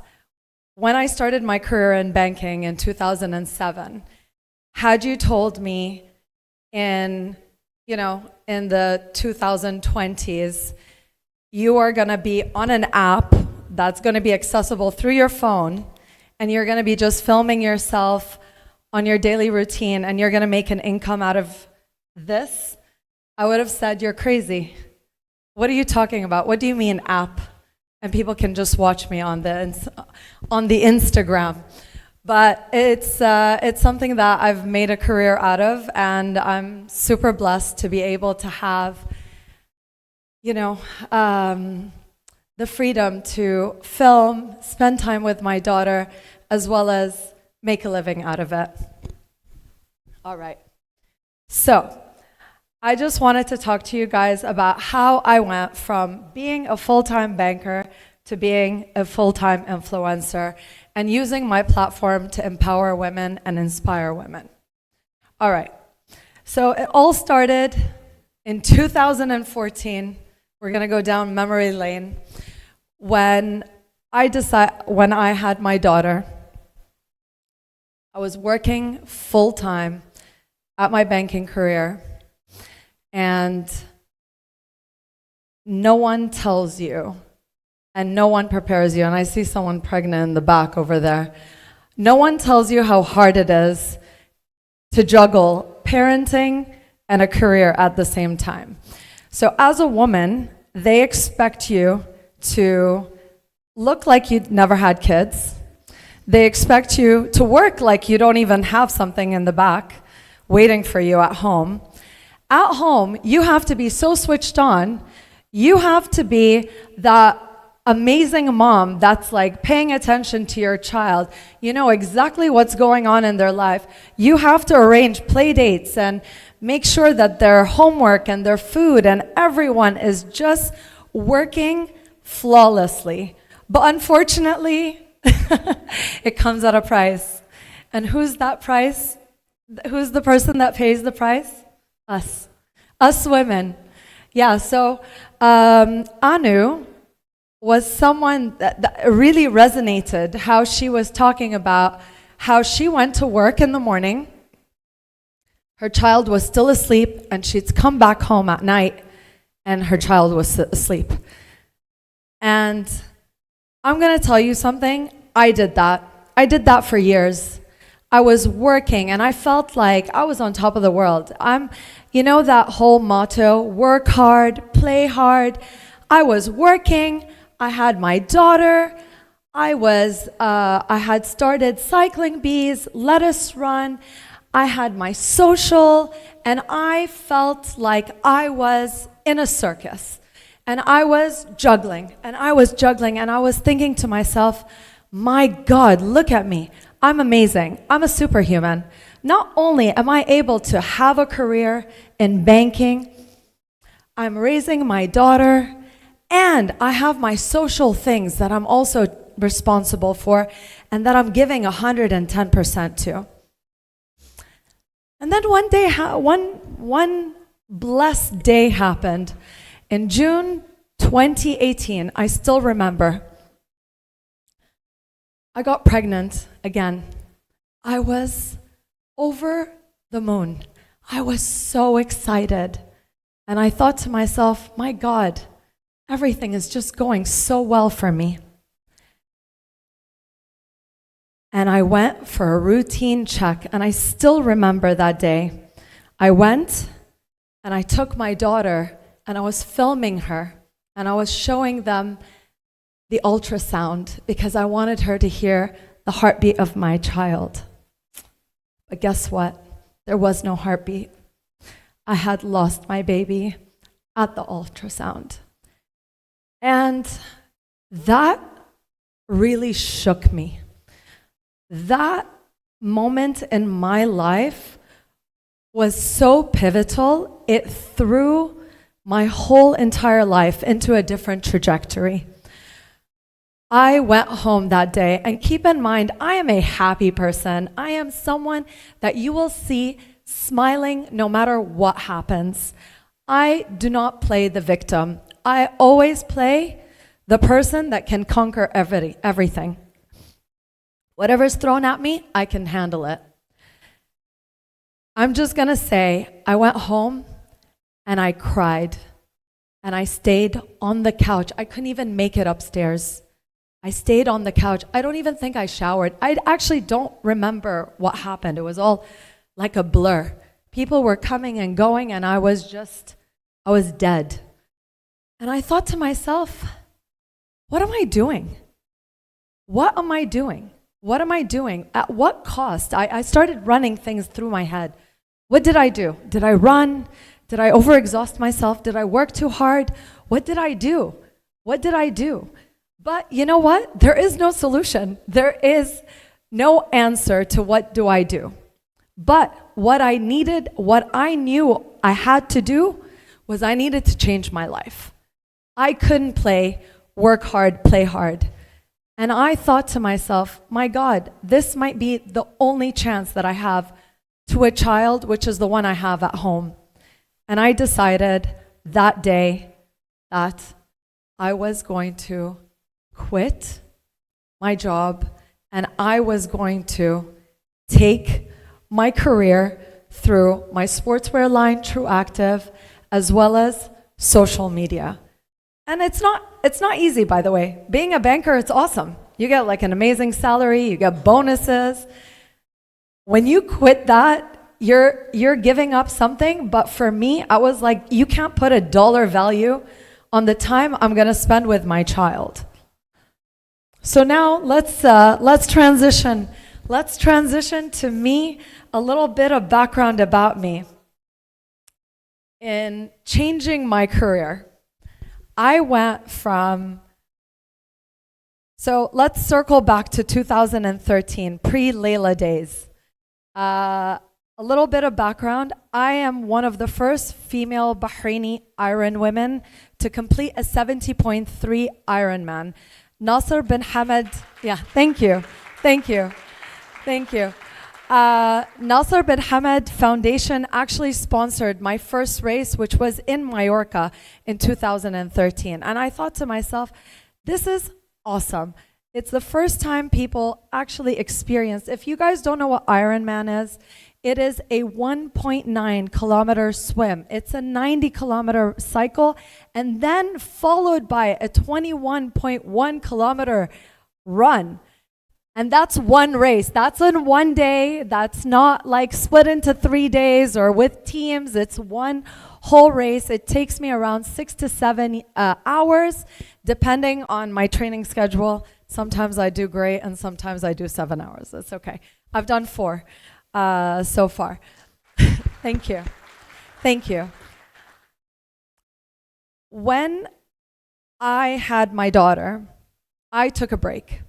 when I started my career in banking in 2007, had you told me in the 2020s, you are gonna be on an app that's gonna be accessible through your phone, and you're gonna be just filming yourself on your daily routine, and you're gonna make an income out of this, I would have said, you're crazy. What are you talking about? What do you mean app? And people can just watch me on the Instagram. But it's something that I've made a career out of, and I'm super blessed to be able to have, the freedom to film, spend time with my daughter, as well as make a living out of it. All right. So, I just wanted to talk to you guys about how I went from being a full-time banker to being a full-time influencer and using my platform to empower women and inspire women. All right. So it all started in 2014. We're going to go down memory lane. When I had my daughter, I was working full-time at my banking career. And no one tells you, and no one prepares you, and I see someone pregnant in the back over there. No one tells you how hard it is to juggle parenting and a career at the same time. So as a woman, they expect you to look like you'd never had kids. They expect you to work like you don't even have something in the back waiting for you at home. At home, you have to be so switched on. You have to be that amazing mom that's like paying attention to your child. You know exactly what's going on in their life. You have to arrange play dates and make sure that their homework and their food and everyone is just working flawlessly. But unfortunately, it comes at a price. And who's that price? Who's the person that pays the price? Us women. Yeah, so Anu was someone that really resonated, how she was talking about how she went to work in the morning, her child was still asleep, and she'd come back home at night, and her child was asleep. And I'm gonna tell you something, I did that. I did that for years. I was working and I felt like I was on top of the world. You know that whole motto, work hard, play hard. I was working, I had my daughter, I had started cycling bees, lettuce run, I had my social, and I felt like I was in a circus. And I was juggling, and I was thinking to myself, my God, look at me. I'm amazing. I'm a superhuman. Not only am I able to have a career in banking, I'm raising my daughter, and I have my social things that I'm also responsible for and that I'm giving 110% to. And then one day, one blessed day happened. In June 2018, I still remember, I got pregnant again. I was over the moon. I was so excited. And I thought to myself, my God, everything is just going so well for me. And I went for a routine check, and I still remember that day. I went and I took my daughter and I was filming her and I was showing them the ultrasound because I wanted her to hear the heartbeat of my child. But guess what? There was no heartbeat. I had lost my baby at the ultrasound. And that really shook me. That moment in my life was so pivotal, it threw my whole entire life into a different trajectory. I went home that day, and keep in mind, I am a happy person. I am someone that you will see smiling no matter what happens. I do not play the victim. I always play the person that can conquer everything. Whatever's thrown at me, I can handle it. I'm just gonna say, I went home and I cried, and I stayed on the couch. I couldn't even make it upstairs. I stayed on the couch. I don't even think I showered. I actually don't remember what happened. It was all like a blur. People were coming and going, and I was dead. And I thought to myself, what am I doing? What am I doing? What am I doing? At what cost? I started running things through my head. What did I do? Did I run? Did I overexhaust myself? Did I work too hard? What did I do? What did I do? But you know what? There is no solution. There is no answer to what do I do. But what I knew I had to do was I needed to change my life. I couldn't work hard, play hard. And I thought to myself, my God, this might be the only chance that I have to a child, which is the one I have at home. And I decided that day that I was going to quit my job, and I was going to take my career through my sportswear line, True Active, as well as social media. And it's not easy, by the way. Being a banker, it's awesome. You get like an amazing salary, you get bonuses. When you quit that, you're giving up something, but for me, I was like, you can't put a dollar value on the time I'm gonna spend with my child. So now let's transition. Let's transition to me, a little bit of background about me. In changing my career, I went from, so let's circle back to 2013, pre-Layla days. A little bit of background. I am one of the first female Bahraini Iron women to complete a 70.3 Ironman. Nasser bin Hamad, thank you. Nasser bin Hamad Foundation actually sponsored my first race, which was in Mallorca in 2013. And I thought to myself, this is awesome. It's the first time people actually experienced. If you guys don't know what Ironman is, it is a 1.9 kilometer swim. It's a 90 kilometer cycle, and then followed by a 21.1 kilometer run. And that's one race. That's in one day. That's not like split into 3 days or with teams. It's one whole race. It takes me around 6 to 7 hours, depending on my training schedule. Sometimes I do great, and sometimes I do 7 hours. That's okay. I've done 4 so far. Thank you. When I had my daughter, I took a break.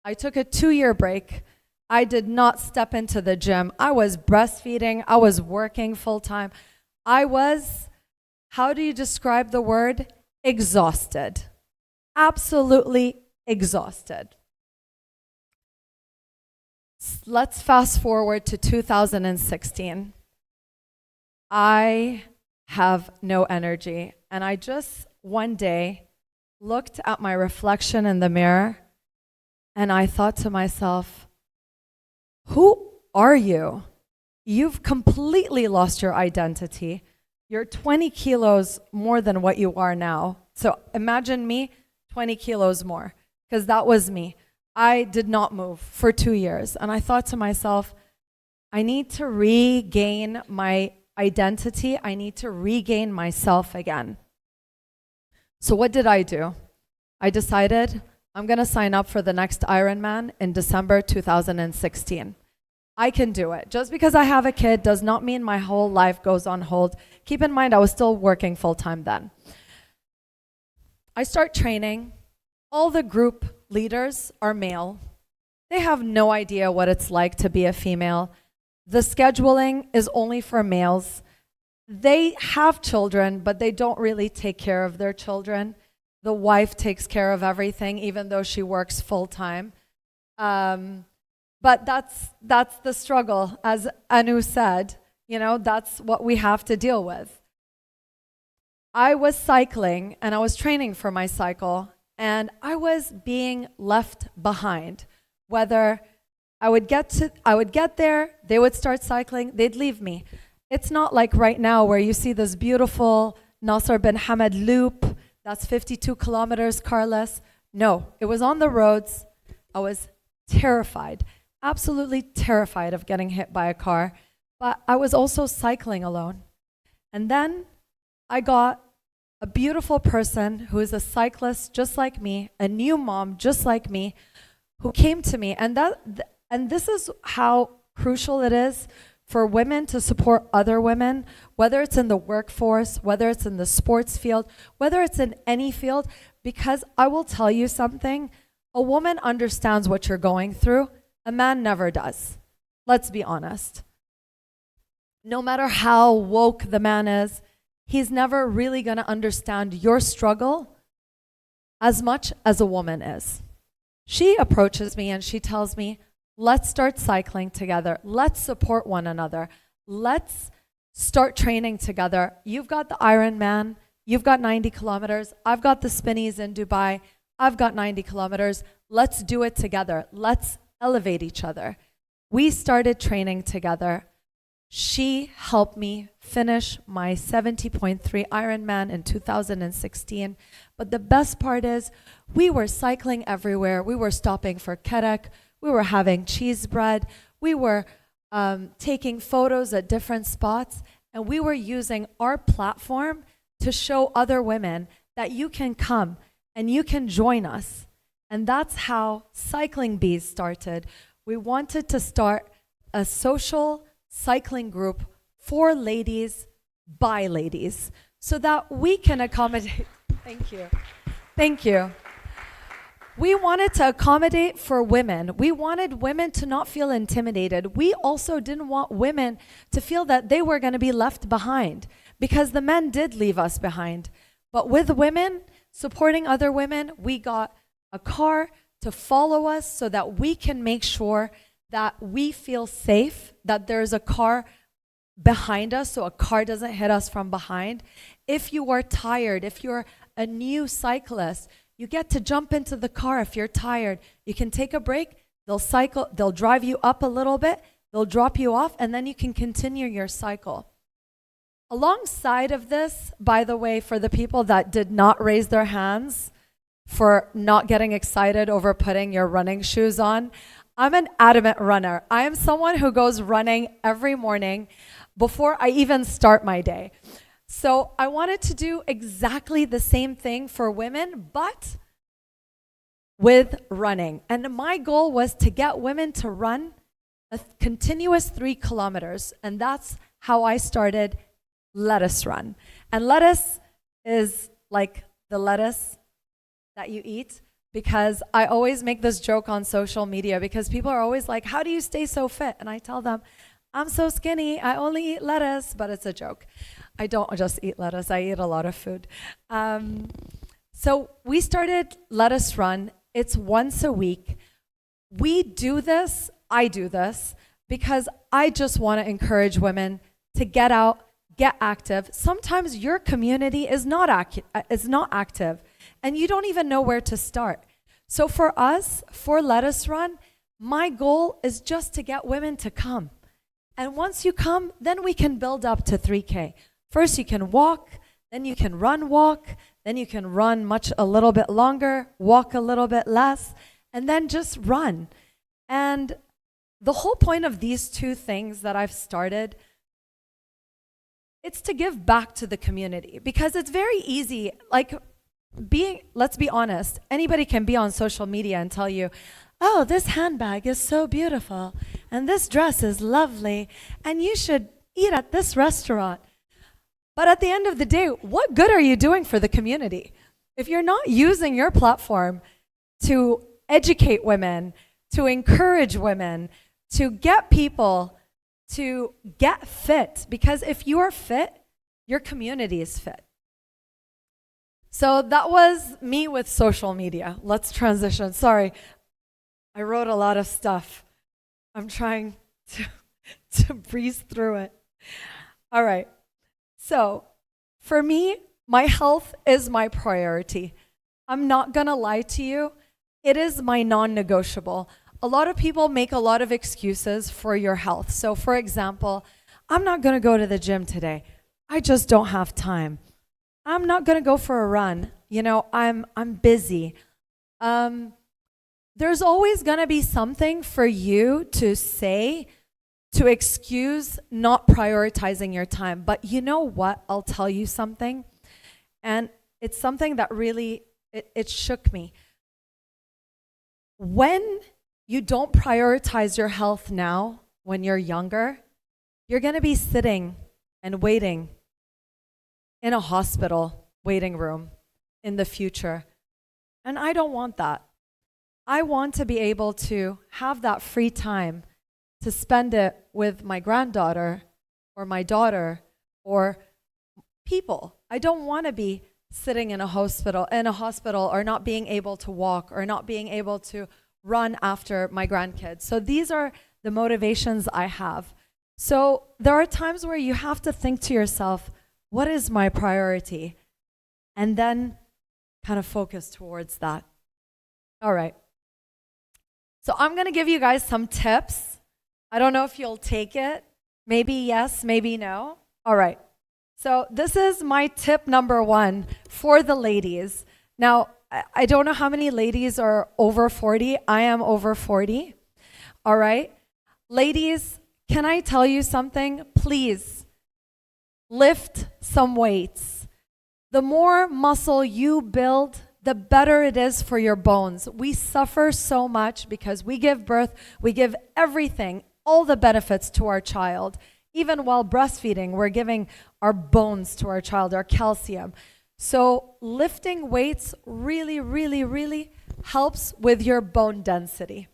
I took a 2-year break. I did not step into the gym. I was breastfeeding. I was working full time. I was, how do you describe the word? Exhausted. Absolutely exhausted. Let's fast forward to 2016. I have no energy. And I just one day looked at my reflection in the mirror, and I thought to myself, who are you? You've completely lost your identity. You're 20 kilos more than what you are now. So imagine me, 20 kilos more, because that was me. I did not move for 2 years. And I thought to myself, I need to regain my identity. I need to regain myself again. So what did I do? I decided I'm going to sign up for the next Ironman in December 2016. I can do it. Just because I have a kid does not mean my whole life goes on hold. Keep in mind, I was still working full time then. I start training. All the group leaders are male. They have no idea what it's like to be a female. The scheduling is only for males. They have children, but they don't really take care of their children. the wife takes care of everything, even though she works full time. But that's the struggle, as Anu said. You know, that's what we have to deal with. I was cycling and I was training for my cycle, and I was being left behind. Whether I would get there, they would start cycling, they'd leave me. It's not like right now where you see this beautiful Nasser bin Hamad loop, that's 52 kilometers carless. No, it was on the roads. I was terrified, absolutely terrified of getting hit by a car, but I was also cycling alone. And then I got a beautiful person who is a cyclist just like me, a new mom just like me, who came to me. And this is how crucial it is for women to support other women, whether it's in the workforce, whether it's in the sports field, whether it's in any field, because I will tell you something, a woman understands what you're going through, a man never does. Let's be honest. No matter how woke the man is, he's never really going to understand your struggle as much as a woman is. She approaches me and she tells me, let's start cycling together. Let's support one another. Let's start training together. You've got the Ironman. You've got 90 kilometers. I've got the spinnies in Dubai. I've got 90 kilometers. Let's do it together. Let's elevate each other. We started training together. She helped me finish my 70.3 Ironman in 2016. But the best part is we were cycling everywhere. We were stopping for kerek. We were having cheese bread. We were taking photos at different spots. And we were using our platform to show other women that you can come and you can join us. And that's how Cycling Bees started. We wanted to start a social cycling group for ladies, by ladies, so that we can accommodate. Thank you. Thank you. We wanted to accommodate for women. We wanted women to not feel intimidated. We also didn't want women to feel that they were going to be left behind, because the men did leave us behind. But with women, supporting other women, we got a car to follow us so that we can make sure that we feel safe, that there's a car behind us so a car doesn't hit us from behind. If you are tired, if you're a new cyclist, you get to jump into the car if you're tired. You can take a break, they'll drive you up a little bit, they'll drop you off, and then you can continue your cycle. Alongside of this, by the way, for the people that did not raise their hands for not getting excited over putting your running shoes on, I'm an adamant runner. I am someone who goes running every morning before I even start my day. So I wanted to do exactly the same thing for women, but with running. And my goal was to get women to run a continuous 3 kilometers. And that's how I started Lettuce Run. And lettuce is like the lettuce that you eat, because I always make this joke on social media, because people are always like, how do you stay so fit? And I tell them, I'm so skinny, I only eat lettuce, but it's a joke. I don't just eat lettuce, I eat a lot of food. So we started Lettuce Run. It's once a week. We do this, I do this, because I just want to encourage women to get out, get active. Sometimes your community is not active, and you don't even know where to start. So for us, for Lettuce Run, my goal is just to get women to come. And once you come, then we can build up to 3K. First you can walk, then you can walk, then you can run a little bit longer, walk a little bit less, and then just run. And the whole point of these two things that I've started, it's to give back to the community, because it's very easy, let's be honest, anybody can be on social media and tell you, oh, this handbag is so beautiful, and this dress is lovely, and you should eat at this restaurant. But at the end of the day, what good are you doing for the community? If you're not using your platform to educate women, to encourage women, to get people to get fit, because if you are fit, your community is fit. So that was me with social media. Let's transition. Sorry, I wrote a lot of stuff. I'm trying to breeze through it. All right. So for me, my health is my priority. I'm not going to lie to you. It is my non-negotiable. A lot of people make a lot of excuses for your health. So for example, I'm not going to go to the gym today. I just don't have time. I'm not going to go for a run. You know, I'm busy. There's always going to be something for you to say to excuse not prioritizing your time. But you know what? I'll tell you something. And it's something that really, it shook me. When you don't prioritize your health now, when you're younger, you're going to be sitting and waiting in a hospital waiting room in the future. And I don't want that. I want to be able to have that free time to spend it with my granddaughter or my daughter or people. I don't want to be sitting in a hospital or not being able to walk or not being able to run after my grandkids. So these are the motivations I have. So there are times where you have to think to yourself, what is my priority? And then kind of focus towards that. All right. So I'm going to give you guys some tips. I don't know if you'll take it. Maybe yes, maybe no. All right. So this is my tip number 1 for the ladies. Now, I don't know how many ladies are over 40. I am over 40. All right. Ladies, can I tell you something? Please lift some weights. The more muscle you build, the better it is for your bones. We suffer so much because we give birth, we give everything, all the benefits to our child. Even while breastfeeding, we're giving our bones to our child, our calcium. So lifting weights really, really, really helps with your bone density.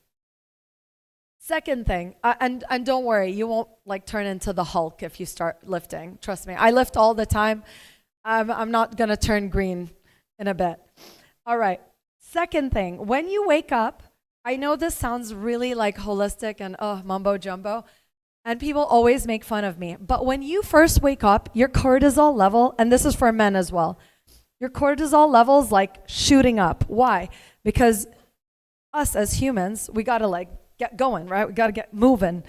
Second thing, and don't worry, you won't like turn into the Hulk if you start lifting. Trust me, I lift all the time. I'm not gonna turn green in a bit. All right, second thing, when you wake up, I know this sounds really like holistic and mumbo jumbo, and people always make fun of me. But when you first wake up, your cortisol level, and this is for men as well, your cortisol level's like shooting up. Why? Because us as humans, we gotta like get going, right? We gotta get moving.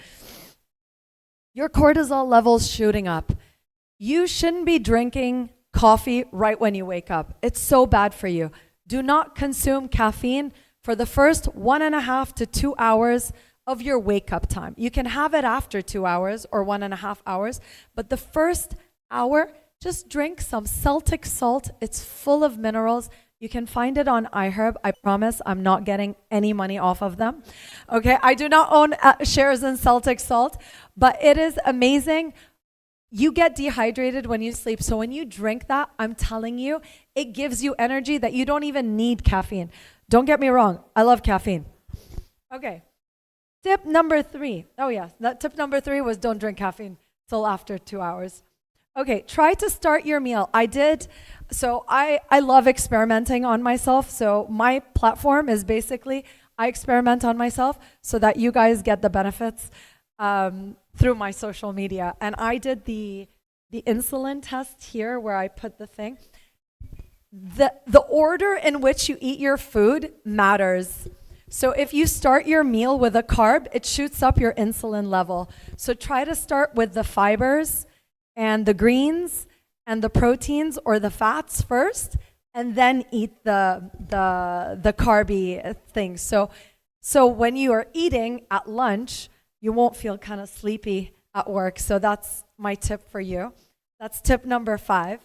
Your cortisol level's shooting up. You shouldn't be drinking coffee right when you wake up. It's so bad for you. Do not consume caffeine for the first 1.5 to 2 hours of your wake up time. You can have it after 2 hours or 1.5 hours, but the first hour, just drink some Celtic salt. It's full of minerals. You can find it on iHerb. I promise I'm not getting any money off of them. Okay, I do not own shares in Celtic salt, but it is amazing. You get dehydrated when you sleep. So when you drink that, I'm telling you, it gives you energy that you don't even need caffeine. Don't get me wrong. I love caffeine. Okay. Tip number 3. Oh yeah, that tip number 3 was don't drink caffeine till after 2 hours. Okay, try to start your meal. I love experimenting on myself. So my platform is basically, I experiment on myself so that you guys get the benefits through my social media. And I did the insulin test here where I put the thing. The order in which you eat your food matters. So if you start your meal with a carb, it shoots up your insulin level. So try to start with the fibers and the greens and the proteins or the fats first, and then eat the carby things. So when you are eating at lunch, you won't feel kind of sleepy at work. So that's my tip for you. That's tip number 5.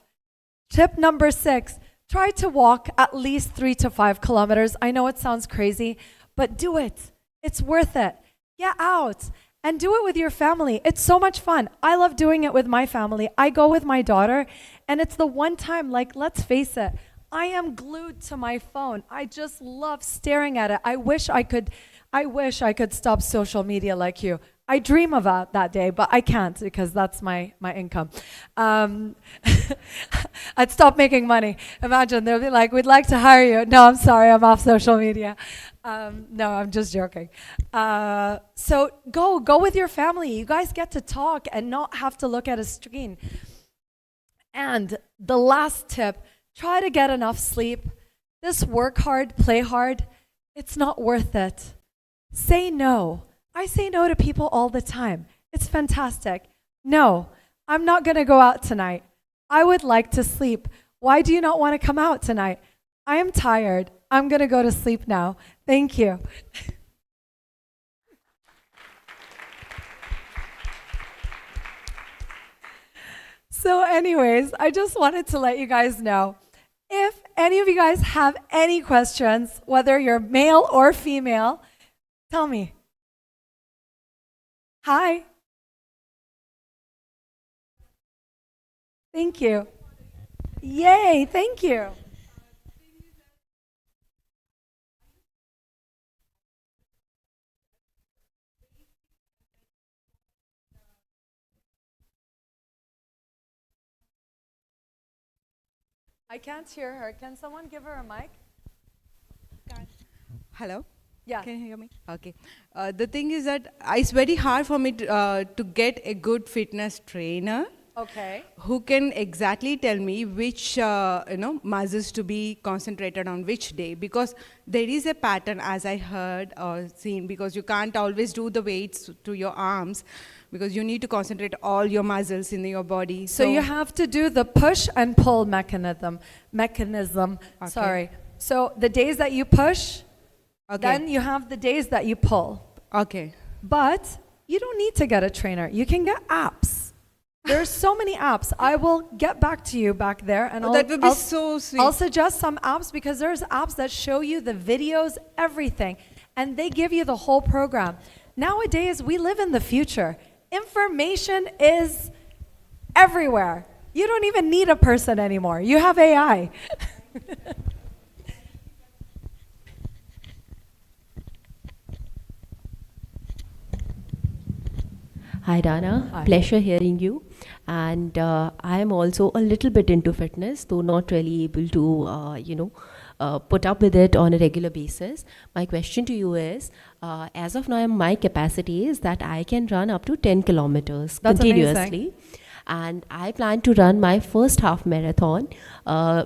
Tip number 6, try to walk at least 3 to 5 kilometers. I know it sounds crazy, but do it. It's worth it. Get out and do it with your family. It's so much fun. I love doing it with my family. I go with my daughter, and it's the one time, like, let's face it, I am glued to my phone. I just love staring at it. I wish I could stop social media like you. I dream about that day, but I can't because that's my income. I'd stop making money. Imagine, they'll be like, we'd like to hire you. No, I'm sorry, I'm off social media. No, I'm just joking. So go with your family. You guys get to talk and not have to look at a screen. And the last tip, try to get enough sleep. This work hard, play hard, it's not worth it. Say no. I say no to people all the time. It's fantastic. No, I'm not going to go out tonight. I would like to sleep. Why do you not want to come out tonight? I am tired. I'm going to go to sleep now. Thank you. So anyways, I just wanted to let you guys know, if any of you guys have any questions, whether you're male or female, tell me. Hi. Thank you. Yay, thank you. I can't hear her. Can someone give her a mic? Hello? Yeah. Can you hear me? Okay. The thing is that it's very hard for me to get a good fitness trainer. Okay. Who can exactly tell me which muscles to be concentrated on which day, because there is a pattern, as I heard or seen, because you can't always do the weights to your arms because you need to concentrate all your muscles in your body. So you have to do the push and pull mechanism. Okay. Sorry. So the days that you push, then you have the days that you pull. Okay. But you don't need to get a trainer. You can get apps. There's so many apps. I will get back to you back there, and that would be so sweet. I'll suggest some apps, because there's apps that show you the videos, everything, and they give you the whole program. Nowadays, we live in the future. Information is everywhere. You don't even need a person anymore. You have AI. Hi Dana, Hi. Pleasure hearing you. And I am also a little bit into fitness, though not really able to, put up with it on a regular basis. My question to you is, as of now, my capacity is that I can run up to 10 kilometers That's continuously. amazing. And I plan to run my first half marathon,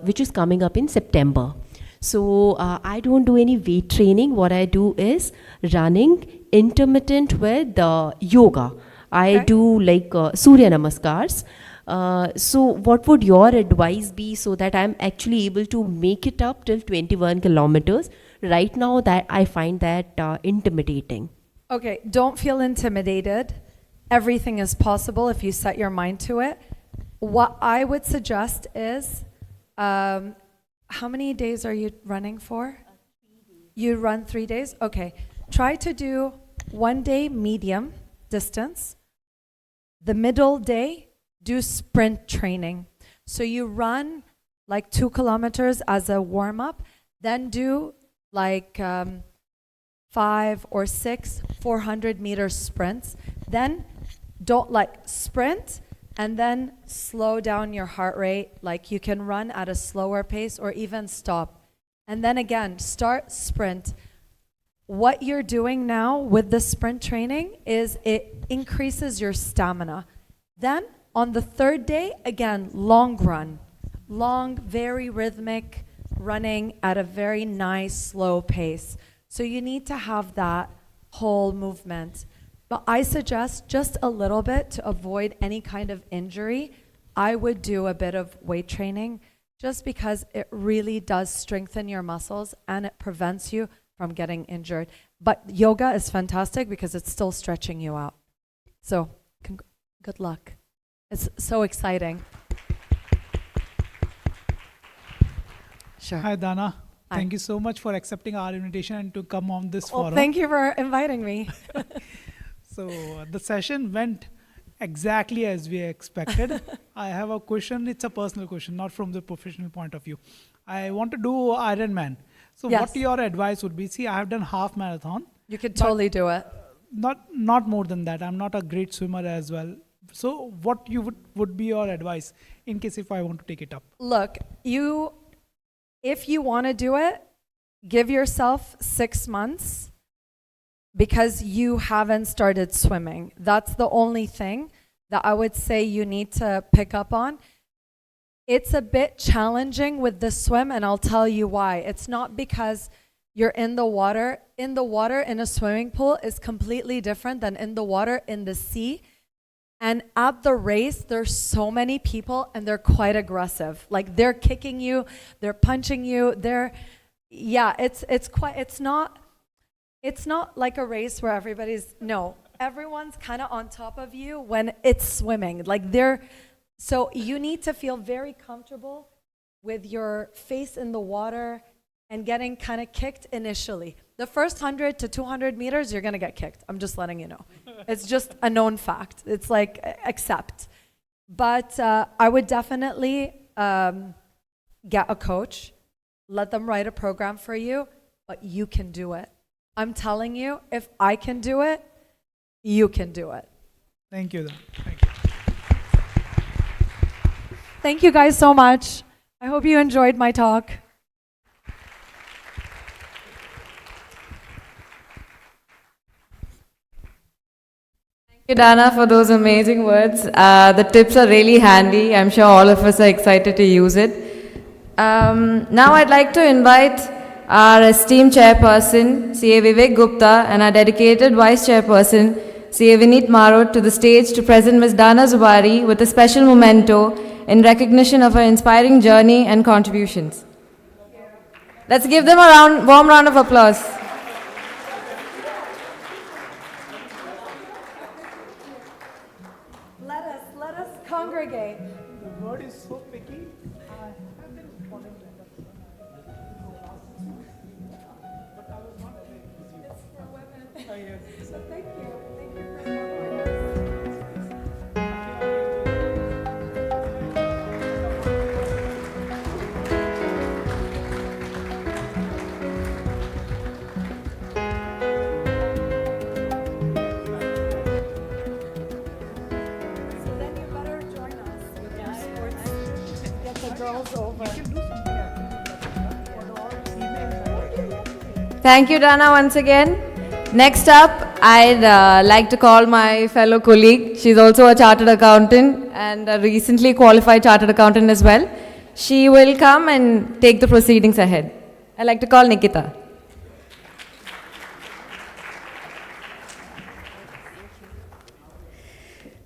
which is coming up in September. So I don't do any weight training. What I do is running intermittent with yoga. I do like Surya Namaskars. So what would your advice be so that I'm actually able to make it up till 21 kilometers? Right now that I find that intimidating. Okay, don't feel intimidated. Everything is possible if you set your mind to it. What I would suggest is, how many days are you running for? 3 days. You run 3 days? Okay. Try to do 1 day medium distance. The middle day, do sprint training. So you run like 2 kilometers as a warm-up, then do like 5 or 6 400-meter sprints. Then don't sprint, and then slow down your heart rate. Like you can run at a slower pace or even stop. And then again, start sprint. What you're doing now with the sprint training is it increases your stamina. Then on the 3rd day, again, long run. Long, very rhythmic running at a very nice, slow pace. So you need to have that whole movement. But I suggest just a little bit to avoid any kind of injury. I would do a bit of weight training just because it really does strengthen your muscles and it prevents you from getting injured. But yoga is fantastic because it's still stretching you out. So good luck. It's so exciting. Sure. Hi, Dana. Hi. Thank you so much for accepting our invitation and to come on this forum. Thank you for inviting me. So the session went exactly as we expected. I have a question. It's a personal question, not from the professional point of view. I want to do Ironman. So Yes. what your advice would be? See, I have done half marathon. You could totally do it. Not more than that. I'm not a great swimmer as well. So what you would be your advice in case if I want to take it up? Look, if you want to do it, give yourself 6 months because you haven't started swimming. That's the only thing that I would say you need to pick up on. It's a bit challenging with the swim, and I'll tell you why. It's not because you're in the water. In the water in a swimming pool is completely different than in the water in the sea. And at the race, there's so many people and they're quite aggressive. Like they're kicking you, they're punching you, it's not like a race where everyone's kind of on top of you when it's swimming. So you need to feel very comfortable with your face in the water and getting kind of kicked initially. The first 100 to 200 meters, you're gonna get kicked. I'm just letting you know. It's just a known fact. It's like, accept. But I would definitely get a coach, let them write a program for you, but you can do it. I'm telling you, if I can do it, you can do it. Thank you. Thank you. Thank you guys so much. I hope you enjoyed my talk. Thank you, Dana, for those amazing words. The tips are really handy. I'm sure all of us are excited to use it. Now I'd like to invite our esteemed chairperson, CA Vivek Gupta, and our dedicated vice chairperson, CA Vineet Marot, to the stage to present Ms. Dana Zubari with a special memento in recognition of her inspiring journey and contributions. Let's give them a warm round of applause. Let us congregate. The word is so picky. I have been following that. But I was not aware. It's for women. Oh, yes. So thank you. Thank you for Thank you, Dana, once again. Next up, I'd like to call my fellow colleague. She's also a chartered accountant and a recently qualified chartered accountant as well. She will come and take the proceedings ahead. I'd like to call Nikita.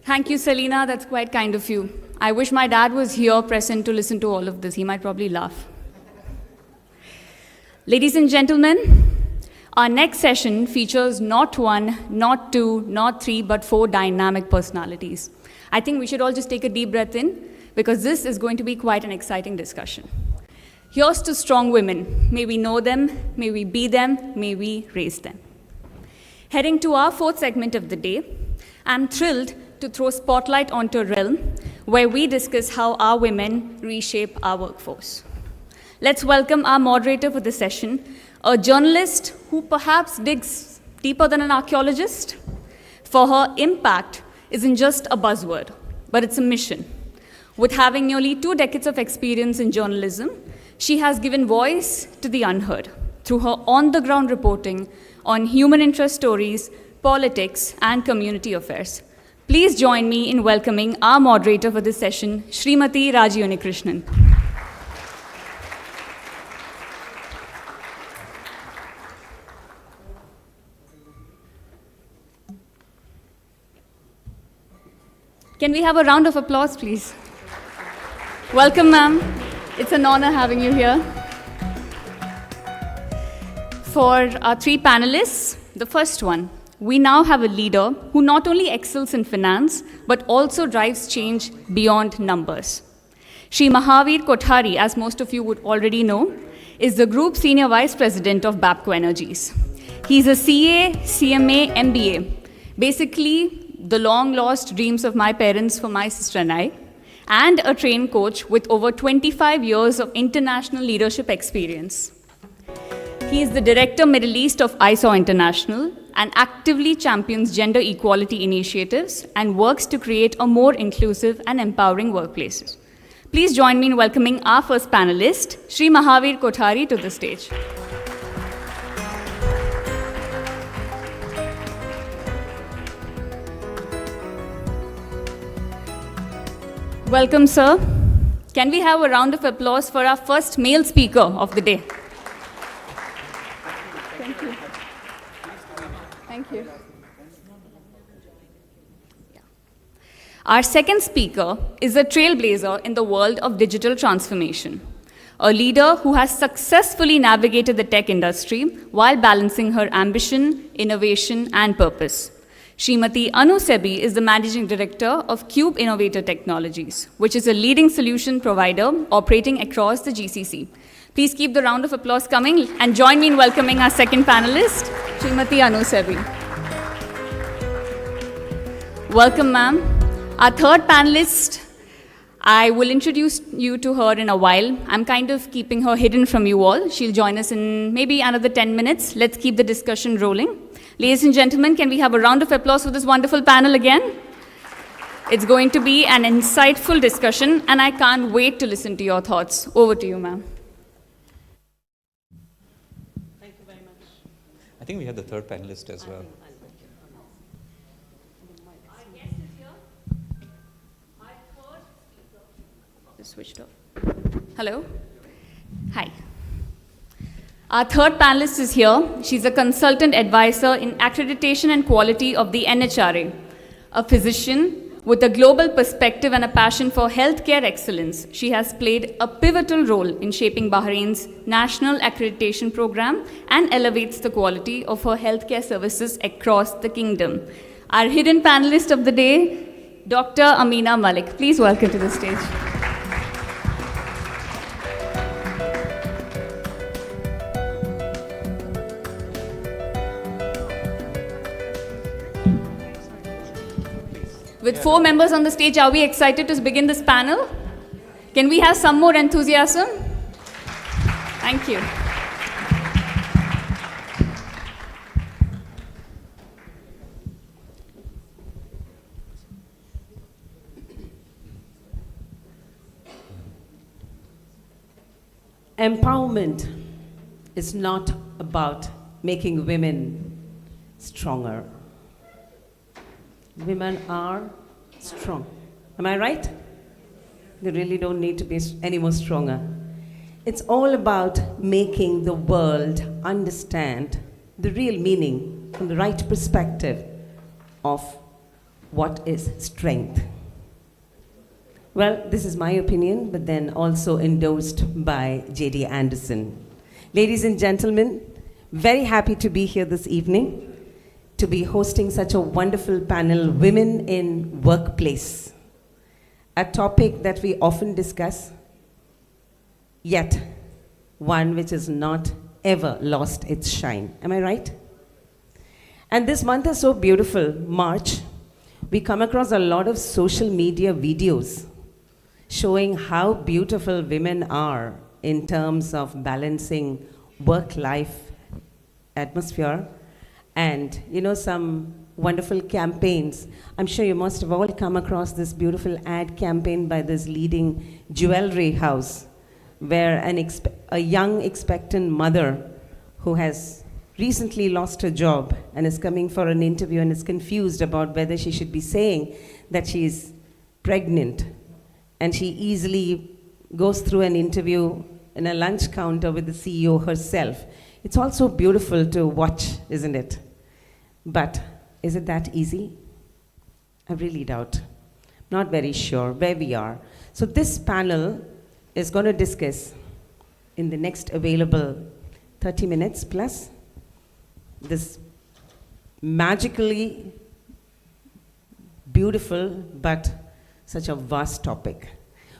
Thank you, Selena. That's quite kind of you. I wish my dad was here present to listen to all of this. He might probably laugh. Ladies and gentlemen, our next session features not one, not two, not three, but 4 dynamic personalities. I think we should all just take a deep breath in because this is going to be quite an exciting discussion. Here's to strong women. May we know them, may we be them, may we raise them. Heading to our 4th segment of the day, I'm thrilled to throw spotlight onto a realm where we discuss how our women reshape our workforce. Let's welcome our moderator for this session, a journalist who perhaps digs deeper than an archaeologist. For her, impact isn't just a buzzword, but it's a mission. With having nearly 2 decades of experience in journalism, she has given voice to the unheard through her on-the-ground reporting on human interest stories, politics, and community affairs. Please join me in welcoming our moderator for this session, Srimati Raji Unikrishnan. Can we have a round of applause, please? Welcome, ma'am. It's an honor having you here. For our 3 panelists, the first one, we now have a leader who not only excels in finance, but also drives change beyond numbers. Shri Mahavir Kothari, as most of you would already know, is the Group Senior Vice President of Bapco Energies. He's a CA, CMA, MBA, basically the long-lost dreams of my parents for my sister and I, and a trained coach with over 25 years of international leadership experience. He is the Director Middle East of ICA International, and actively champions gender equality initiatives and works to create a more inclusive and empowering workplaces. Please join me in welcoming our first panelist, Shri Mahavir Kothari, to the stage. Welcome, sir. Can we have a round of applause for our first male speaker of the day? Thank you. Thank you. Our second speaker is a trailblazer in the world of digital transformation, a leader who has successfully navigated the tech industry while balancing her ambition, innovation, and purpose. Srimati Anu Sebi is the Managing Director of Cube Innovator Technologies, which is a leading solution provider operating across the GCC. Please keep the round of applause coming and join me in welcoming our second panelist, Srimati Anu Sebi. Welcome, ma'am. Our third panelist, I will introduce you to her in a while. I'm kind of keeping her hidden from you all. She'll join us in maybe another 10 minutes. Let's keep the discussion rolling. Ladies and gentlemen, can we have a round of applause for this wonderful panel again? It's going to be an insightful discussion, and I can't wait to listen to your thoughts. Over to you, ma'am. Thank you very much. I think we have the third panelist as well. Switched off. Hello. Hi. Our third panelist is here. She's a consultant advisor in accreditation and quality of the NHRA, a physician with a global perspective and a passion for healthcare excellence. She has played a pivotal role in shaping Bahrain's national accreditation program and elevates the quality of her healthcare services across the kingdom. Our hidden panelist of the day, Dr. Amina Malik. Please welcome to the stage. With 4 members on the stage, are we excited to begin this panel? Can we have some more enthusiasm? Thank you. Empowerment is not about making women stronger. Women are strong. Am I right? They really don't need to be any more stronger. It's all about making the world understand the real meaning from the right perspective of what is strength. Well, this is my opinion, but then also endorsed by J.D. Anderson. Ladies and gentlemen, very happy to be here this evening, to be hosting such a wonderful panel, Women in Workplace, a topic that we often discuss, yet one which has not ever lost its shine. Am I right? And this month is so beautiful, March. We come across a lot of social media videos showing how beautiful women are in terms of balancing work-life atmosphere and, you know, some wonderful campaigns. I'm sure you must have all come across this beautiful ad campaign by this leading jewelry house where a young expectant mother who has recently lost her job and is coming for an interview and is confused about whether she should be saying that she is pregnant. And she easily goes through an interview in a lunch counter with the CEO herself. It's also beautiful to watch, isn't it? But is it that easy? I really doubt. Not very sure where we are. So this panel is going to discuss in the next available 30 minutes plus this magically beautiful but such a vast topic.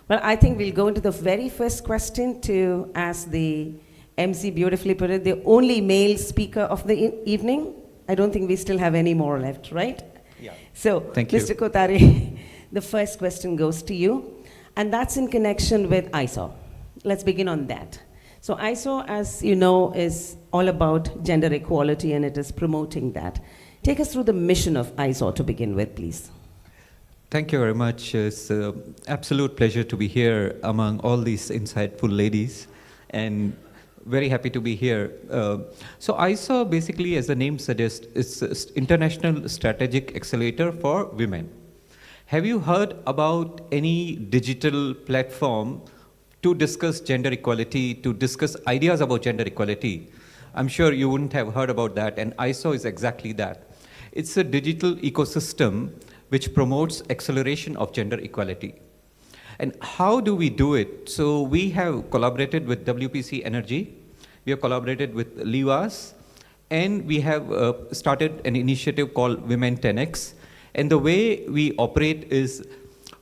Well, I think we'll go into the very first question to ask the MC beautifully put it, the only male speaker of the evening. I don't think we still have any more left, right? Yeah. So, Thank you. Mr. Kothari, the first question goes to you, and that's in connection with ISO. Let's begin on that. So ISO, as you know, is all about gender equality and it is promoting that. Take us through the mission of ISO to begin with, please. Thank you very much. It's an absolute pleasure to be here among all these insightful ladies, and very happy to be here. So ISO, basically, as the name suggests, is an international strategic accelerator for women. Have you heard about any digital platform to discuss gender equality, to discuss ideas about gender equality? I'm sure you wouldn't have heard about that, and ISO is exactly that. It's a digital ecosystem which promotes acceleration of gender equality. And how do we do it? So we have collaborated with WPC Energy, we have collaborated with LIWAS, and we have started an initiative called Women 10X. And the way we operate is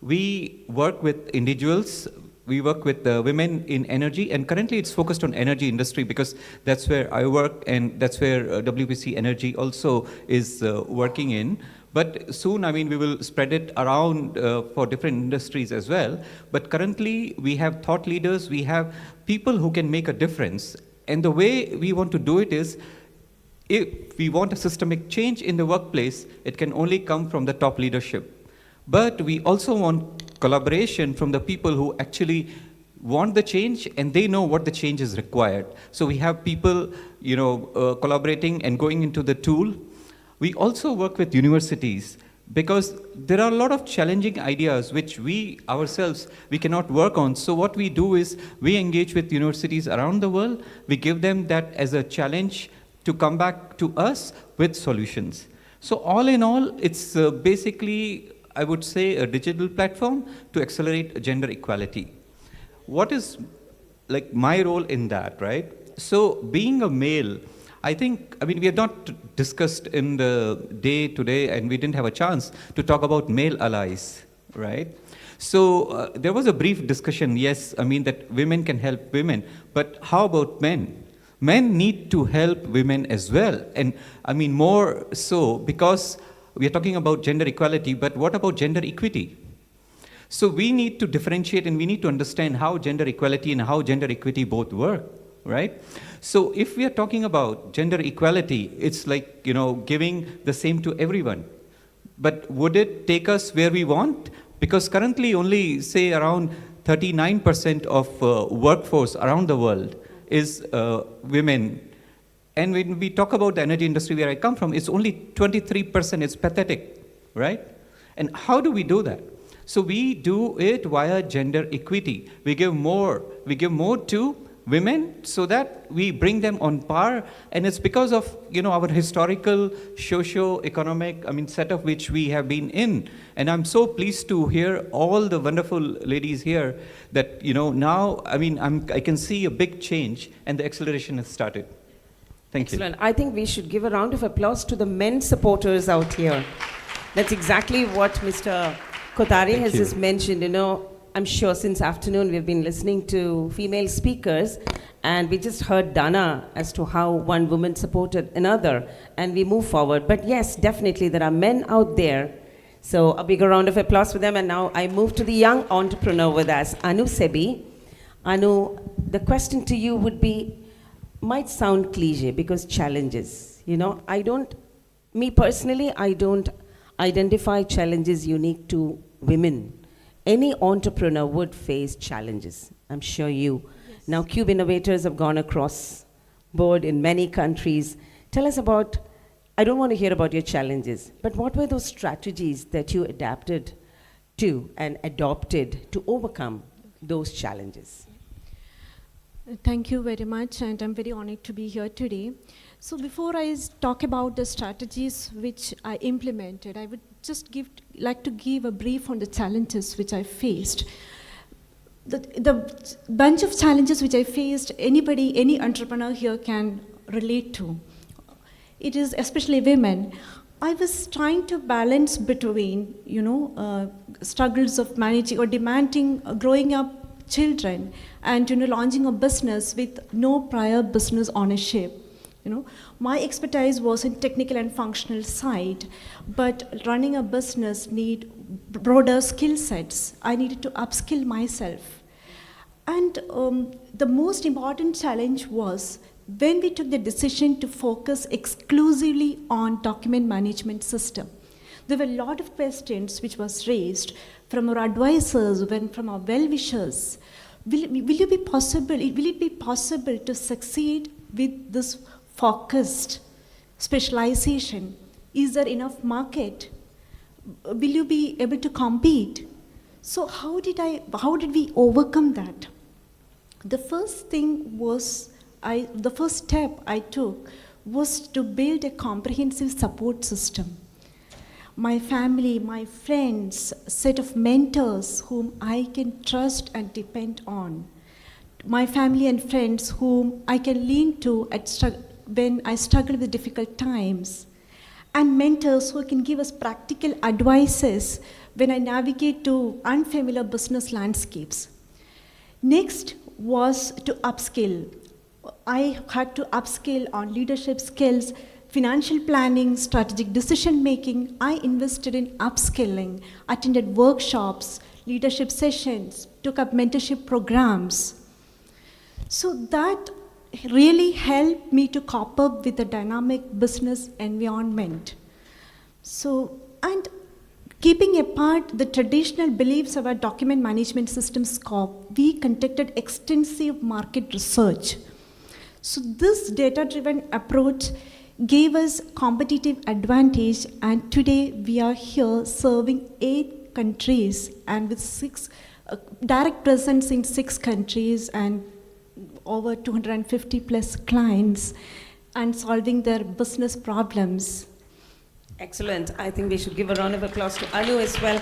we work with individuals, we work with women in energy, and currently it's focused on energy industry because that's where I work and that's where WPC Energy also is working in. But soon, I mean, we will spread it around for different industries as well. But currently, we have thought leaders, we have people who can make a difference. And the way we want to do it is, if we want a systemic change in the workplace, it can only come from the top leadership. But we also want collaboration from the people who actually want the change and they know what the change is required. So we have people, you know, collaborating and going into the tool. We also work with universities because there are a lot of challenging ideas which we ourselves, we cannot work on. So what we do is we engage with universities around the world. We give them that as a challenge to come back to us with solutions. So all in all, it's basically, I would say, a digital platform to accelerate gender equality. What is like my role in that, right? So being a male, I think, I mean, we have not discussed in the day today and we didn't have a chance to talk about male allies, right? So there was a brief discussion, yes, I mean that women can help women, but how about men? Men need to help women as well. And I mean more so because we are talking about gender equality, but what about gender equity? So we need to differentiate and we need to understand how gender equality and how gender equity both work, right? So if we are talking about gender equality, it's like, you know, giving the same to everyone. But would it take us where we want? Because currently only, say, around 39% of workforce around the world is women. And when we talk about the energy industry where I come from, it's only 23%, it's pathetic, right? And how do we do that? So we do it via gender equity. We give more to women so that we bring them on par, and it's because of, you know, our historical socio-economic, I mean, setup which we have been in. And I'm so pleased to hear all the wonderful ladies here that, you know, now, I mean, I can see a big change and the acceleration has started. Thank you. Excellent. I think we should give a round of applause to the men supporters out here. That's exactly what Mr. Kothari has just mentioned, you know. I'm sure since afternoon we've been listening to female speakers and we just heard Dana as to how one woman supported another and we move forward. But yes, definitely there are men out there. So a bigger round of applause for them. And now I move to the young entrepreneur with us, Anu Sebi. Anu, the question to you would be, might sound cliche because challenges, you know, me personally, I don't identify challenges unique to women. Any entrepreneur would face challenges. I'm sure you. Yes. Now, Cube innovators have gone across board in many countries. Tell us about, I don't want to hear about your challenges, but what were those strategies that you adapted to and adopted to overcome those challenges? Thank you very much, and I'm very honored to be here today. So before I talk about the strategies which I implemented, I would just like to give a brief on the challenges which I faced. The bunch of challenges which I faced, any entrepreneur here can relate to. It is especially women. I was trying to balance between, you know, struggles of managing or demanding growing up children and, you know, launching a business with no prior business ownership. You know, my expertise was in technical and functional side, but running a business need broader skill sets. I needed to upskill myself. And the most important challenge was when we took the decision to focus exclusively on document management system. There were a lot of questions which was raised from our advisors, from our well-wishers. Will it be possible to succeed with this focused specialization? Is there enough market? Will you be able to compete? So how did we overcome that? The first step I took was to build a comprehensive support system. My family, my friends, set of mentors whom I can trust and depend on. My family and friends whom I can lean to when I struggle with difficult times. And mentors who can give us practical advices when I navigate to unfamiliar business landscapes. Next was to upskill. I had to upskill on leadership skills, financial planning, strategic decision making. I invested in upskilling, attended workshops, leadership sessions, took up mentorship programs. So that really helped me to cope up with the dynamic business environment. And keeping apart the traditional beliefs of our document management system scope, we conducted extensive market research. So this data-driven approach gave us competitive advantage, and today we are here serving 8 countries and with 6 direct presence in 6 countries and over 250 plus clients and solving their business problems. Excellent. I think we should give a round of applause to Anu as well.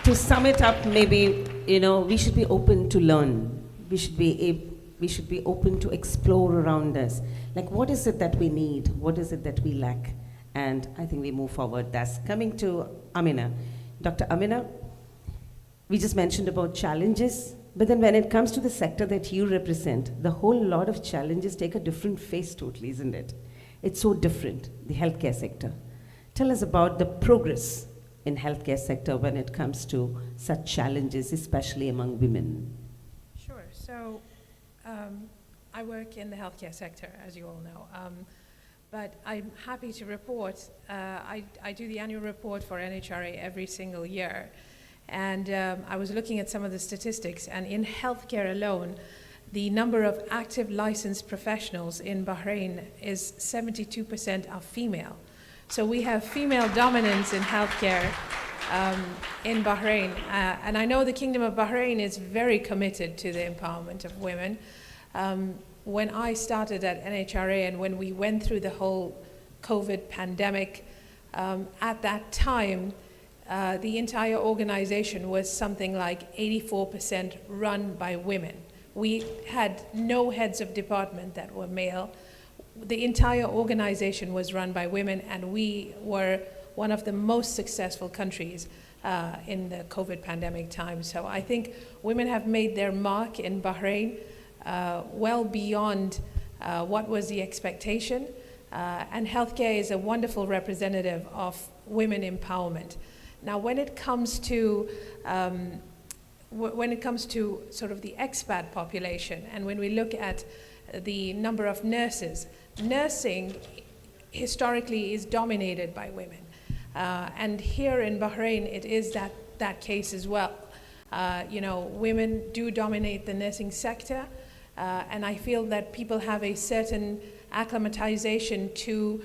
To sum it up, maybe, we should be open to learn. We should be open to explore around us. Like, what is it that we need? What is it that we lack? And I think we move forward. That's coming to Amina. Dr. Amina, we just mentioned about challenges, but then when it comes to the sector that you represent, the whole lot of challenges take a different face totally, isn't it? It's so different, the healthcare sector. Tell us about the progress in healthcare sector when it comes to such challenges, especially among women. Sure. So I work in the healthcare sector, as you all know. But I'm happy to report, I do the annual report for NHRA every single year. And I was looking at some of the statistics, and in healthcare alone, the number of active licensed professionals in Bahrain is 72% are female. So we have female dominance in healthcare in Bahrain. And I know the Kingdom of Bahrain is very committed to the empowerment of women. When I started at NHRA and when we went through the whole COVID pandemic, at that time, the entire organization was something like 84% run by women. We had no heads of department that were male. The entire organization was run by women, and we were one of the most successful countries in the COVID pandemic time. So I think women have made their mark in Bahrain well beyond what was the expectation. And healthcare is a wonderful representative of women empowerment. Now, when it comes to sort of the expat population, and when we look at the number of nurses, nursing historically is dominated by women. And here in Bahrain, it is that case as well. Women do dominate the nursing sector, and I feel that people have a certain acclimatization to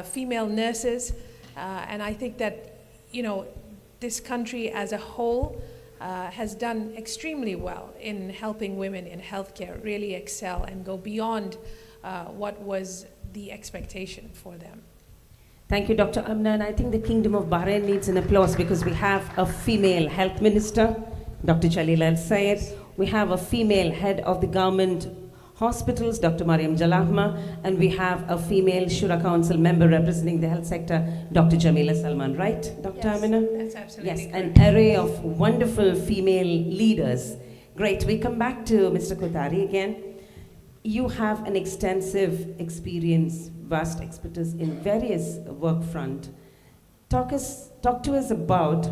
female nurses, and I think that, this country as a whole has done extremely well in helping women in healthcare really excel and go beyond what was the expectation for them. Thank you, Dr. Amna. And I think the Kingdom of Bahrain needs an applause because we have a female health minister, Dr. Jalila Al-Sayed. We have a female head of the government hospitals, Dr. Mariam Jalahma, and we have a female Shura Council member representing the health sector, Dr. Jamila Salman, right, Dr. Amina? That's absolutely yes, correct. An array of wonderful female leaders. Great. We come back to Mr. Kothari again. You have an extensive experience, vast expertise in various work front. Talk to us about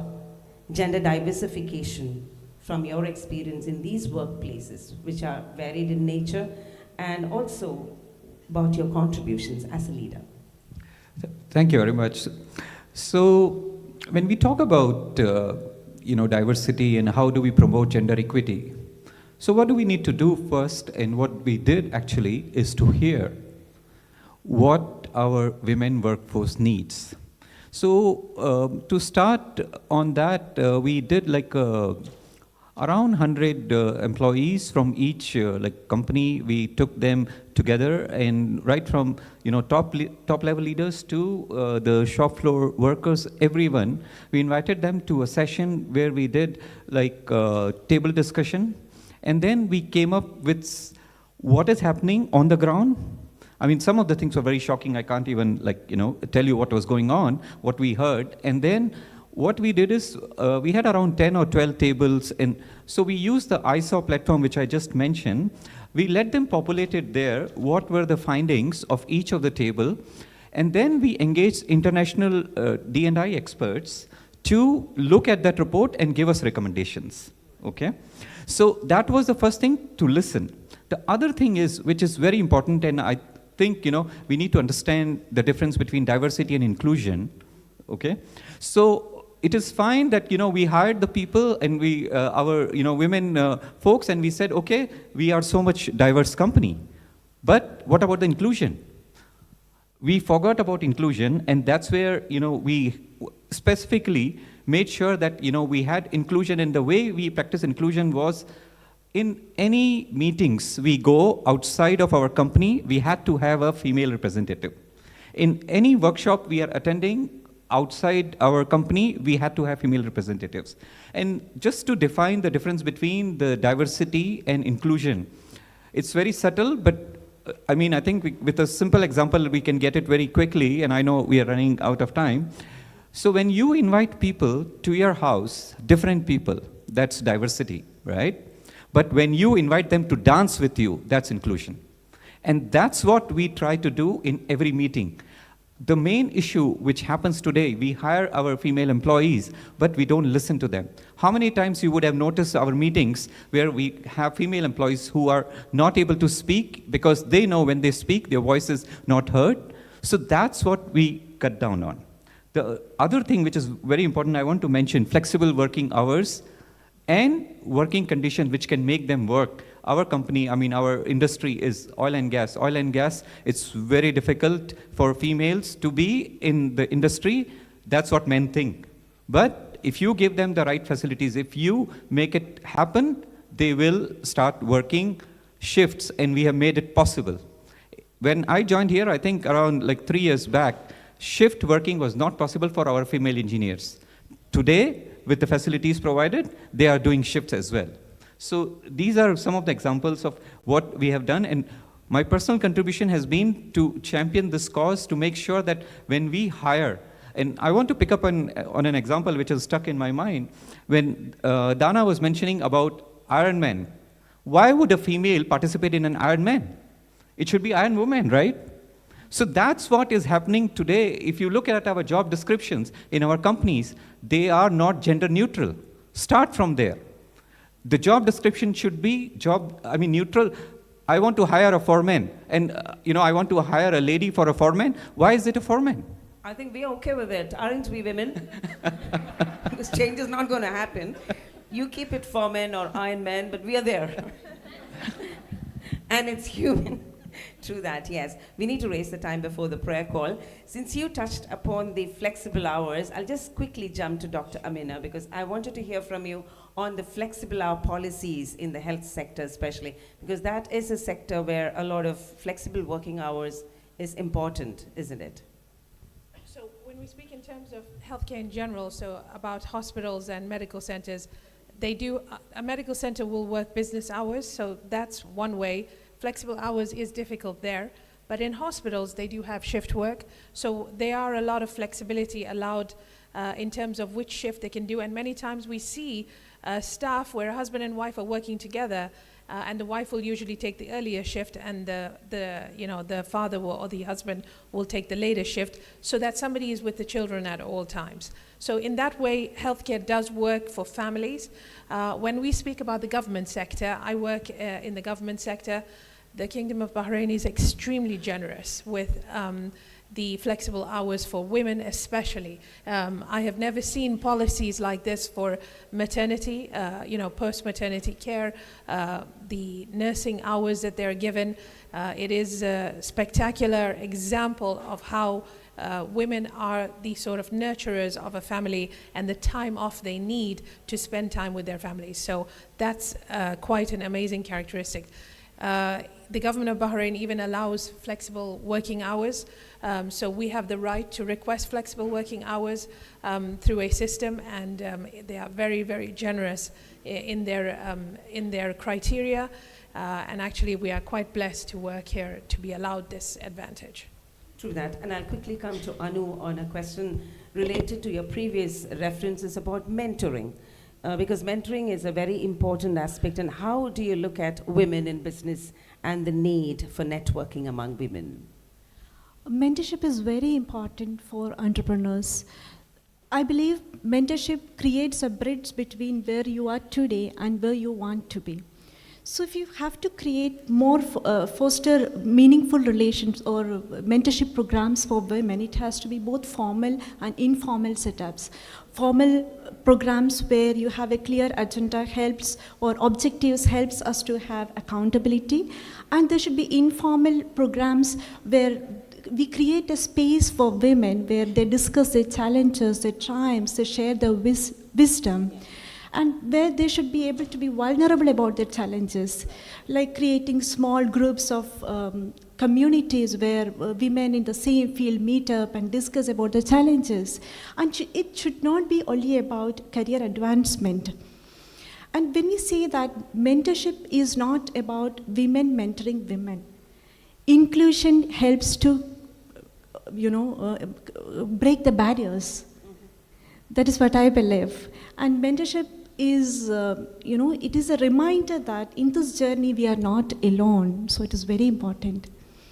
gender diversification, from your experience in these workplaces, which are varied in nature, and also about your contributions as a leader. Thank you very much. So, when we talk about diversity and how do we promote gender equity, so what do we need to do first, and what we did actually is to hear what our women workforce needs. So to start on that, we did around 100 employees from each company. We took them together, and right from top level leaders to the shop floor workers, everyone, we invited them to a session where we did table discussion, and then we came up with what is happening on the ground. I mean, some of the things were very shocking. I can't even tell you what was going on, what we heard. And then what we did is we had around 10 or 12 tables. And so we used the ICA platform, which I just mentioned. We let them populate it there, what were the findings of each of the table. And then we engaged international D&I experts to look at that report and give us recommendations. Okay? So that was the first thing, to listen. The other thing is, which is very important, and I think we need to understand the difference between diversity and inclusion. Okay, so it is fine that we hired the people and we our women folks, and we said, okay, we are so much diverse company, but what about the inclusion? We forgot about inclusion, and that's where we specifically made sure that we had inclusion, and the way we practice inclusion was, in any meetings we go outside of our company, we had to have a female representative. In any workshop we are attending outside our company, we had to have female representatives. And just to define the difference between the diversity and inclusion, it's very subtle, but I think with a simple example we can get it very quickly, and I know we are running out of time. So when you invite people to your house, different people, that's diversity, right? But when you invite them to dance with you, that's inclusion. And that's what we try to do in every meeting. The main issue which happens today, we hire our female employees, but we don't listen to them. How many times you would have noticed our meetings where we have female employees who are not able to speak because they know when they speak, their voice is not heard. So that's what we cut down on. The other thing which is very important, I want to mention, flexible working hours and working conditions which can make them work. Our company, our industry is oil and gas. Oil and gas, it's very difficult for females to be in the industry. That's what men think. But if you give them the right facilities, if you make it happen, they will start working shifts, and we have made it possible. When I joined here, I think around 3 years back, shift working was not possible for our female engineers. Today, with the facilities provided, they are doing shifts as well. So these are some of the examples of what we have done, and my personal contribution has been to champion this cause, to make sure that when we hire, and I want to pick up on an example which is stuck in my mind. When Dana was mentioning about Ironman, why would a female participate in an Ironman? It should be Iron Woman, right? So that's what is happening today. If you look at our job descriptions in our companies, they are not gender neutral. Start from there. The job description should be neutral. I want to hire a foreman, and I want to hire a lady for a foreman. Why is it a foreman? I think we're okay with it, aren't we, women? Because change is not going to happen. You keep it foreman or Iron Man, but we are there. And it's human. True that, yes. We need to raise the time before the prayer call. Since you touched upon the flexible hours, I'll just quickly jump to Dr. Amina, because I wanted to hear from you on the flexible hour policies in the health sector especially, because that is a sector where a lot of flexible working hours is important, isn't it? So when we speak in terms of healthcare in general, so about hospitals and medical centers, they do, a medical center will work business hours, so that's one way. Flexible hours is difficult there, but in hospitals they do have shift work, so there are a lot of flexibility allowed in terms of which shift they can do, and many times we see staff where a husband and wife are working together, and the wife will usually take the earlier shift, and the father or the husband will take the later shift, so that somebody is with the children at all times. So in that way, healthcare does work for families. When we speak about the government sector, I work in the government sector. The Kingdom of Bahrain is extremely generous with the flexible hours for women especially. I have never seen policies like this for maternity, post-maternity care, the nursing hours that they're given. It is a spectacular example of how women are the sort of nurturers of a family and the time off they need to spend time with their families. So that's quite an amazing characteristic. The government of Bahrain even allows flexible working hours. So we have the right to request flexible working hours through a system, and they are very, very generous in their criteria. And actually, we are quite blessed to work here to be allowed this advantage. True that. And I'll quickly come to Anu on a question related to your previous references about mentoring. Because mentoring is a very important aspect. And how do you look at women in business and the need for networking among women? Mentorship is very important for entrepreneurs. I believe mentorship creates a bridge between where you are today and where you want to be. So if you have to create more, foster meaningful relations or mentorship programs for women, it has to be both formal and informal setups. Formal programs where you have a clear agenda helps, or objectives helps us to have accountability. And there should be informal programs where we create a space for women where they discuss their challenges, their triumphs, they share their wisdom. And where they should be able to be vulnerable about their challenges, like creating small groups of communities where women in the same field meet up and discuss about the challenges. And it should not be only about career advancement. And when we say that mentorship is not about women mentoring women, inclusion helps to, break the barriers. That is what I believe. And mentorship is, it is a reminder that in this journey we are not alone. So it is very important.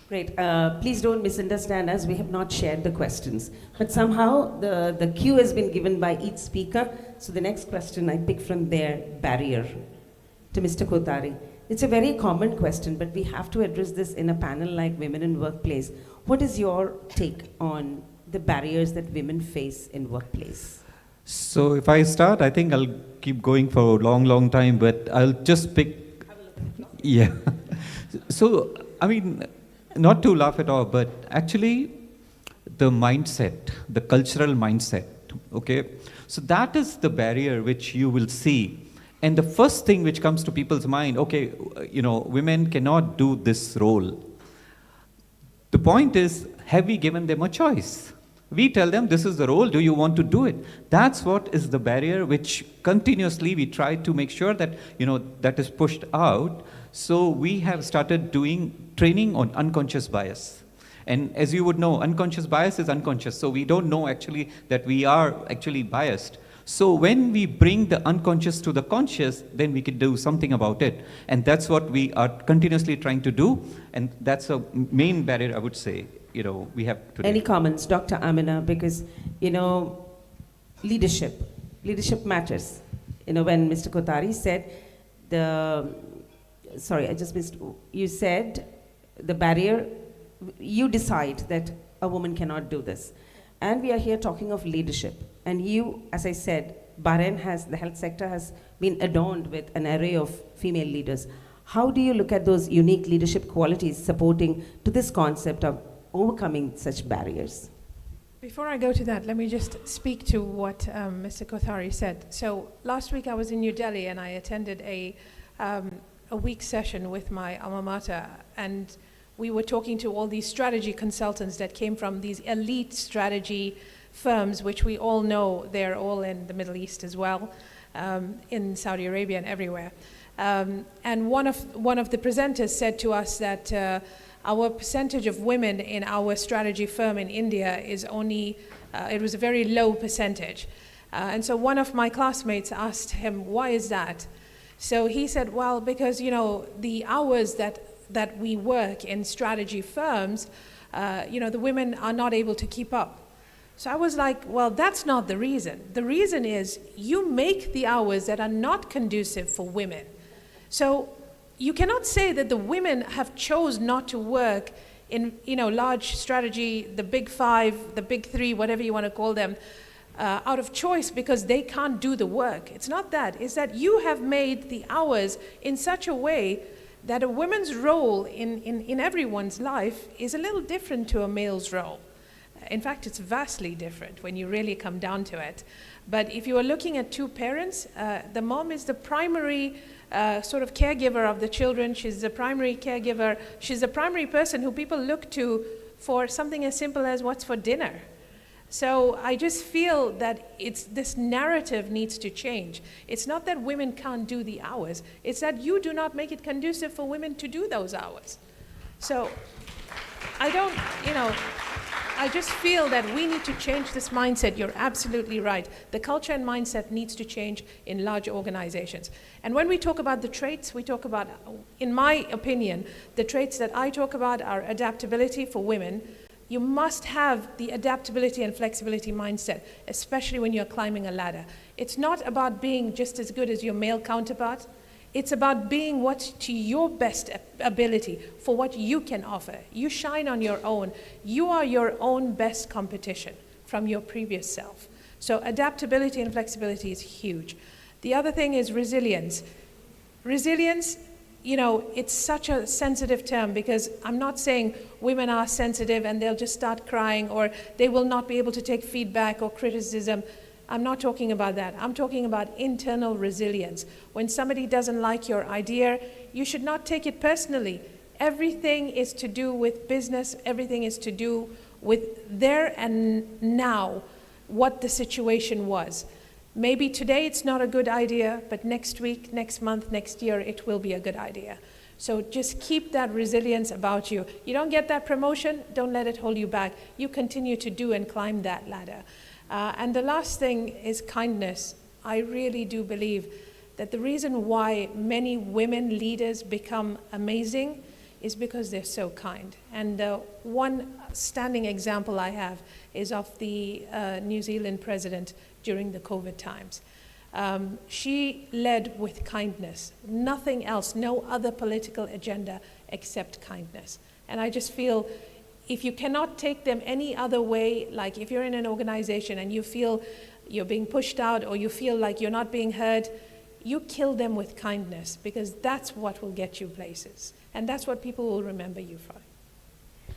Great. Please don't misunderstand us. We have not shared the questions. But somehow the cue has been given by each speaker. So the next question I pick from their barrier to Mr. Kothari. It's a very common question, but we have to address this in a panel like Women in Workplace. What is your take on the barriers that women face in workplace? So if I start, I think I'll keep going for a long, long time, but I'll just pick, yeah. So, I mean, not to laugh at all, but actually the mindset, the cultural mindset, okay? So that is the barrier which you will see. And the first thing which comes to people's mind, okay, women cannot do this role. The point is, have we given them a choice? We tell them, this is the role, do you want to do it? That's what is the barrier which continuously we try to make sure that, that is pushed out. So we have started doing training on unconscious bias. And as you would know, unconscious bias is unconscious. So we don't know actually that we are actually biased. So when we bring the unconscious to the conscious, then we can do something about it. And that's what we are continuously trying to do. And that's a main barrier, I would say, we have today. Any comments, Dr. Amina? Because, leadership matters. When Mr. Kothari said sorry, I just missed, you said the barrier, you decide that a woman cannot do this. And we are here talking of leadership. And you, as I said, Bahrain the health sector has been adorned with an array of female leaders. How do you look at those unique leadership qualities supporting to this concept of overcoming such barriers? Before I go to that, let me just speak to what Mr. Kothari said. So last week I was in New Delhi and I attended a week session with my alma mater, and we were talking to all these strategy consultants that came from these elite strategy firms, which we all know they're all in the Middle East as well, in Saudi Arabia and everywhere. And one of the presenters said to us that our percentage of women in our strategy firm in India is only, it was a very low percentage. And so one of my classmates asked him, why is that? So he said, well, because, you know, the hours that we work in strategy firms, you know, the women are not able to keep up. So I was like, well, that's not the reason. The reason is you make the hours that are not conducive for women. So you cannot say that the women have chose not to work in, you know, large strategy, the big five, the big three, whatever you want to call them, out of choice because they can't do the work. It's not that. It's that you have made the hours in such a way that a woman's role in everyone's life is a little different to a male's role. In fact, it's vastly different when you really come down to it. But if you are looking at two parents, the mom is the primary sort of caregiver of the children. She's the primary caregiver. She's the primary person who people look to for something as simple as what's for dinner. So I just feel that this narrative needs to change. It's not that women can't do the hours. It's that you do not make it conducive for women to do those hours. So I don't, you know, I just feel that we need to change this mindset. You're absolutely right. The culture and mindset needs to change in large organizations. And when we talk about the traits, we talk about, in my opinion, the traits that I talk about are adaptability for women. You must have the adaptability and flexibility mindset, especially when you're climbing a ladder. It's not about being just as good as your male counterpart. It's about being what to your best ability for what you can offer. You shine on your own. You are your own best competition from your previous self. So adaptability and flexibility is huge. The other thing is resilience. Resilience, you know, it's such a sensitive term because I'm not saying women are sensitive and they'll just start crying or they will not be able to take feedback or criticism. I'm not talking about that. I'm talking about internal resilience. When somebody doesn't like your idea, you should not take it personally. Everything is to do with business. Everything is to do with there and now, what the situation was. Maybe today it's not a good idea, but next week, next month, next year, it will be a good idea. So just keep that resilience about you. You don't get that promotion, don't let it hold you back. You continue to do and climb that ladder. And the last thing is kindness. I really do believe that the reason why many women leaders become amazing is because they're so kind. And one standing example I have is of the New Zealand president during the COVID times. She led with kindness, nothing else, no other political agenda except kindness. And I just feel if you cannot take them any other way, like if you're in an organization and you feel you're being pushed out or you feel like you're not being heard, you kill them with kindness because that's what will get you places. And that's what people will remember you for.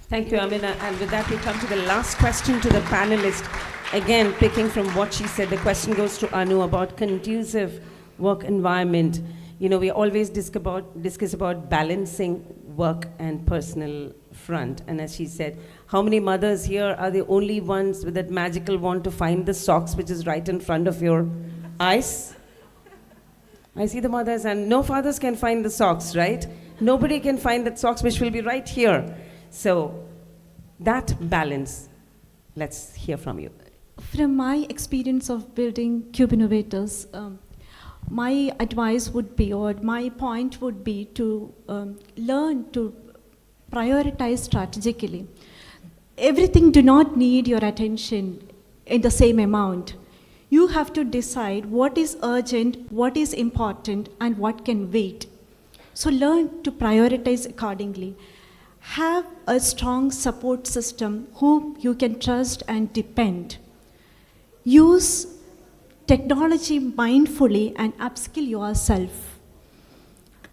Thank you, Amina. And with that, we come to the last question to the panelist. Again, picking from what she said, the question goes to Anu about conducive work environment. You know, we always discuss about balancing work and personal front. And as she said, how many mothers here are the only ones with that magical wand to find the socks which is right in front of your eyes? I see the mothers, and no fathers can find the socks, right? Nobody can find that socks which will be right here. So that balance, let's hear from you. From my experience of building Cube Innovators, my advice would be, or my point would be to learn to prioritize strategically. Everything do not need your attention in the same amount. You have to decide what is urgent, what is important, and what can wait. So learn to prioritize accordingly. Have a strong support system whom you can trust and depend. Use technology mindfully and upskill yourself.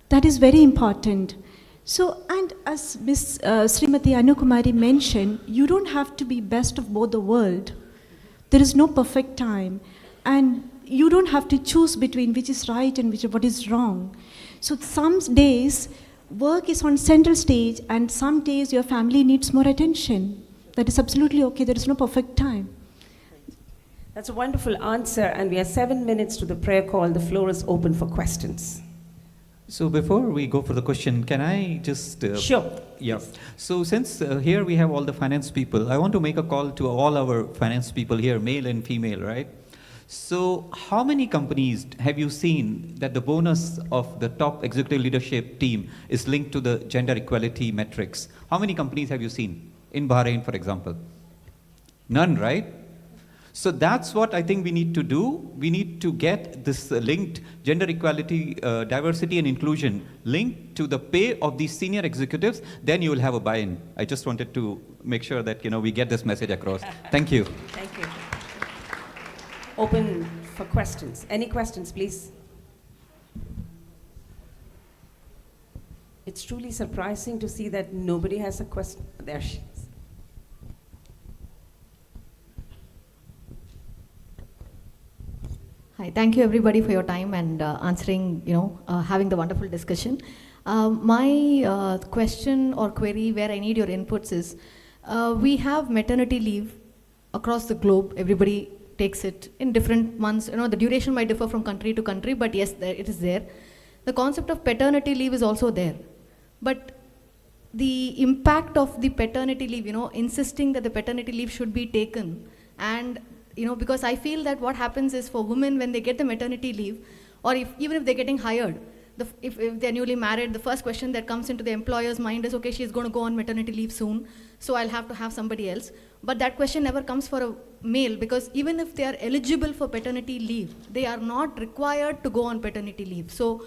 That is very important. So, and as Ms. Srimati Anukumari mentioned, you don't have to be best of both the world. There is no perfect time. And you don't have to choose between which is right and what is wrong. So some days, work is on central stage, and some days your family needs more attention. That is absolutely okay. There is no perfect time. That's a wonderful answer, and we have 7 minutes to the prayer call. The floor is open for questions. So before we go for the question, can I just... Sure. Yeah. So since here we have all the finance people, I want to make a call to all our finance people here, male and female, right? So how many companies have you seen that the bonus of the top executive leadership team is linked to the gender equality metrics? How many companies have you seen in Bahrain, for example? None, right? So that's what I think we need to do. We need to get this linked gender equality, diversity and inclusion linked to the pay of these senior executives. Then you will have a buy-in. I just wanted to make sure that we get this message across. Thank you. Thank you. Open for questions. Any questions, please? It's truly surprising to see that nobody has a question. There she is. Hi, thank you everybody for your time and answering, having the wonderful discussion. My question or query where I need your inputs is, we have maternity leave across the globe. Everybody takes it in different months. The duration might differ from country to country, but yes, it is there. The concept of paternity leave is also there. But the impact of the paternity leave, insisting that the paternity leave should be taken, and because I feel that what happens is for women when they get the maternity leave, or even if they're getting hired, if they're newly married, the first question that comes into the employer's mind is, okay, she's going to go on maternity leave soon, so I'll have to have somebody else. But that question never comes for a male, because even if they are eligible for paternity leave, they are not required to go on paternity leave. So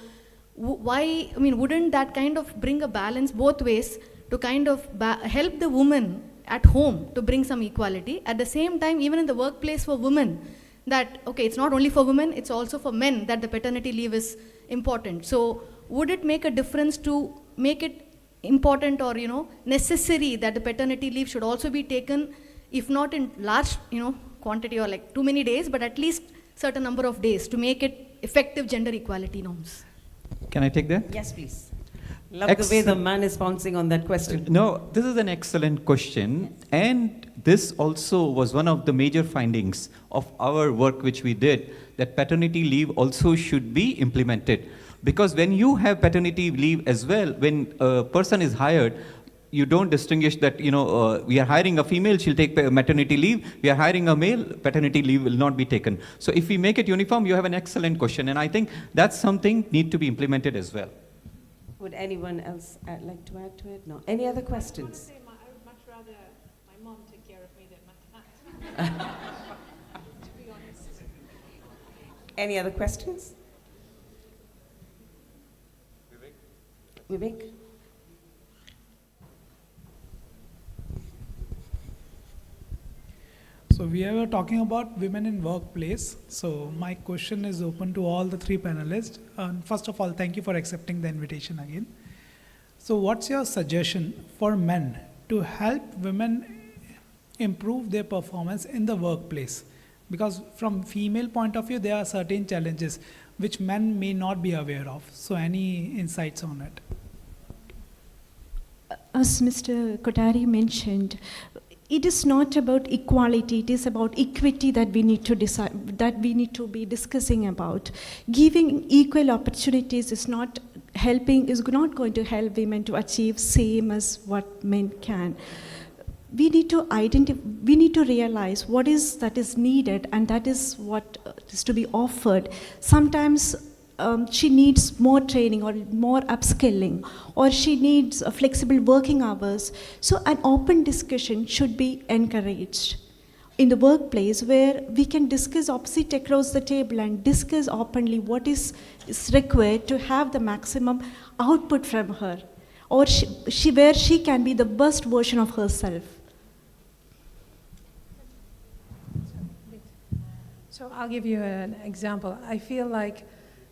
wouldn't that kind of bring a balance both ways to kind of help the woman at home to bring some equality? At the same time, even in the workplace for women, that, okay, it's not only for women, it's also for men that the paternity leave is important. So would it make a difference to make it important or, necessary that the paternity leave should also be taken, if not in large, quantity or like too many days, but at least certain number of days to make it effective gender equality norms? Can I take that? Yes, please. Love the way the man is bouncing on that question. No, this is an excellent question. And this also was one of the major findings of our work which we did, that paternity leave also should be implemented. Because when you have paternity leave as well, when a person is hired, you don't distinguish that, we are hiring a female, she'll take maternity leave. We are hiring a male, paternity leave will not be taken. So if we make it uniform, you have an excellent question. And I think that's something need to be implemented as well. Would anyone else like to add to it? No. Any other questions? I would much rather my mom take care of me than my dad. To be honest. Any other questions? Vivek? So we were talking about women in workplace. So my question is open to all the three panelists. First of all, thank you for accepting the invitation again. So what's your suggestion for men to help women improve their performance in the workplace? Because from female point of view, there are certain challenges which men may not be aware of. So any insights on it? As Mr. Kothari mentioned, it is not about equality, it is about equity that we need to decide, that we need to be discussing about. Giving equal opportunities is not going to help women to achieve same as what men can. We need to realize what is that is needed, and that is what is to be offered. Sometimes she needs more training or more upskilling, or she needs flexible working hours. So an open discussion should be encouraged in the workplace, where we can discuss opposite across the table and discuss openly what is required to have the maximum output from her, or where she can be the best version of herself. So I'll give you an example. I feel like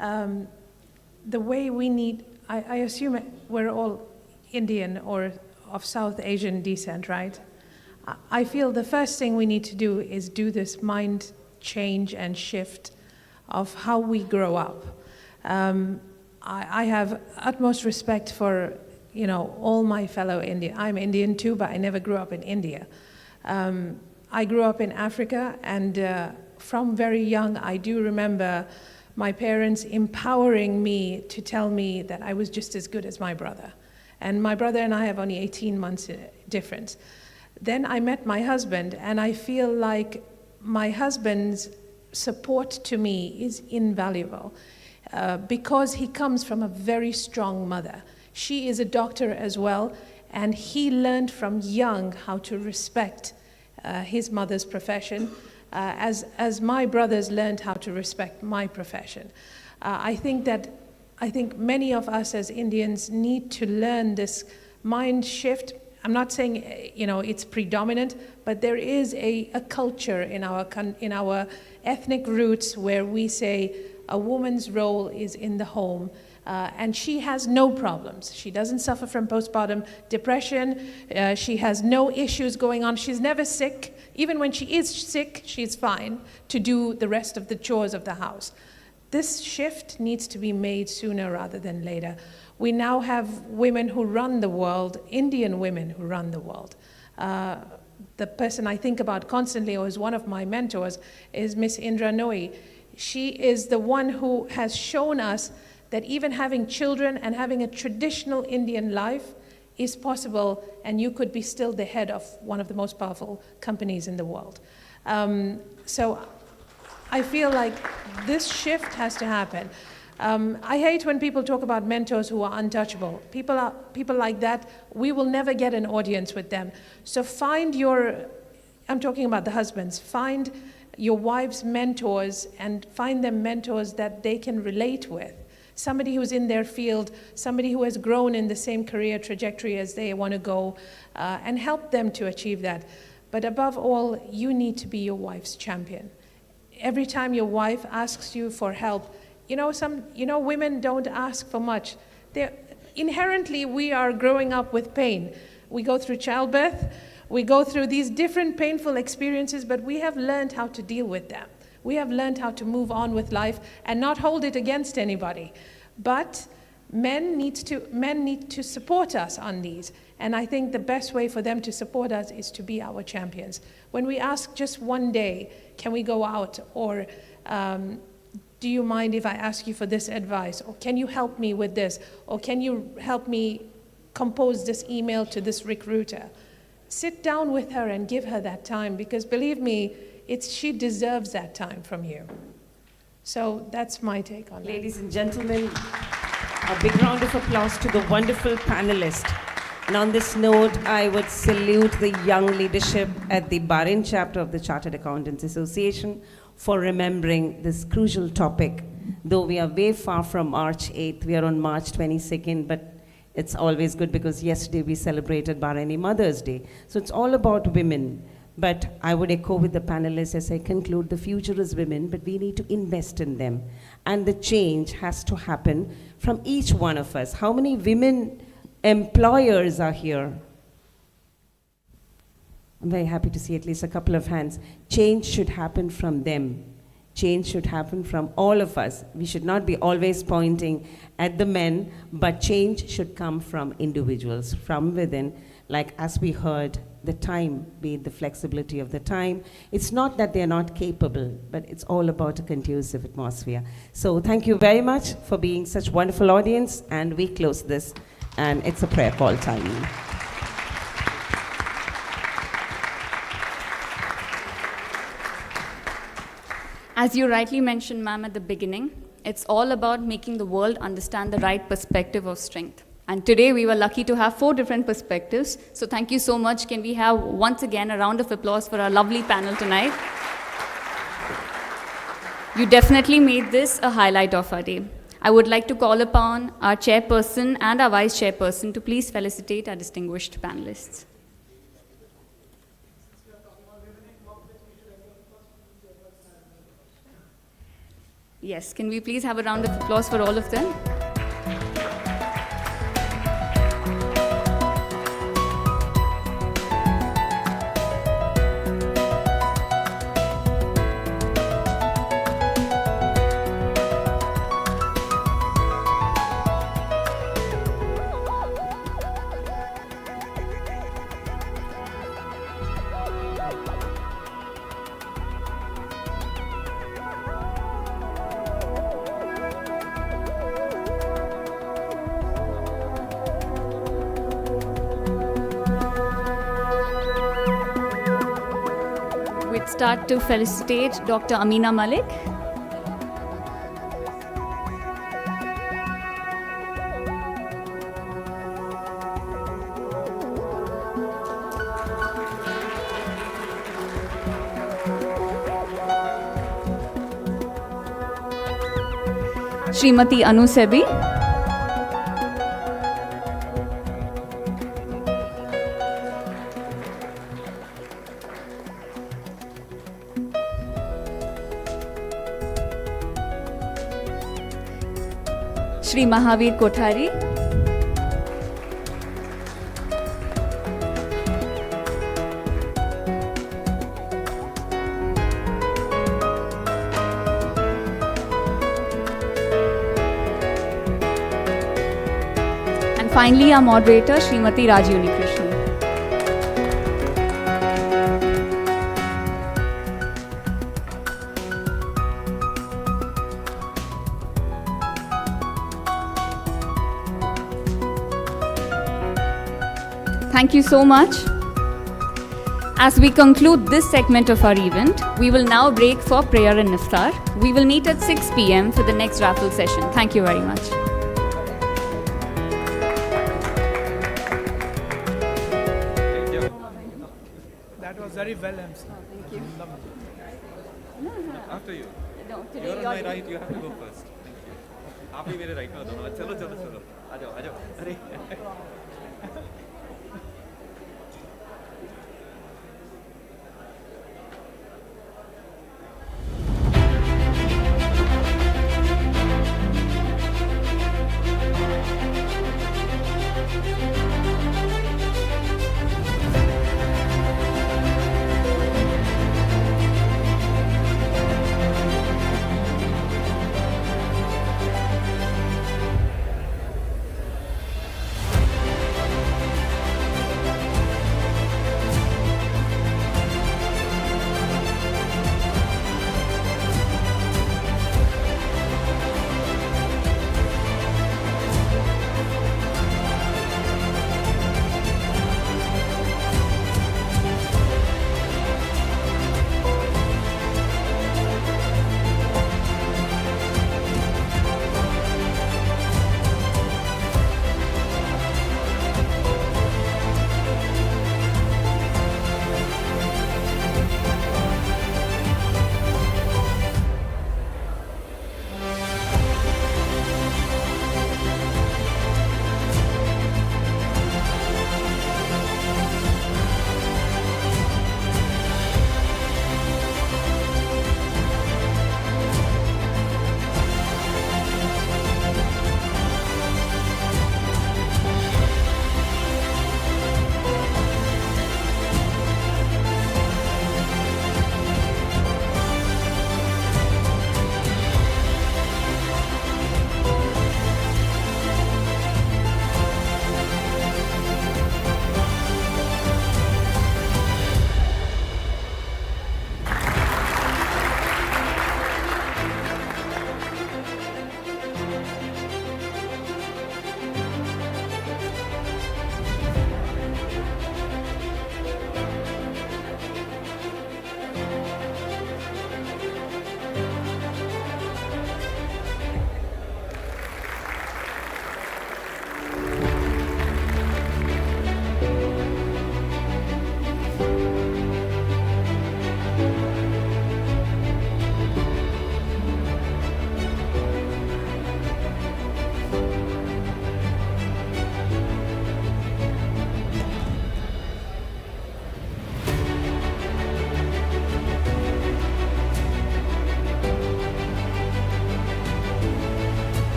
the way we need, I assume we're all Indian or of South Asian descent, right? I feel the first thing we need to do is do this mind change and shift of how we grow up. I have utmost respect for, all my fellow Indian. I'm Indian too, but I never grew up in India. I grew up in Africa, and from very young, I do remember my parents empowering me to tell me that I was just as good as my brother. And my brother and I have only 18 months difference. Then I met my husband, and I feel like my husband's support to me is invaluable because he comes from a very strong mother. She is a doctor as well, and he learned from young how to respect his mother's profession, as my brothers learned how to respect my profession. I think many of us as Indians need to learn this mind shift. I'm not saying it's predominant, but there is a culture in our ethnic roots where we say a woman's role is in the home, and she has no problems. She doesn't suffer from postpartum depression. She has no issues going on. She's never sick. Even when she is sick, she's fine to do the rest of the chores of the house. This shift needs to be made sooner rather than later. We now have women who run the world, Indian women who run the world. The person I think about constantly, or is one of my mentors, is Miss Indra Nooyi. She is the one who has shown us that even having children and having a traditional Indian life is possible, and you could be still the head of one of the most powerful companies in the world. So I feel like this shift has to happen. I hate when people talk about mentors who are untouchable. People like that, we will never get an audience with them. So I'm talking about the husbands, find your wife's mentors and find them mentors that they can relate with. Somebody who's in their field, somebody who has grown in the same career trajectory as they want to go, and help them to achieve that. But above all, you need to be your wife's champion. Every time your wife asks you for help, women don't ask for much. Inherently, we are growing up with pain. We go through childbirth, we go through these different painful experiences, but we have learned how to deal with them. We have learned how to move on with life and not hold it against anybody. But men need to support us on these. And I think the best way for them to support us is to be our champions. When we ask just one day, can we go out? Or do you mind if I ask you for this advice? Or can you help me with this? Or can you help me compose this email to this recruiter? Sit down with her and give her that time, because believe me, she deserves that time from you. So that's my take on it. Ladies and gentlemen, a big round of applause to the wonderful panelists. And on this note, I would salute the young leadership at the Bahrain chapter of the Chartered Accountants Association for remembering this crucial topic. Though we are way far from March 8th, we are on March 22nd, but it's always good because yesterday we celebrated Bahraini Mother's Day. So it's all about women. But I would echo with the panelists as I conclude, the future is women, but we need to invest in them. And the change has to happen from each one of us. How many women employers are here? I'm very happy to see at least a couple of hands. Change should happen from them. Change should happen from all of us. We should not be always pointing at the men, but change should come from individuals, from within. Like as we heard, the time, be it the flexibility of the time. It's not that they're not capable, but it's all about a conducive atmosphere. So thank you very much for being such a wonderful audience, and we close this, and it's a prayer call time. As you rightly mentioned, ma'am, at the beginning, it's all about making the world understand the right perspective of strength. And today we were lucky to have 4 different perspectives. So thank you so much. Can we have once again a round of applause for our lovely panel tonight? You definitely made this a highlight of our day. I would like to call upon our chairperson and our vice chairperson to please felicitate our distinguished panelists. Yes, can we please have a round of applause for all of them? start to felicitate Dr. Amina Malik. Srimati Anu Sebi. Shri Mahavir Kothari. And finally, our moderator, Srimati Raji Unikrishnan. Thank you so much. As we conclude this segment of our event, we will now break for prayer and iftar. We will meet at 6 p.m. for the next raffle session. Thank you very much. That was very well, MC. Thank you. After you. No, today You're on you're my right, you have to go first. Thank you. आप ही मेरे right में हो दोनों. चलो चलो चलो. आ जाओ आ जाओ. अरे.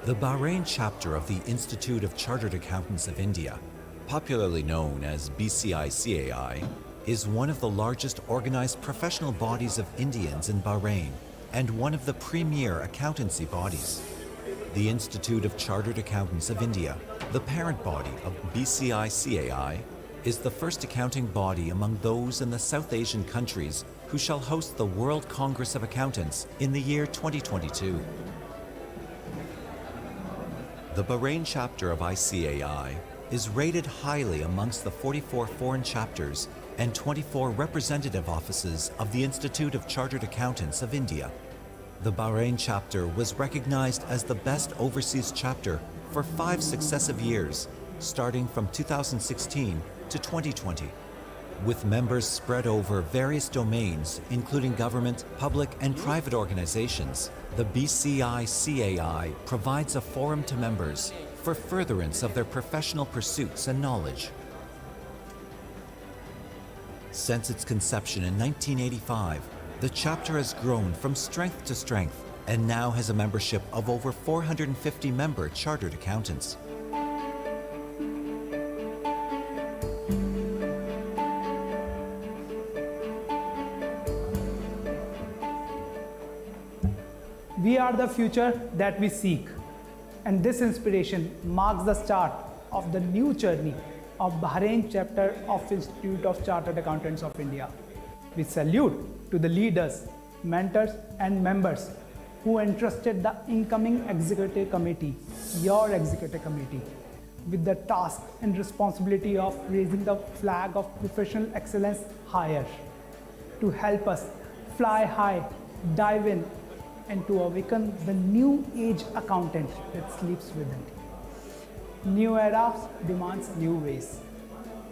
The Bahrain chapter of the Institute of Chartered Accountants of India, popularly known as BCI-CAI, is one of the largest organized professional bodies of Indians in Bahrain and one of the premier accountancy bodies. The Institute of Chartered Accountants of India, the parent body of BCI-CAI, is the first accounting body among those in the South Asian countries who shall host the World Congress of Accountants in the year 2022. The Bahrain chapter of ICAI is rated highly amongst the 44 foreign chapters and 24 representative offices of the Institute of Chartered Accountants of India. The Bahrain chapter was recognized as the best overseas chapter for 5 successive years, starting from 2016 to 2020. With members spread over various domains, including government, public, and private organizations, the BCI-CAI provides a forum to members for furtherance of their professional pursuits and knowledge. Since its conception in 1985, the chapter has grown from strength to strength and now has a membership of over 450 member chartered accountants. We are the future that we seek, and this inspiration marks the start of the new journey of Bahrain chapter of Institute of Chartered Accountants of India. We salute to the leaders, mentors, and members who entrusted the incoming executive committee, your executive committee, with the task and responsibility of raising the flag of professional excellence higher, to help us fly high, dive in, and to awaken the new age accountant that sleeps within. New era demands new ways.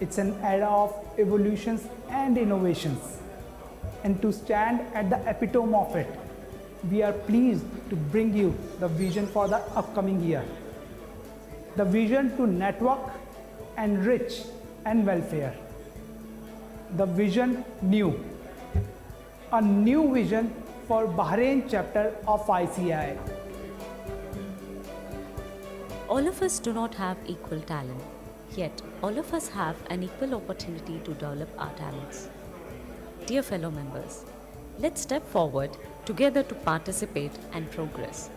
It's an era of evolutions and innovations. And to stand at the epitome of it, we are pleased to bring you the vision for the upcoming year. The vision to network, enrich, and welfare. The vision new. A new vision for Bahrain chapter of ICA. All of us do not have equal talent, yet all of us have an equal opportunity to develop our talents. Dear fellow members, let's step forward together to participate and progress.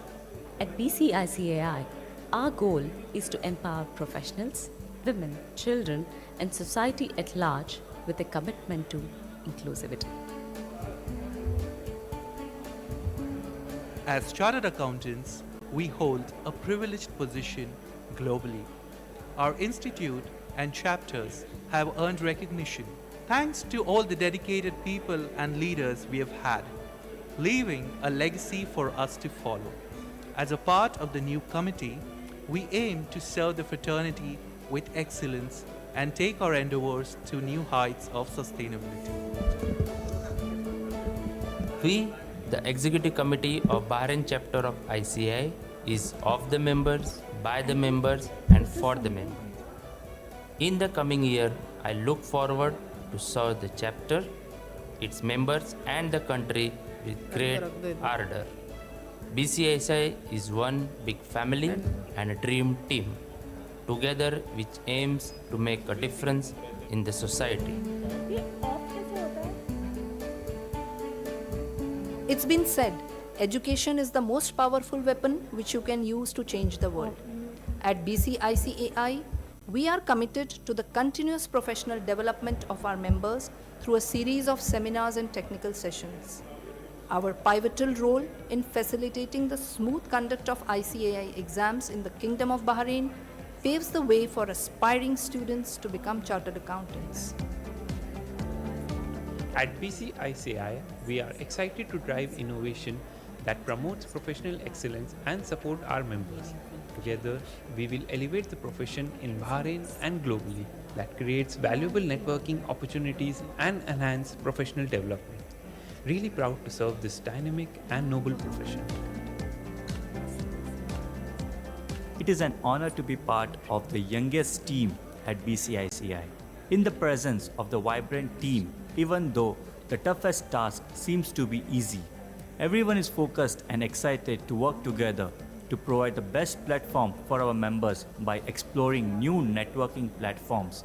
At BCICAI, our goal is to empower professionals, women, children, and society at large with a commitment to inclusivity. As chartered accountants, we hold a privileged position globally. Our institute and chapters have earned recognition thanks to all the dedicated people and leaders we have had, leaving a legacy for us to follow. As a part of the new committee, we aim to serve the fraternity with excellence and take our endeavors to new heights of sustainability. We, the Executive Committee of Bahrain Chapter of ICI, is of the members, by the members, and for the members. In the coming year, I look forward to serve the chapter, its members, and the country with great ardor. BCICI is one big family and a dream team, together which aims to make a difference in the society. It's been said, education is the most powerful weapon which you can use to change the world. At BCICAI, we are committed to the continuous professional development of our members through a series of seminars and technical sessions. Our pivotal role in facilitating the smooth conduct of ICAI exams in the Kingdom of Bahrain paves the way for aspiring students to become chartered accountants. At BCICI, we are excited to drive innovation that promotes professional excellence and support our members. Together, we will elevate the profession in Bahrain and globally that creates valuable networking opportunities and enhance professional development. Really proud to serve this dynamic and noble profession. It is an honor to be part of the youngest team at BCICI. In the presence of the vibrant team, even though the toughest task seems to be easy, everyone is focused and excited to work together to provide the best platform for our members by exploring new networking platforms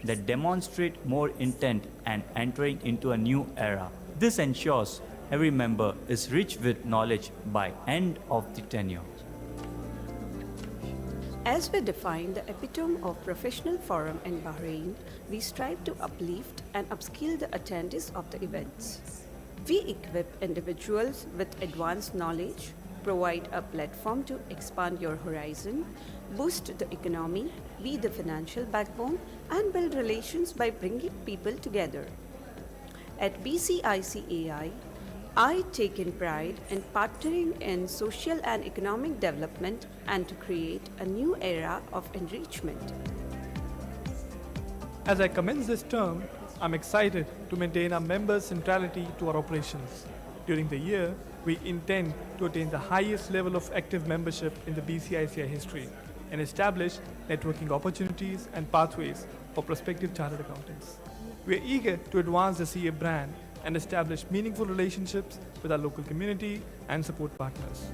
that demonstrate more intent and entering into a new era. This ensures every member is rich with knowledge by end of the tenure. As we define the epitome of professional forum in Bahrain, we strive to uplift and upskill the attendees of the events. We equip individuals with advanced knowledge, provide a platform to expand your horizon, boost the economy, be the financial backbone, and build relations by bringing people together. At BCICAI, I take in pride in partnering in social and economic development and to create a new era of enrichment. As I commence this term, I'm excited to maintain our members' centrality to our operations. During the year, we intend to attain the highest level of active membership in the BCICI history and establish networking opportunities and pathways for prospective chartered accountants. We are eager to advance the CA brand and establish meaningful relationships with our local community and support partners.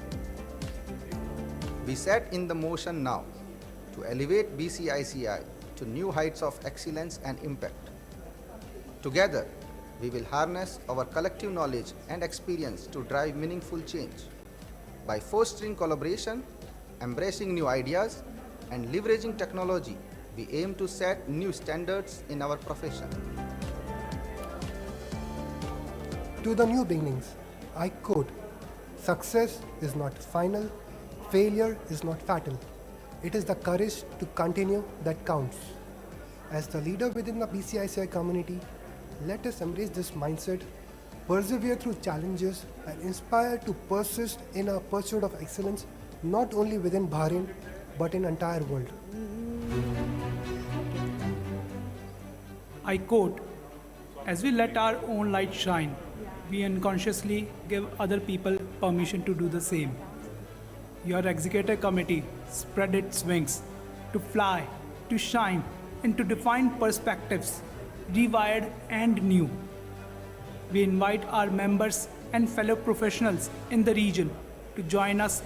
We set in the motion now to elevate BCICI to new heights of excellence and impact. Together, we will harness our collective knowledge and experience to drive meaningful change. By fostering collaboration, embracing new ideas, and leveraging technology, we aim to set new standards in our profession. To the new beginnings, I quote, "Success is not final, failure is not fatal. It is the courage to continue that counts." As the leader within the BCICI community, let us embrace this mindset, persevere through challenges, and inspire to persist in our pursuit of excellence, not only within Bahrain, but in entire world. I quote, "As we let our own light shine, we unconsciously give other people permission to do the same. Your executive committee spread its wings to fly, to shine, and to define perspectives, rewired and new. We invite our members and fellow professionals in the region to join us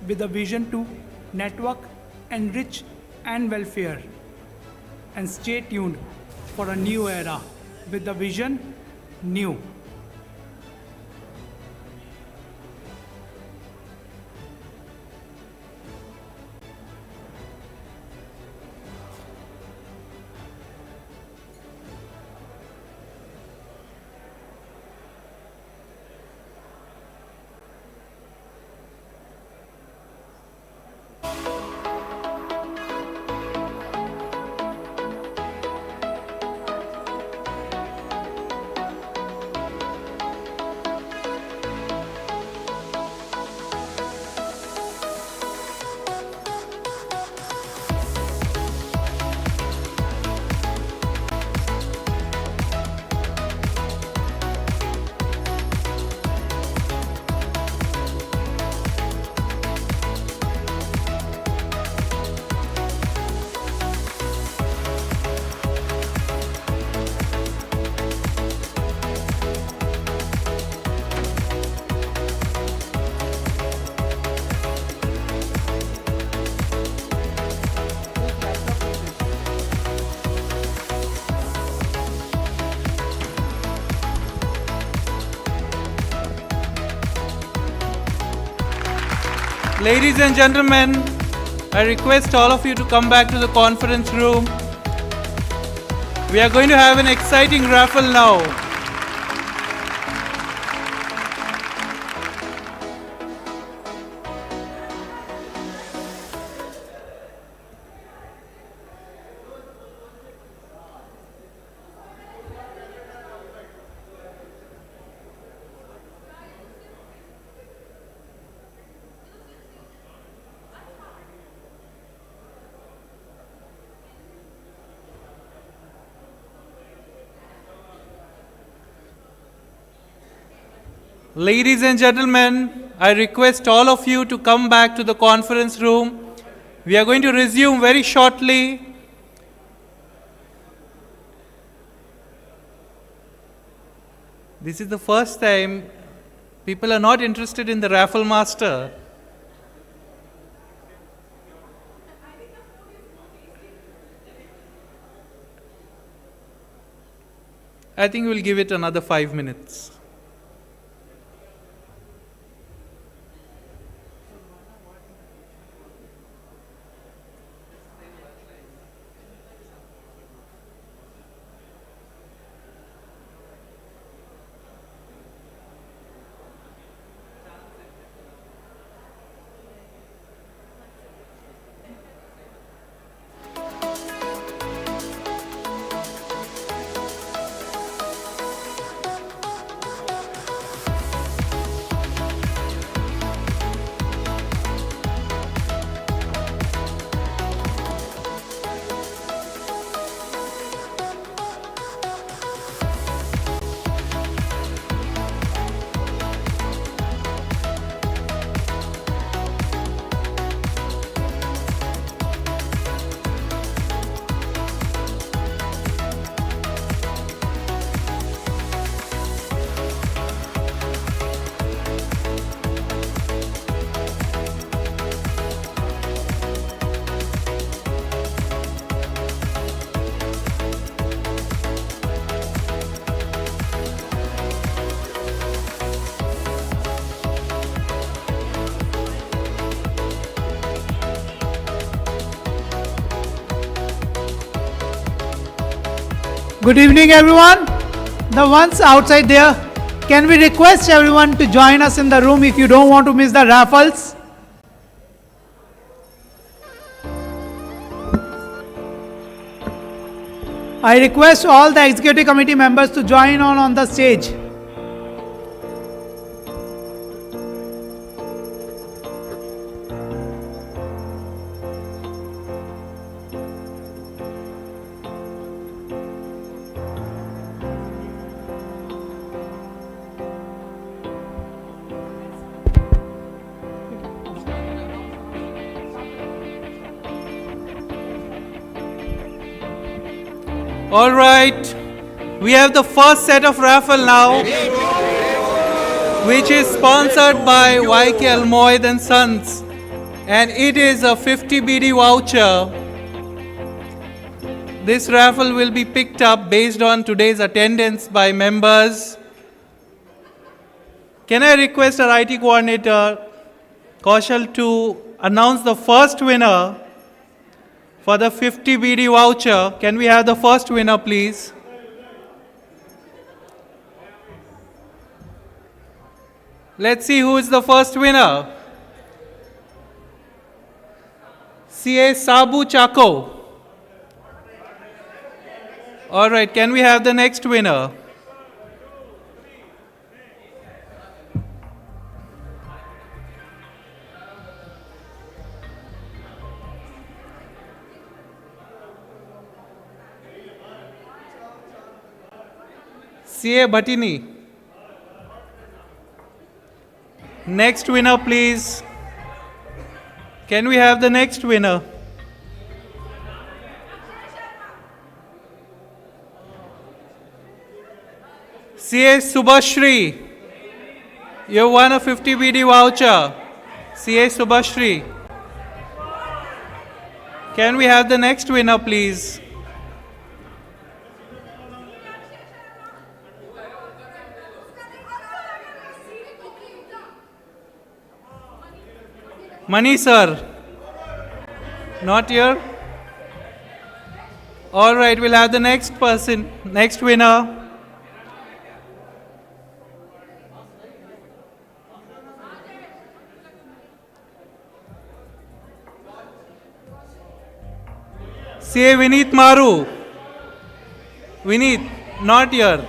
with a vision to network, enrich, and welfare. And stay tuned for a new era with the vision new." Ladies and gentlemen, I request all of you to come back to the conference room. We are going to have an exciting raffle now. Ladies and gentlemen, I request all of you to come back to the conference room. We are going to resume very shortly. This is the first time people are not interested in the raffle master. I think we'll give it another 5 minutes. Good evening, everyone. The ones outside there, can we request everyone to join us in the room if you don't want to miss the raffles? I request all the executive committee members to join on the stage. All right, we have the first set of raffle now, which is sponsored by YK Almoyd and Sons, and it is a 50 BD voucher. This raffle will be picked up based on today's attendance by members. Can I request our IT coordinator, Kaushal, to announce the first winner for the 50 BD voucher? Can we have the first winner, please? Let's see who is the first winner. CA Sabu Chako. All right, can we have the next winner? CA Bhatini. Next winner, please. Can we have the next winner? CA Subhashri. You won a 50 BD voucher. CA Subhashri. Can we have the next winner, please? Mani sir, not here. All right, we'll have the next person, next winner. CA Vineet Maru. Vineet, not here.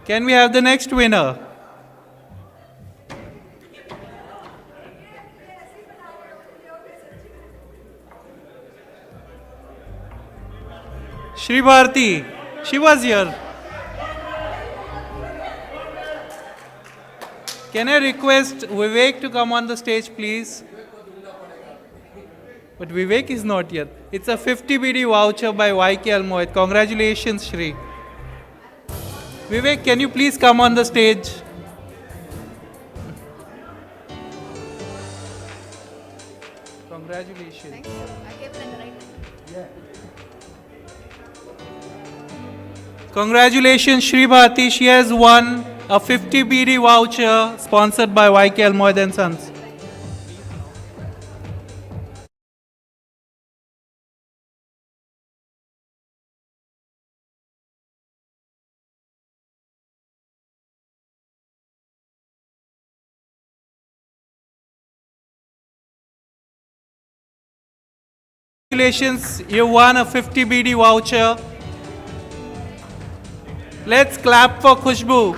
Can we have the next winner? Shri Bharti, she was here. Can I request Vivek to come on the stage, please? But Vivek is not here. It's a 50 BD voucher by YK Almoyd. Congratulations, Shri. Vivek, can you please come on the stage? Congratulations. Thank you. I gave it in the right time. Yeah. Congratulations, Shri Bharti. She has won a 50 BD voucher sponsored by YK Almoyed and Sons. Congratulations, you won a 50 BD voucher. Let's clap for Khushbu.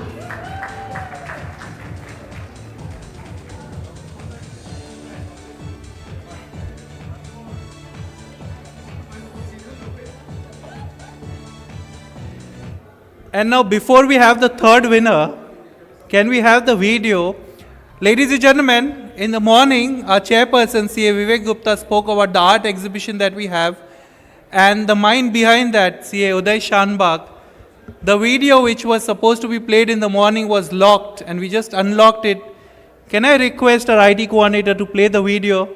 And now, before we have the third winner, can we have the video? Ladies and gentlemen, in the morning, our chairperson, CA Vivek Gupta, spoke about the art exhibition that we have, and the mind behind that, CA Uday Shanbag. The video which was supposed to be played in the morning was locked, and we just unlocked it. Can I request our IT coordinator to play the video?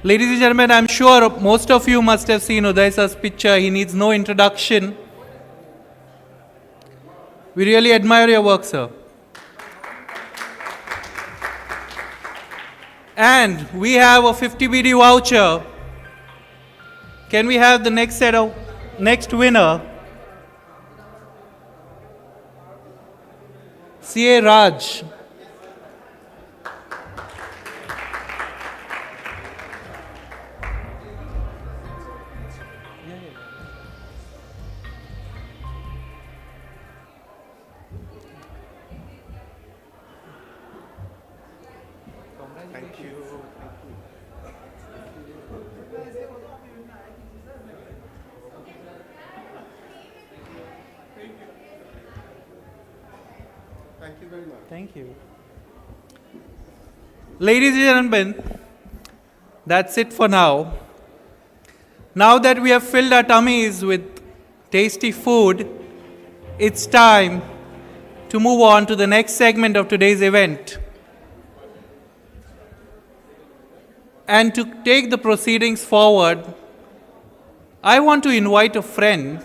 Ladies and gentlemen, I'm sure most of you must have seen Uday sir's picture. He needs no introduction. We really admire your work, sir. And we have a 50 BD voucher. Can we have the next winner? CA Raj. Thank you. Ladies and gentlemen, that's it for now. Now that we have filled our tummies with tasty food, it's time to move on to the next segment of today's event. And to take the proceedings forward, I want to invite a friend,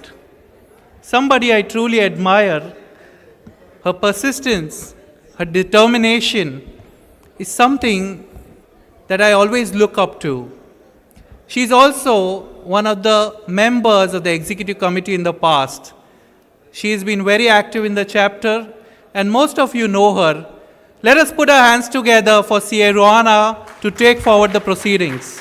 somebody I truly admire. Her persistence, her determination is something that I always look up to. She's also one of the members of the executive committee in the past. She has been very active in the chapter, and most of you know her. Let us put our hands together for CA Rohana to take forward the proceedings.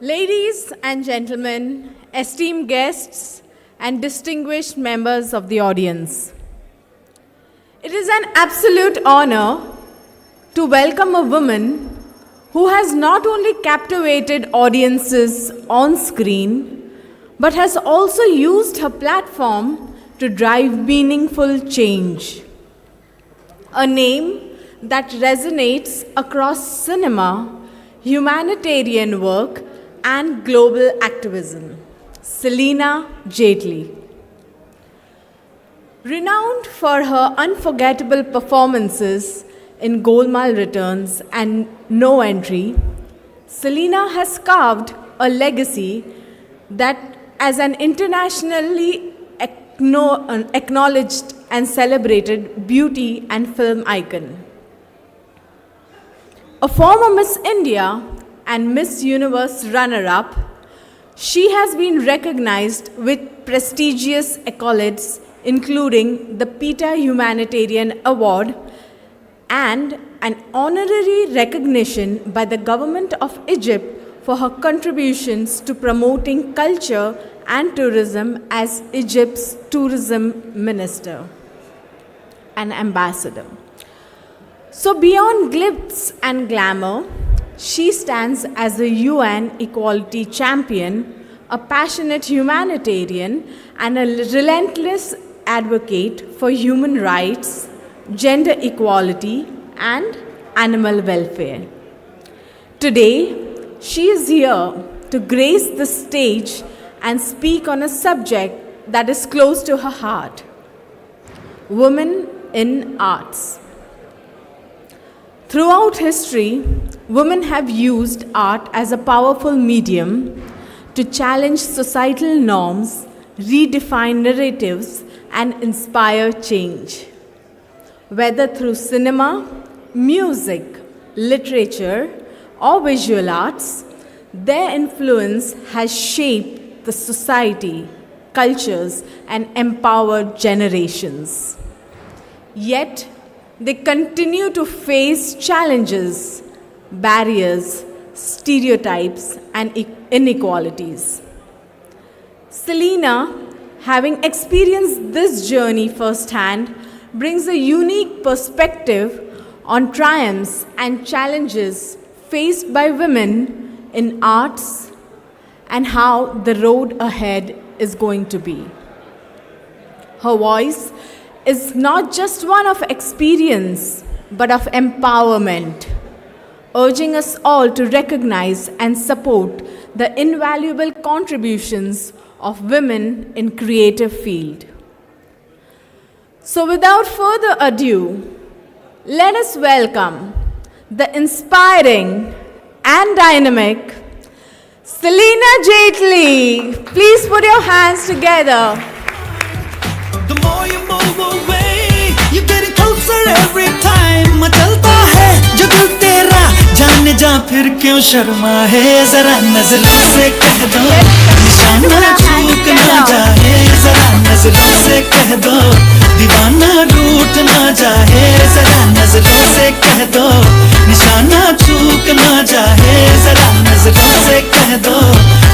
Ladies and gentlemen, esteemed guests, and distinguished members of the audience, it is an absolute honor to welcome a woman who has not only captivated audiences on screen, but has also used her platform to drive meaningful change. A name that resonates across cinema, humanitarian work, and global activism, Selena Jaitley. Renowned for her unforgettable performances in Golmaal Returns and No Entry, Selena has carved a legacy that, as an internationally acknowledged and celebrated beauty and film icon. A former Miss India and Miss Universe runner-up, she has been recognized with prestigious accolades including the PETA Humanitarian Award and an honorary recognition by the government of Egypt for her contributions to promoting culture and tourism as Egypt's tourism minister and ambassador. So beyond glitz and glamour, she stands as a UN equality champion, a passionate humanitarian, and a relentless advocate for human rights, gender equality, and animal welfare. Today, she is here to grace the stage and speak on a subject that is close to her heart: women in arts. Throughout history, women have used art as a powerful medium to challenge societal norms, redefine narratives, and inspire change. Whether through cinema, music, literature, or visual arts, their influence has shaped the society, cultures, and empowered generations. Yet, they continue to face challenges, barriers, stereotypes, and inequalities. Selena, having experienced this journey firsthand, brings a unique perspective on triumphs and challenges faced by women in arts and how the road ahead is going to be. Her voice is not just one of experience, but of empowerment, urging us all to recognize and support the invaluable contributions of women in creative field. So without further ado, let us welcome the inspiring and dynamic Selena Jaitley. Please put your hands together. The more you move away, you're getting closer every time. मचलता है जो दिल तेरा, जाने जा फिर क्यों शर्मा है, जरा नजरों से कह दो, निशाना चूक ना जाए, जरा नजरों से कह दो, दीवाना रूठ ना जाए, जरा नजरों से कह दो, निशाना चूक ना जाए, जरा नजरों से कह दो,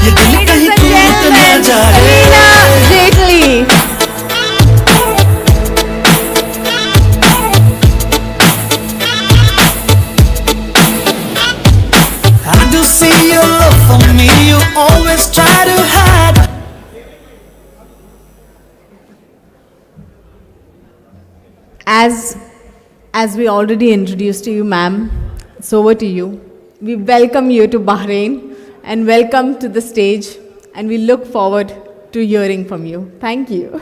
ये दिल कहीं टूट ना जाए. Selena Jaitley. I do see your love for me, you always try to hide. As we already introduced to you, ma'am, it's over to you. We welcome you to Bahrain and welcome to the stage, and we look forward to hearing from you. Thank you.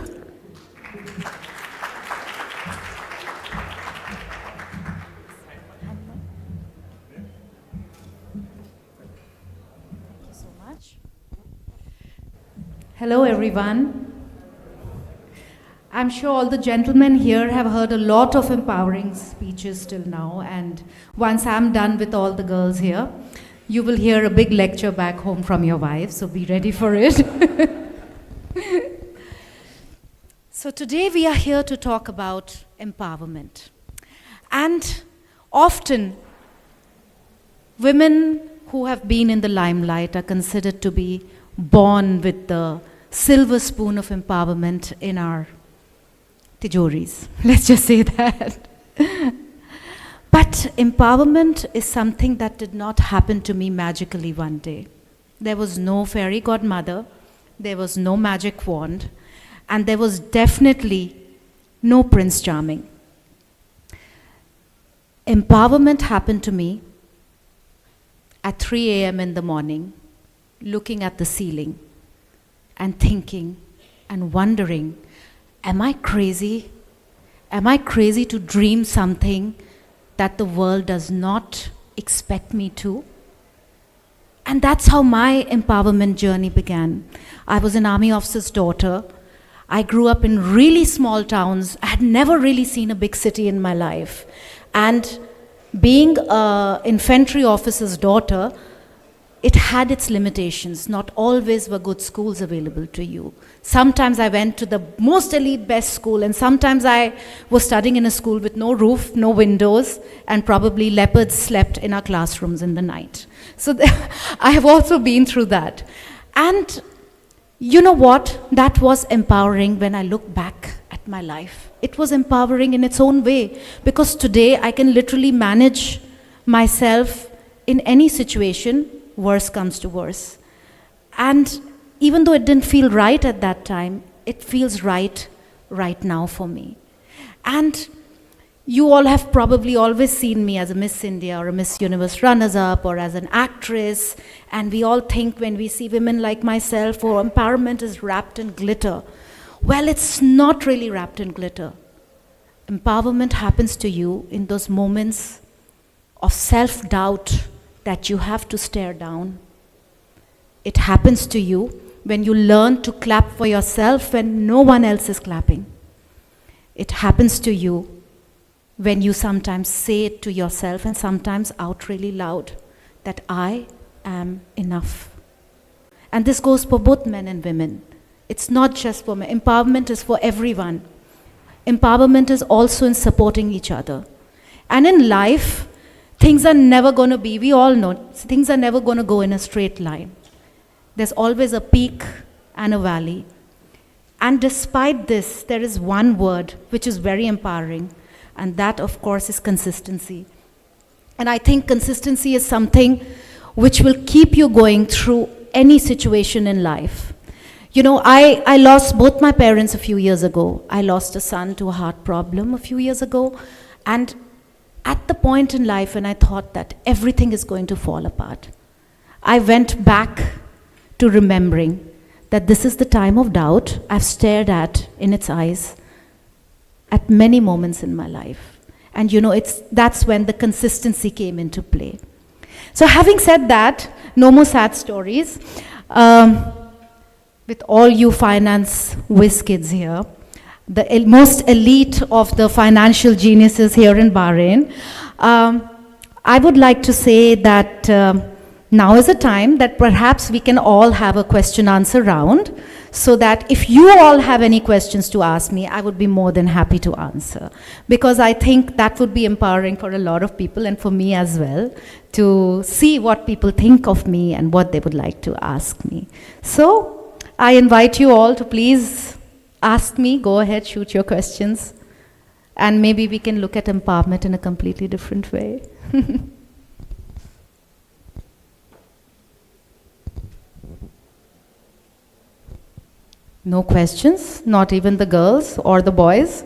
Hello, everyone. I'm sure all the gentlemen here have heard a lot of empowering speeches till now, and once I'm done with all the girls here, you will hear a big lecture back home from your wives, so be ready for it. So today we are here to talk about empowerment. And often, women who have been in the limelight are considered to be born with the silver spoon of empowerment in our tijoris. Let's just say that. But empowerment is something that did not happen to me magically one day. There was no fairy godmother, there was no magic wand, and there was definitely no Prince Charming. Empowerment happened to me at 3 a.m. in the morning, looking at the ceiling and thinking and wondering, am I crazy? Am I crazy to dream something that the world does not expect me to? And that's how my empowerment journey began. I was an army officer's daughter. I grew up in really small towns. I had never really seen a big city in my life. And being an infantry officer's daughter, it had its limitations. Not always were good schools available to you. Sometimes I went to the most elite best school, and sometimes I was studying in a school with no roof, no windows, and probably leopards slept in our classrooms in the night. So I have also been through that. And you know what? That was empowering when I look back at my life. It was empowering in its own way, because today I can literally manage myself in any situation, worse comes to worse. And even though it didn't feel right at that time, it feels right now for me. And you all have probably always seen me as a Miss India or a Miss Universe runners-up or as an actress, and we all think when we see women like myself, oh, empowerment is wrapped in glitter. Well, it's not really wrapped in glitter. Empowerment happens to you in those moments of self-doubt that you have to stare down. It happens to you when you learn to clap for yourself when no one else is clapping. It happens to you when you sometimes say it to yourself and sometimes out really loud, that I am enough. And this goes for both men and women. It's not just for men. Empowerment is for everyone. Empowerment is also in supporting each other. And in life, things are never going to be, we all know, things are never going to go in a straight line. There's always a peak and a valley. And despite this, there is one word which is very empowering, and that, of course, is consistency. And I think consistency is something which will keep you going through any situation in life. You know, I lost both my parents a few years ago. I lost a son to a heart problem a few years ago. And at the point in life when I thought that everything is going to fall apart, I went back to remembering that this is the time of doubt I've stared at in its eyes at many moments in my life. And you know, that's when the consistency came into play. So having said that, no more sad stories. With all you finance whiz kids here, the most elite of the financial geniuses here in Bahrain, I would like to say that now is a time that perhaps we can all have a question-answer round, so that if you all have any questions to ask me, I would be more than happy to answer. Because I think that would be empowering for a lot of people and for me as well, to see what people think of me and what they would like to ask me. So I invite you all to please ask me, go ahead, shoot your questions, and maybe we can look at empowerment in a completely different way. No questions, not even the girls or the boys.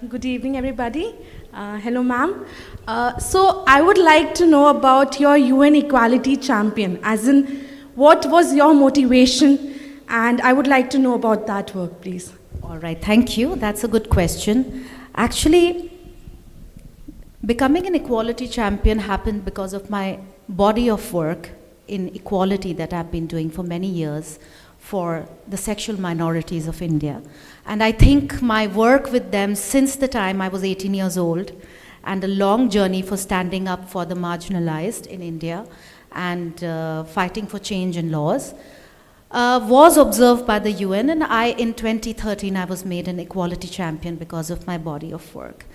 Good evening, everybody. Hello, ma'am. So I would like to know about your UN Equality Champion, as in what was your motivation, and I would like to know about that work, please. All right, thank you. That's a good question. Actually, becoming an equality champion happened because of my body of work in equality that I've been doing for many years for the sexual minorities of India. And I think my work with them since the time I was 18 years old, and a long journey for standing up for the marginalized in India and fighting for change in laws, was observed by the UN, and in 2013, I was made an equality champion because of my body of work.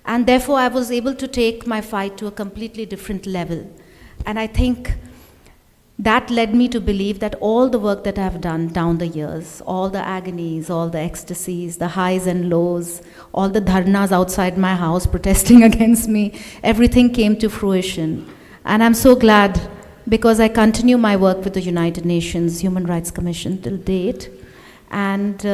And therefore, I was able to take my fight to a completely different level. And I think that led me to believe that all the work that I've done down the years, all the agonies, all the ecstasies, the highs and lows, all the dharnas outside my house protesting against me, everything came to fruition. And I'm so glad, because I continue my work with the United Nations Human Rights Commission till date. And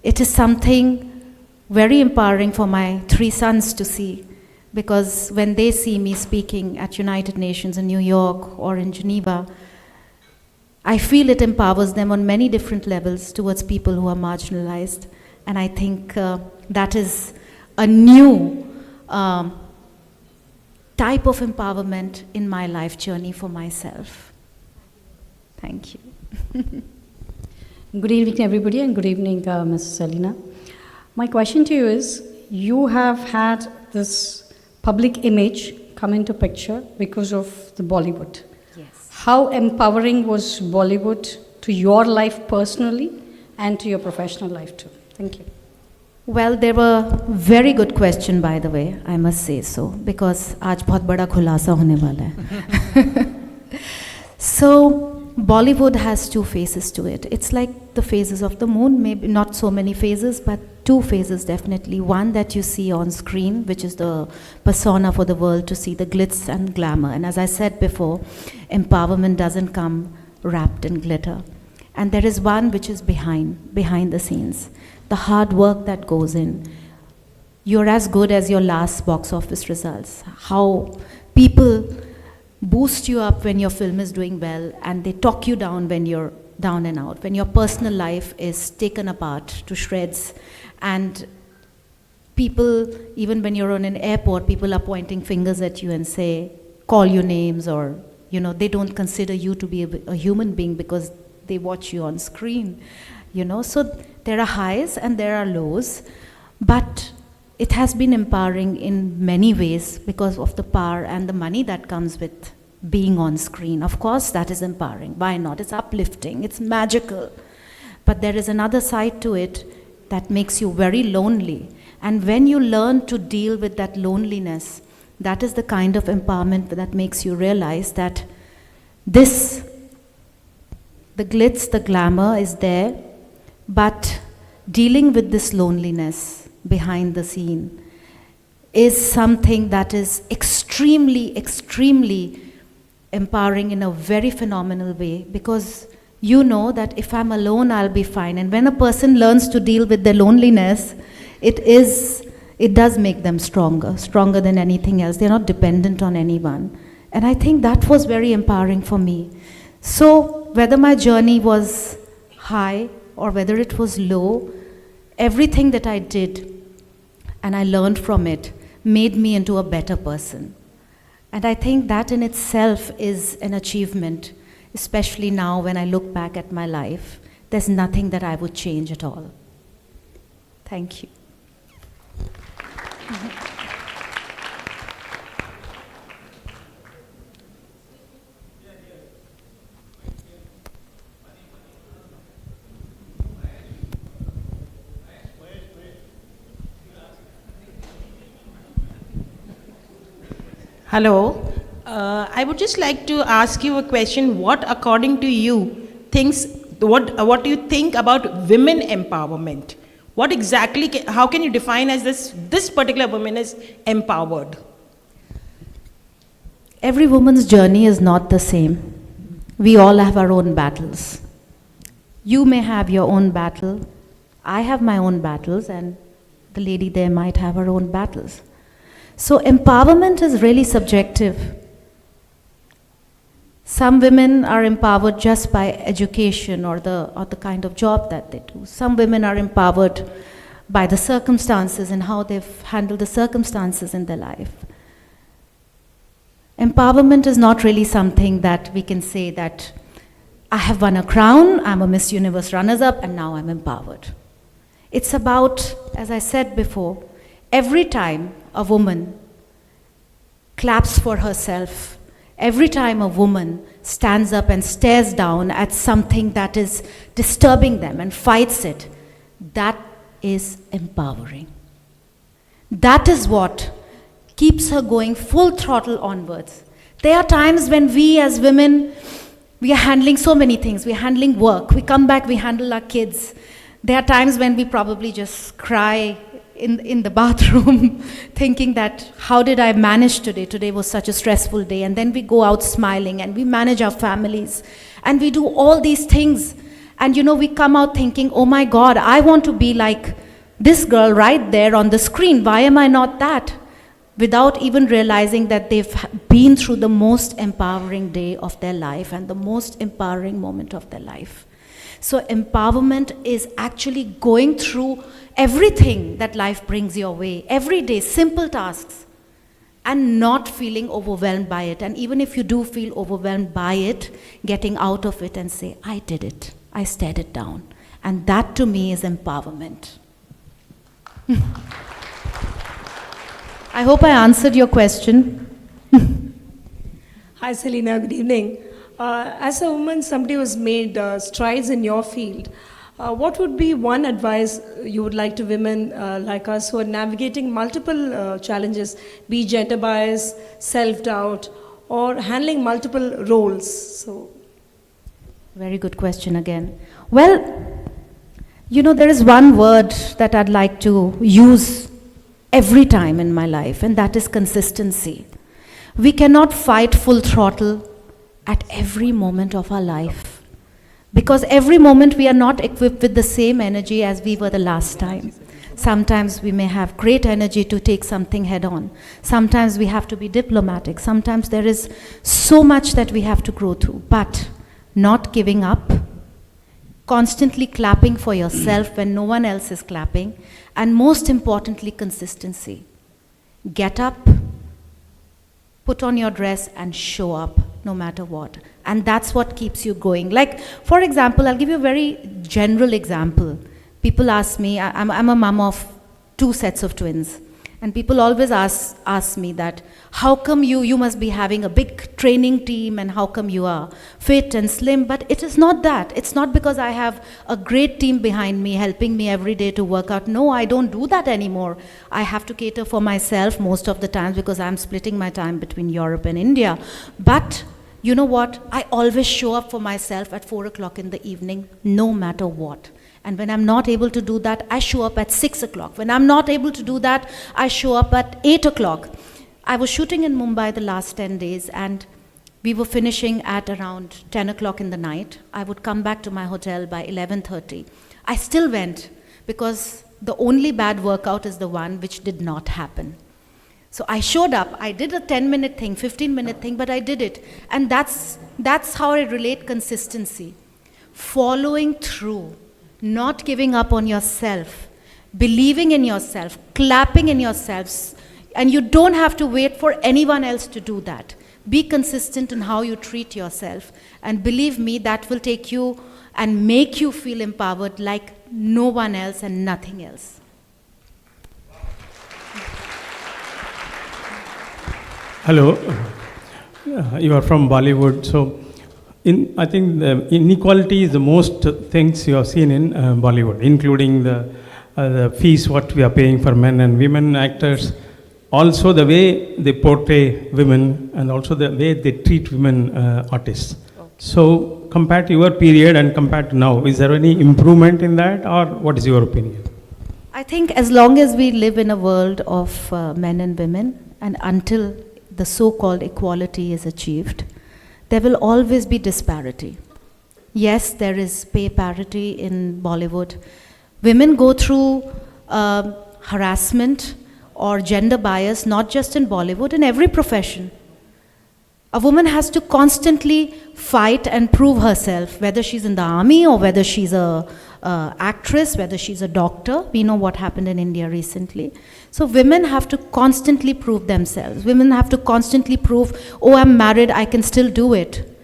it is something very empowering for my 3 sons to see, because when they see me speaking at United Nations in New York or in Geneva, I feel it empowers them on many different levels towards people who are marginalized. And I think that is a new type of empowerment in my life journey for myself. Thank you. Good evening, everybody, and good evening, Ms. Selena. My question to you is, you have had this public image come into picture because of the Bollywood. Yes. How empowering was Bollywood to your life personally and to your professional life too? Thank you. Well, they were very good question, by the way, I must say so, because आज बहुत बड़ा खुलासा होने वाला है. So, Bollywood has two faces to it. It's like the phases of the moon, maybe not so many phases, but two phases definitely. One that you see on screen, which is the persona for the world to see the glitz and glamour. And as I said before, empowerment doesn't come wrapped in glitter. And there is one which is behind the scenes. The hard work that goes in. You're as good as your last box office results. How people boost you up when your film is doing well, and they talk you down when you're down and out, when your personal life is taken apart to shreds, and people, even when you're on an airport, people are pointing fingers at you and say, call you names, or, you know, they don't consider you to be a human being because they watch you on screen, you know. So there are highs and there are lows, but it has been empowering in many ways because of the power and the money that comes with being on screen. Of course, that is empowering. Why not? It's uplifting, it's magical. But there is another side to it that makes you very lonely. And when you learn to deal with that loneliness, that is the kind of empowerment that makes you realize that the glitz, the glamour is there, but dealing with this loneliness behind the scene is something that is extremely, extremely empowering in a very phenomenal way, because you know that if I'm alone, I'll be fine. And when a person learns to deal with their loneliness, it does make them stronger than anything else. They're not dependent on anyone. And I think that was very empowering for me. So whether my journey was high or whether it was low, everything that I did and I learned from it made me into a better person. And I think that in itself is an achievement, especially now when I look back at my life. There's nothing that I would change at all. Thank you. Hello. I would just like to ask you a question. What, according to you, what do you think about women empowerment? What exactly, how can you define as this particular woman is empowered? Every woman's journey is not the same. We all have our own battles. You may have your own battle. I have my own battles, and the lady there might have her own battles. So empowerment is really subjective. Some women are empowered just by education or the kind of job that they do. Some women are empowered by the circumstances and how they've handled the circumstances in their life. Empowerment is not really something that we can say that I have won a crown, I'm a Miss Universe runners-up, and now I'm empowered. It's about, as I said before, every time a woman claps for herself, every time a woman stands up and stares down at something that is disturbing them and fights it, that is empowering. That is what keeps her going full throttle onwards. There are times when we as women, we are handling so many things. We are handling work. We come back, we handle our kids. There are times when we probably just cry in the bathroom thinking that, how did I manage today? Today was such a stressful day. And then we go out smiling and we manage our families and we do all these things. And you know, we come out thinking, oh my God, I want to be like this girl right there on the screen. Why am I not that? Without even realizing that they've been through the most empowering day of their life and the most empowering moment of their life. So empowerment is actually going through everything that life brings your way, every day, simple tasks, and not feeling overwhelmed by it. And even if you do feel overwhelmed by it, getting out of it and say, I did it, I stared it down. And that to me is empowerment. I hope I answered your question. Hi, Selena. Good evening. As a woman, somebody who's made strides in your field, what would be one advice you would like to women like us who are navigating multiple challenges, be gender bias, self-doubt, or handling multiple roles? So, very good question again. Well, you know, there is one word that I'd like to use every time in my life, and that is consistency. We cannot fight full throttle at every moment of our life, because every moment we are not equipped with the same energy as we were the last time. Sometimes we may have great energy to take something head on. Sometimes we have to be diplomatic. Sometimes there is so much that we have to grow through, but not giving up, constantly clapping for yourself when no one else is clapping, and most importantly, consistency. Get up, put on your dress and show up no matter what. And that's what keeps you going. Like, for example, I'll give you a very general example. People ask me, I'm a mom of 2 sets of twins. And people always ask me that, how come you must be having a big training team and how come you are fit and slim? But it is not that. It's not because I have a great team behind me helping me every day to work out. No, I don't do that anymore. I have to cater for myself most of the times because I'm splitting my time between Europe and India. But you know what? I always show up for myself at 4 o'clock in the evening, no matter what. And when I'm not able to do that, I show up at 6 o'clock. When I'm not able to do that, I show up at 8 o'clock. I was shooting in Mumbai the last 10 days, and we were finishing at around 10 o'clock in the night. I would come back to my hotel by 11:30. I still went because the only bad workout is the one which did not happen. So I showed up. I did a 10-minute thing, 15-minute thing, but I did it. And that's how I relate consistency. Following through. Not giving up on yourself, believing in yourself, clapping in yourselves, and you don't have to wait for anyone else to do that. Be consistent in how you treat yourself, and believe me, that will take you and make you feel empowered like no one else and nothing else. Hello, you are from Bollywood, so I think the inequality is the most things you have seen in Bollywood, including the fees what we are paying for men and women actors, also the way they portray women, and also the way they treat women artists. Okay. So compared to your period and compared to now, is there any improvement in that, or what is your opinion? I think as long as we live in a world of men and women, and until the so-called equality is achieved, there will always be disparity. Yes, there is pay parity in Bollywood. Women go through harassment or gender bias, not just in Bollywood, in every profession. A woman has to constantly fight and prove herself, whether she's in the army or whether she's a actress, whether she's a doctor. We know what happened in India recently. So women have to constantly prove themselves. Women have to constantly prove, oh, I'm married, I can still do it.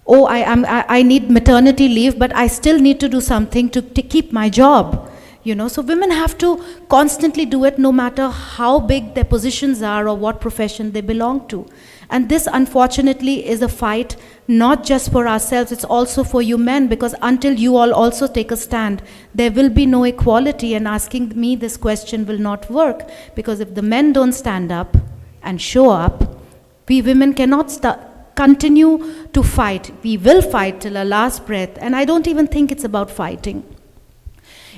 Oh, I need maternity leave, but I still need to do something to keep my job. You know, so women have to constantly do it no matter how big their positions are or what profession they belong to. And this, unfortunately, is a fight not just for ourselves, it's also for you men, because until you all also take a stand, there will be no equality, and asking me this question will not work, because if the men don't stand up and show up, we women cannot continue to fight. We will fight till our last breath, and I don't even think it's about fighting.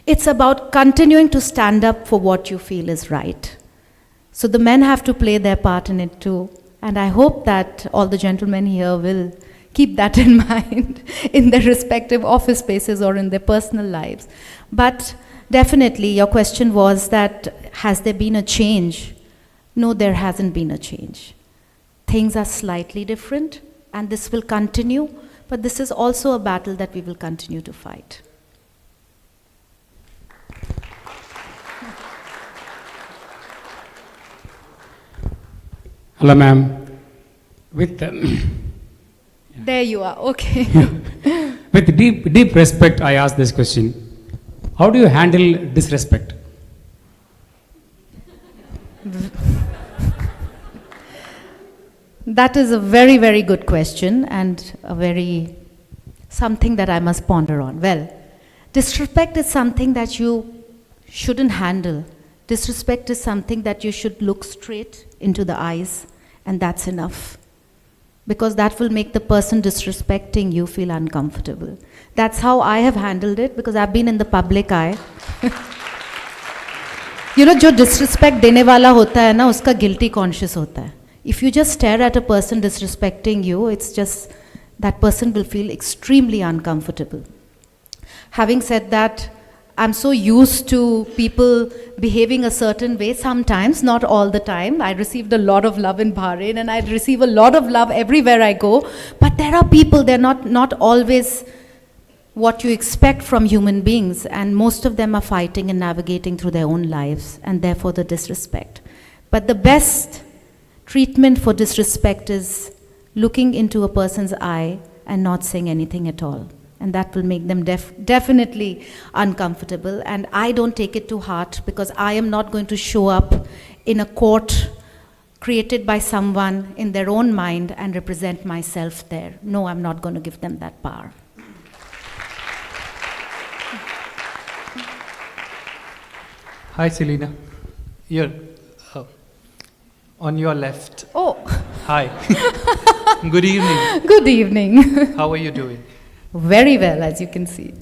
It's about continuing to stand up for what you feel is right. So the men have to play their part in it too. And I hope that all the gentlemen here will keep that in mind in their respective office spaces or in their personal lives. But definitely, your question was that, has there been a change? No, there hasn't been a change. Things are slightly different, and this will continue, but this is also a battle that we will continue to fight. Hello, ma'am. With there you are. Okay. With deep respect, I ask this question. How do you handle disrespect? That is a very, very good question and something that I must ponder on. Well, disrespect is something that you shouldn't handle. Disrespect is something that you should look straight into the eyes, and that's enough. Because that will make the person disrespecting you feel uncomfortable. That's how I have handled it, because I've been in the public eye. You know, जो disrespect देने वाला होता है ना, उसका guilty conscious होता है. If you just stare at a person disrespecting you, it's just that person will feel extremely uncomfortable. Having said that, I'm so used to people behaving a certain way sometimes, not all the time. I received a lot of love in Bahrain and I receive a lot of love everywhere I go. But there are people, they're not always what you expect from human beings, and most of them are fighting and navigating through their own lives, and therefore the disrespect. But the best treatment for disrespect is looking into a person's eye and not saying anything at all. And that will make them definitely uncomfortable. And I don't take it to heart, because I am not going to show up in a court created by someone in their own mind and represent myself there. No, I'm not going to give them that power. Hi, Selena. Here, on your left. Oh. Hi. Good evening. Good evening. How are you doing? Very well, as you can see.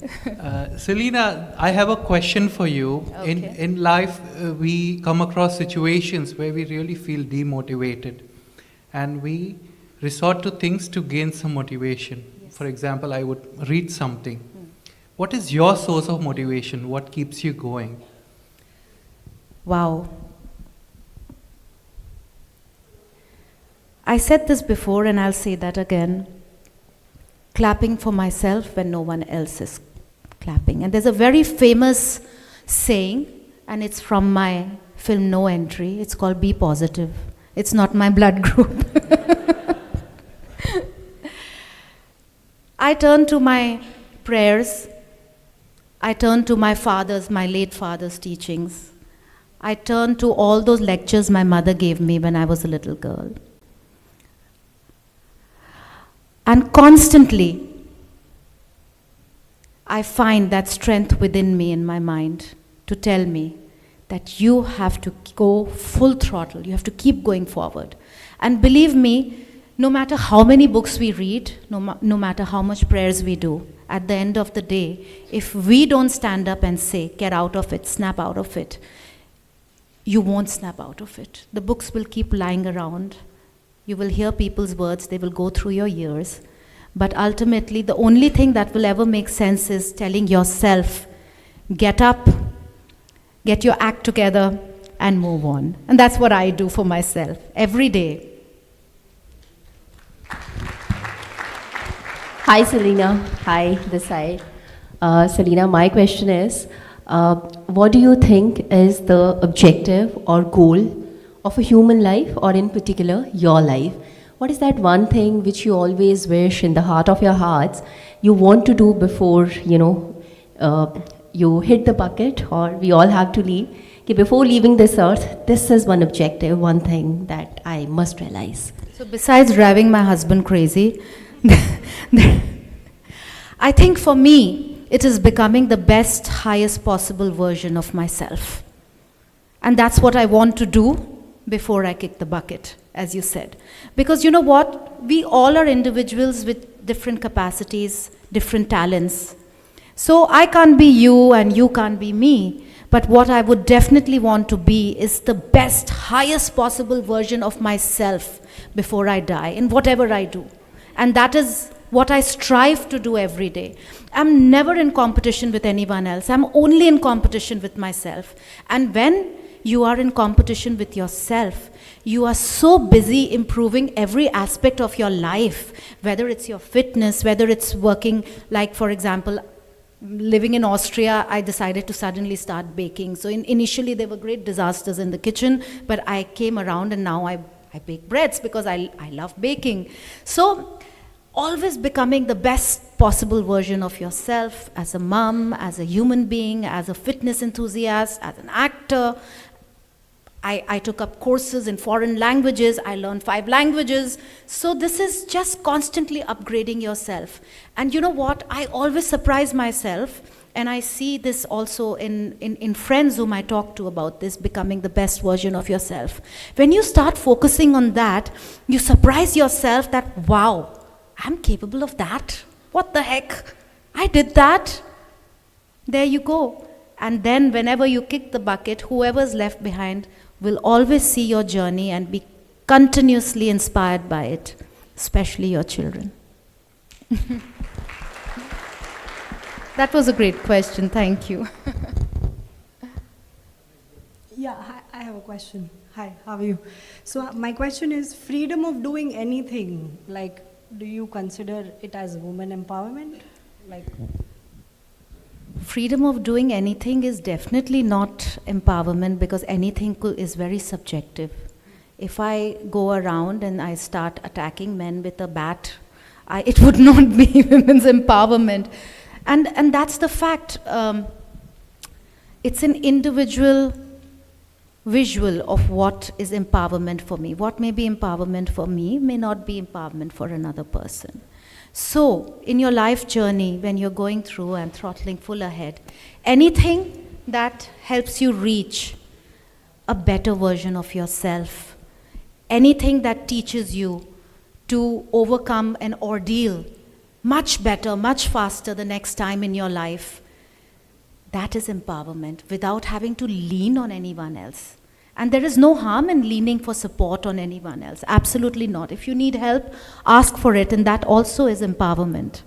Selena, I have a question for you. Okay. In life, we come across situations where we really feel demotivated, and we resort to things to gain some motivation. Yes. For example, I would read something. What is your source of motivation? What keeps you going? Wow. I said this before and I'll say that again. Clapping for myself when no one else is clapping. And there's a very famous saying, and it's from my film No Entry. It's called Be Positive. It's not my blood group. I turn to my prayers. I turn to my late father's teachings. I turn to all those lectures my mother gave me when I was a little girl. And constantly, I find that strength within me in my mind to tell me that you have to go full throttle, you have to keep going forward. And believe me, no matter how many books we read, no matter how much prayers we do, at the end of the day, if we don't stand up and say, get out of it, snap out of it, you won't snap out of it. The books will keep lying around. You will hear people's words, they will go through your ears. But ultimately, the only thing that will ever make sense is telling yourself, get up, get your act together, and move on. And that's what I do for myself every day. Hi, Selena. Hi, this side. Selena, my question is, what do you think is the objective or goal of a human life, or in particular, your life? What is that one thing which you always wish in the heart of your hearts you want to do before, you hit the bucket, or we all have to leave? Okay, before leaving this earth, this is one objective, one thing that I must realize. So besides driving my husband crazy, I think for me, it is becoming the best, highest possible version of myself. And that's what I want to do before I kick the bucket, as you said. Because you know what? We all are individuals with different capacities, different talents. So I can't be you and you can't be me. But what I would definitely want to be is the best, highest possible version of myself before I die, in whatever I do. And that is what I strive to do every day. I'm never in competition with anyone else. I'm only in competition with myself. And when you are in competition with yourself, you are so busy improving every aspect of your life, whether it's your fitness, whether it's working, like for example, living in Austria, I decided to suddenly start baking. So initially there were great disasters in the kitchen, but I came around and now I bake breads because I love baking. So always becoming the best possible version of yourself as a mom, as a human being, as a fitness enthusiast, as an actor. I took up courses in foreign languages. I learned 5 languages. So this is just constantly upgrading yourself. And you know what? I always surprise myself, and I see this also in friends whom I talk to about this, becoming the best version of yourself. When you start focusing on that, you surprise yourself that, wow, I'm capable of that. What the heck? I did that. There you go. And then whenever you kick the bucket, whoever's left behind will always see your journey and be continuously inspired by it, especially your children. That was a great question, thank you. Yeah, hi, I have a question. Hi, how are you? So my question is freedom of doing anything. Like, do you consider it as woman empowerment? Like, Freedom of doing anything is definitely not empowerment, because anything is very subjective. If I go around and I start attacking men with a bat, it would not be women's empowerment. And that's the fact. It's an individual visual of what is empowerment for me. What may be empowerment for me may not be empowerment for another person. So, in your life journey, when you're going through and throttling full ahead, anything that helps you reach a better version of yourself, anything that teaches you to overcome an ordeal much better, much faster the next time in your life, that is empowerment without having to lean on anyone else. And there is no harm in leaning for support on anyone else. Absolutely not. If you need help, ask for it, and that also is empowerment.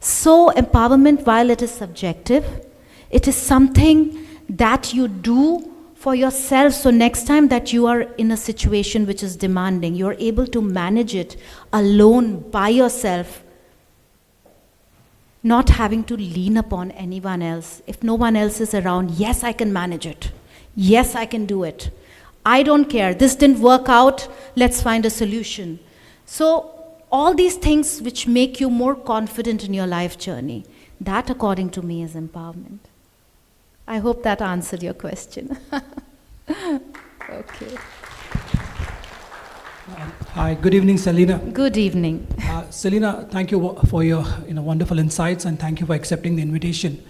So empowerment, while it is subjective, it is something that you do for yourself. So next time that you are in a situation which is demanding, you're able to manage it alone by yourself, not having to lean upon anyone else. If no one else is around, yes, I can manage it. Yes, I can do it. I don't care. This didn't work out. Let's find a solution. So all these things which make you more confident in your life journey, that according to me is empowerment. I hope that answered your question. Okay. Hi, good evening, Selena. Good evening. Selena, thank you for your wonderful insights, and thank you for accepting the invitation.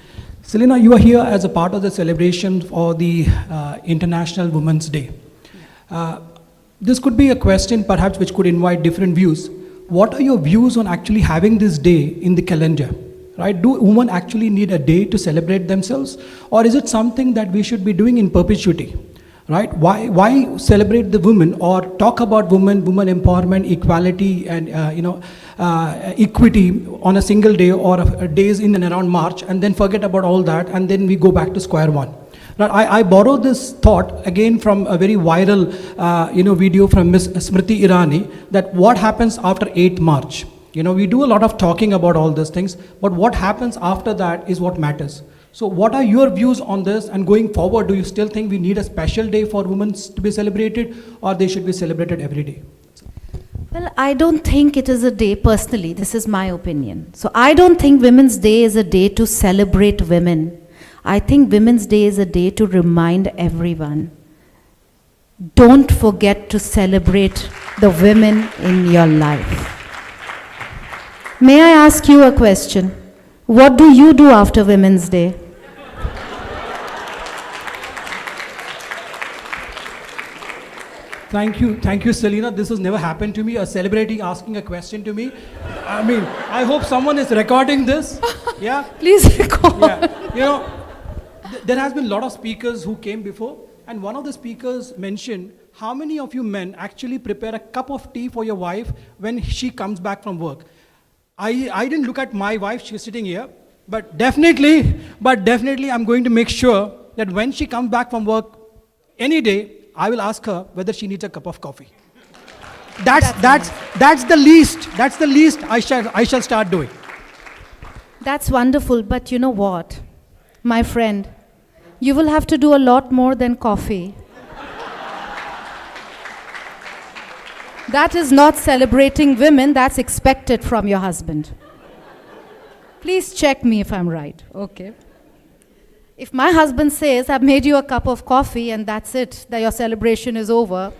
Selena, you are here as a part of the celebration for the International Women's Day. This could be a question perhaps which could invite different views. What are your views on actually having this day in the calendar? Right? Do women actually need a day to celebrate themselves, or is it something that we should be doing in perpetuity? Right? Why celebrate the women or talk about women empowerment, equality, and equity on a single day or days in and around March, and then forget about all that, and then we go back to square one? Right? I borrow this thought again from a very viral video from Miss Smriti Irani, that what happens after 8th March. We do a lot of talking about all these things, but what happens after that is what matters. So what are your views on this, and going forward, do you still think we need a special day for women to be celebrated, or they should be celebrated every day? Well, I don't think it is a day, personally, this is my opinion. So I don't think Women's Day is a day to celebrate women. I think Women's Day is a day to remind everyone, don't forget to celebrate the women in your life. May I ask you a question? What do you do after Women's Day? Thank you, Selena. This has never happened to me, a celebrity asking a question to me. I hope someone is recording this. Yeah? Please record. Yeah. There has been a lot of speakers who came before, and one of the speakers mentioned, how many of you men actually prepare a cup of tea for your wife when she comes back from work? I didn't look at my wife, she's sitting here, but definitely I'm going to make sure that when she comes back from work any day, I will ask her whether she needs a cup of coffee. That's the least I shall start doing. That's wonderful, but you know what, my friend, you will have to do a lot more than coffee. That is not celebrating women, that's expected from your husband. Please check me if I'm right. Okay. If my husband says, I've made you a cup of coffee and that's it, that your celebration is over,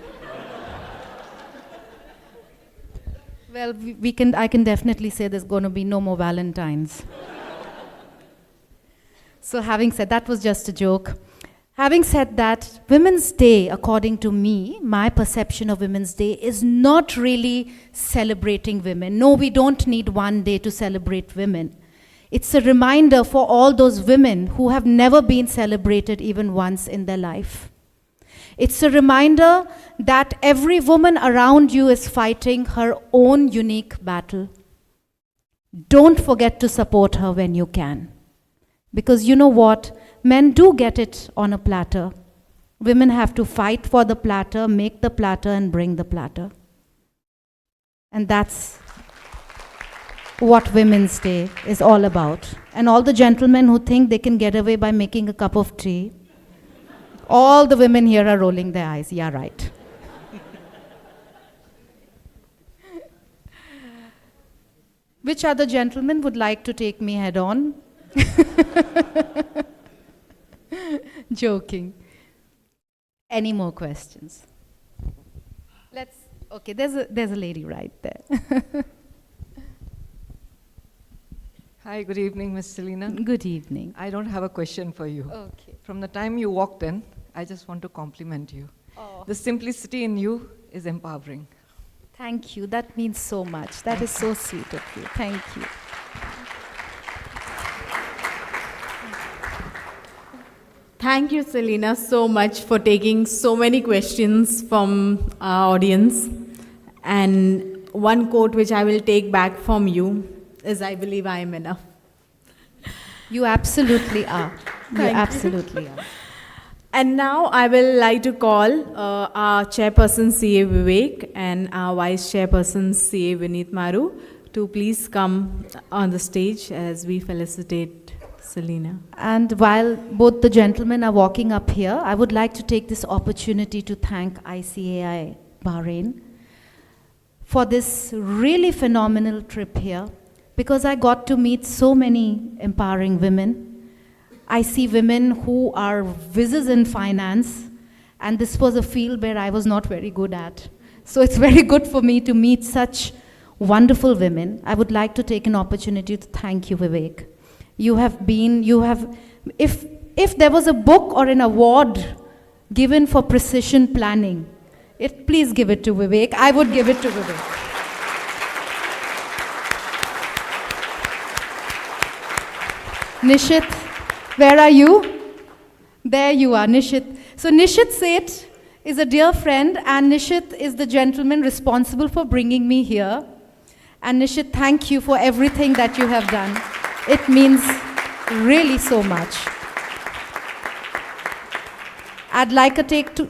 well, I can definitely say there's going to be no more Valentines. So having said, that was just a joke. Having said that, Women's Day, according to me, my perception of Women's Day is not really celebrating women. No, we don't need one day to celebrate women. It's a reminder for all those women who have never been celebrated even once in their life. It's a reminder that every woman around you is fighting her own unique battle. Don't forget to support her when you can. Because you know what? Men do get it on a platter. Women have to fight for the platter, make the platter, and bring the platter. And that's what Women's Day is all about. And all the gentlemen who think they can get away by making a cup of tea, all the women here are rolling their eyes. Yeah, right. Which other gentleman would like to take me head on? Joking. Any more questions? Okay, there's a lady right there. Hi, good evening, Ms. Selena. Good evening. I don't have a question for you. Okay. From the time you walked in, I just want to compliment you. Oh. The simplicity in you is empowering. Thank you. That means so much. That is so sweet of you. Thank you. Thank you, Selena, so much for taking so many questions from our audience. And one quote which I will take back from you is, I believe I am enough. You absolutely are. You Thank you. absolutely are. And now I will like to call our Chairperson CA Vivek and our Vice Chairperson CA Vineet Maru to please come on the stage as we felicitate Selena. And while both the gentlemen are walking up here, I would like to take this opportunity to thank ICA Bahrain for this really phenomenal trip here, because I got to meet so many empowering women. I see women who are whizzes in finance, and this was a field where I was not very good at. So it's very good for me to meet such wonderful women. I would like to take an opportunity to thank you, Vivek. If there was a book or an award given for precision planning, please give it to Vivek. I would give it to Vivek. Nishit, where are you? There you are, Nishit. So Nishit Seth is a dear friend, and Nishit is the gentleman responsible for bringing me here. And Nishit, thank you for everything that you have done. It means really so much. I'd like to take to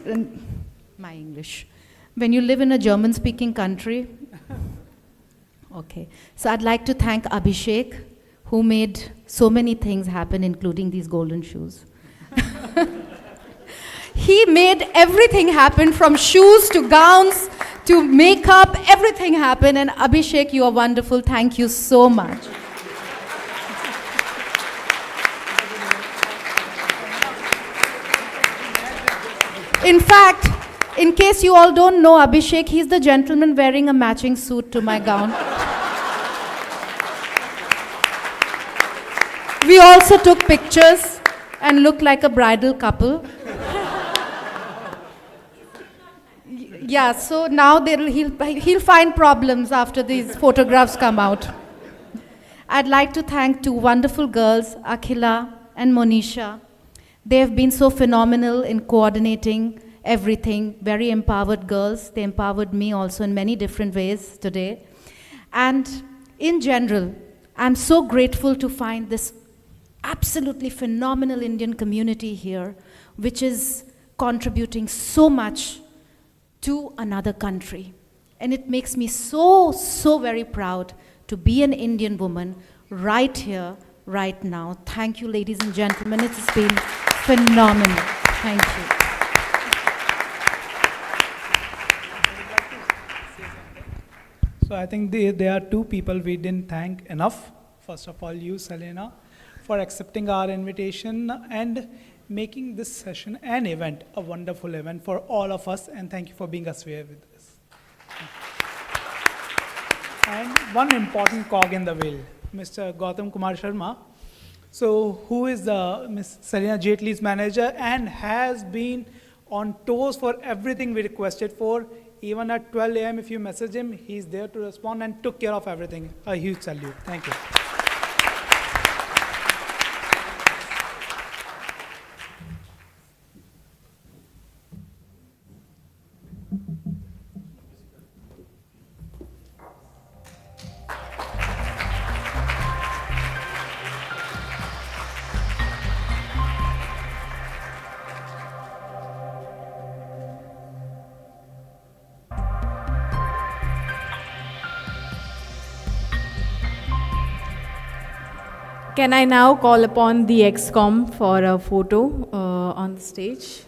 my English. When you live in a German-speaking country, okay. So I'd like to thank Abhishek, who made so many things happen, including these golden shoes. He made everything happen, from shoes to gowns to makeup, everything happen. And Abhishek, you are wonderful. Thank you so much. In fact, in case you all don't know Abhishek, he's the gentleman wearing a matching suit to my gown. We also took pictures and looked like a bridal couple. Yeah, so now he'll find problems after these photographs come out. I'd like to thank two wonderful girls, Akhila and Monisha. They have been so phenomenal in coordinating everything, very empowered girls. They empowered me also in many different ways today. And in general, I'm so grateful to find this absolutely phenomenal Indian community here, which is contributing so much to another country. And it makes me so, so very proud to be an Indian woman right here, right now. Thank you, ladies and gentlemen. It's been phenomenal. Thank you. So I think there are two people we didn't thank enough first of all, you, Selena, for accepting our invitation and making this session an event, a wonderful event for all of us, and thank you for being us here with us. And one important cog in the wheel, Mr. Gautam Kumar Sharma, so who is Miss Selena Jaitley's manager and has been on toes for everything we requested for. Even at 12 a.m. if you message him, he's there to respond and took care of everything. A huge salute. Thank you. Can I now call upon the ExCom for a photo on the stage?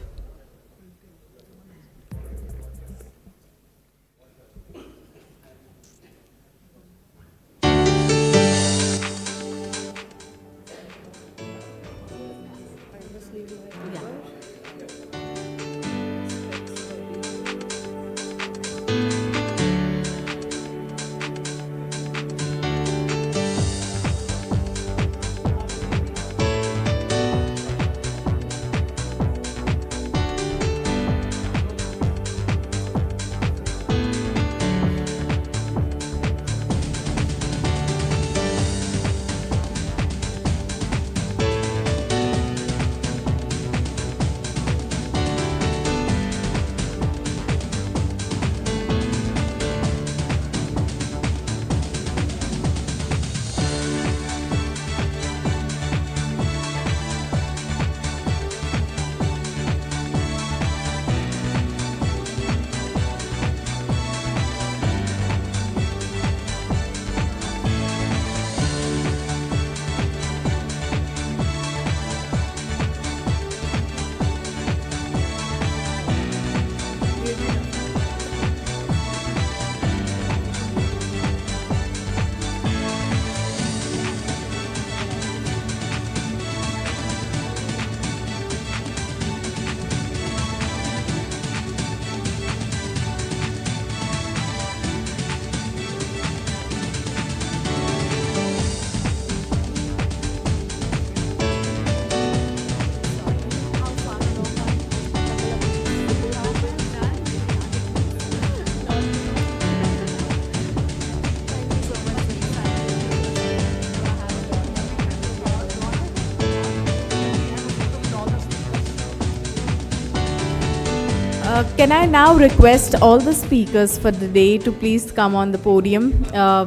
Can I now request all the speakers for the day to please come on the podium?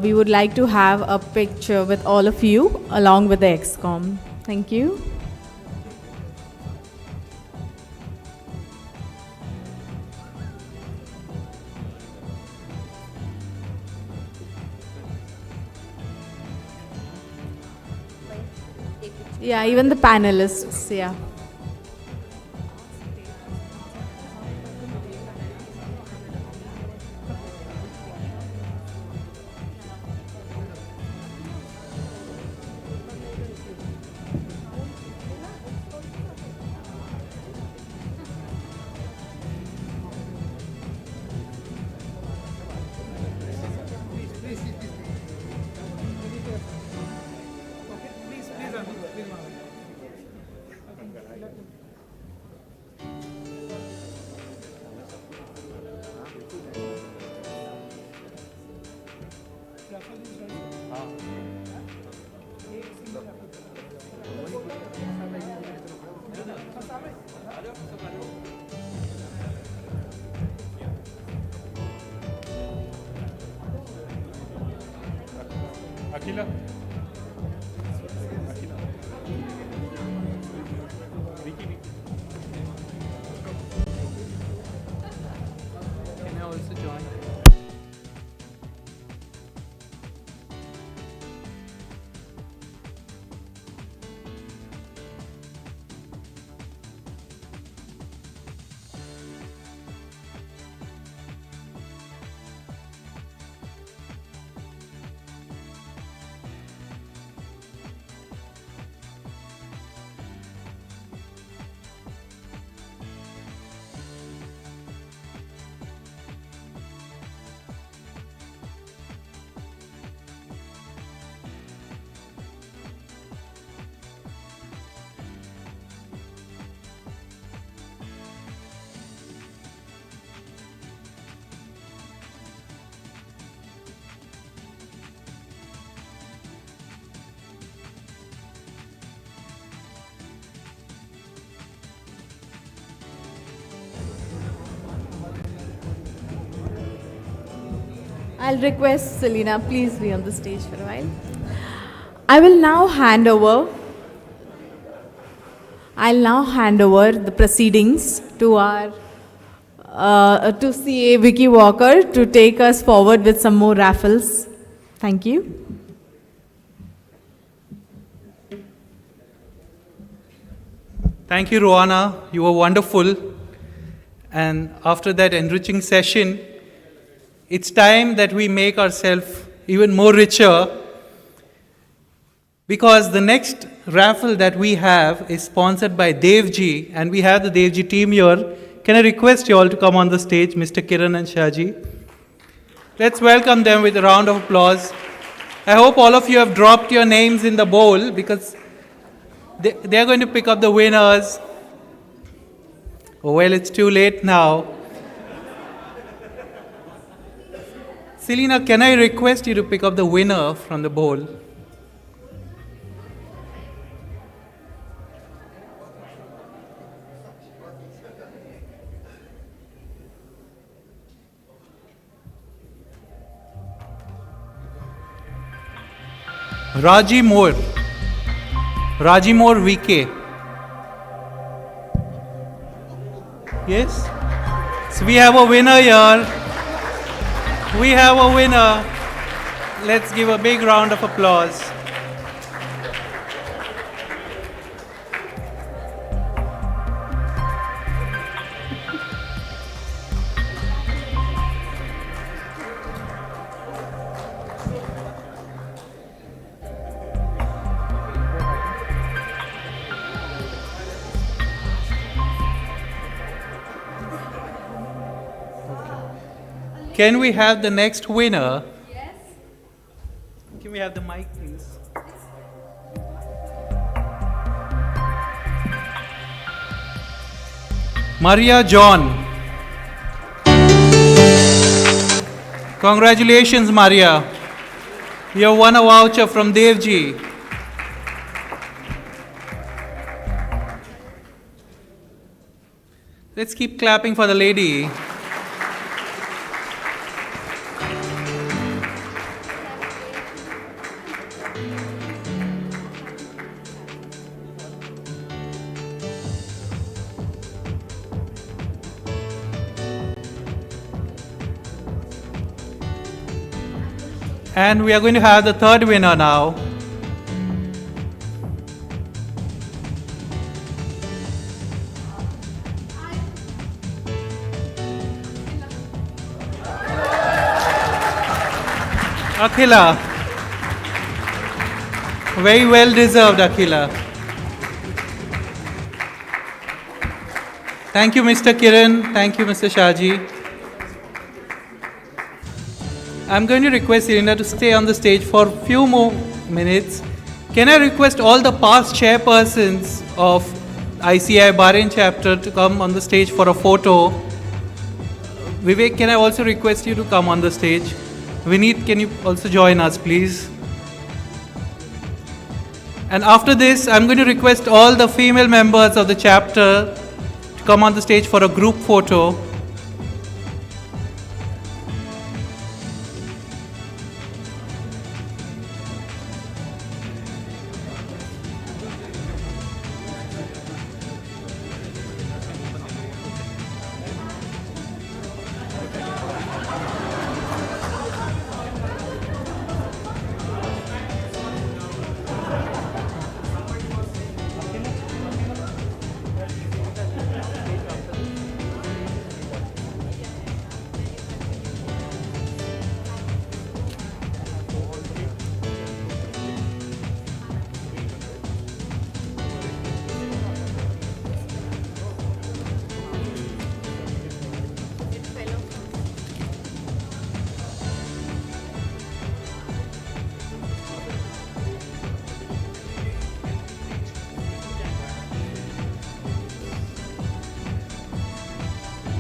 We would like to have a picture with all of you along with the ExCom. Thank you. Yeah, even the panelists, yeah. Akila. Can I also join? I'll request Selena, please be on the stage for a while. I will now hand over. I'll now hand over the proceedings to our to CA Vicky Walker to take us forward with some more raffles. Thank you. Thank you, Rowana. You were wonderful. And after that enriching session, it's time that we make ourselves even more richer, because the next raffle that we have is sponsored by Devji, and we have the Devji team here. Can I request you all to come on the stage, Mr. Kiran and Shaji? Let's welcome them with a round of applause. I hope all of you have dropped your names in the bowl, because they're going to pick up the winners. Oh, well, it's too late now. Selena, can I request you to pick up the winner from the bowl? Raji Moore VK. Yes? So we have a winner here. We have a winner. Let's give a big round of applause. Can we have the next winner? Yes. Can we have the mic, please? Maria John. Congratulations, Maria. You have won a voucher from Devji. Let's keep clapping for the lady. And we are going to have the third winner now. Akhila. Very well deserved, Akhila. Thank you, Mr. Kiran. Thank you, Mr. Shaji. I'm going to request Selena to stay on the stage for a few more minutes. Can I request all the past chairpersons of ICA Bahrain chapter to come on the stage for a photo? Vivek, can I also request you to come on the stage? Vineet, can you also join us, please? And after this, I'm going to request all the female members of the chapter to come on the stage for a group photo.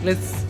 Let's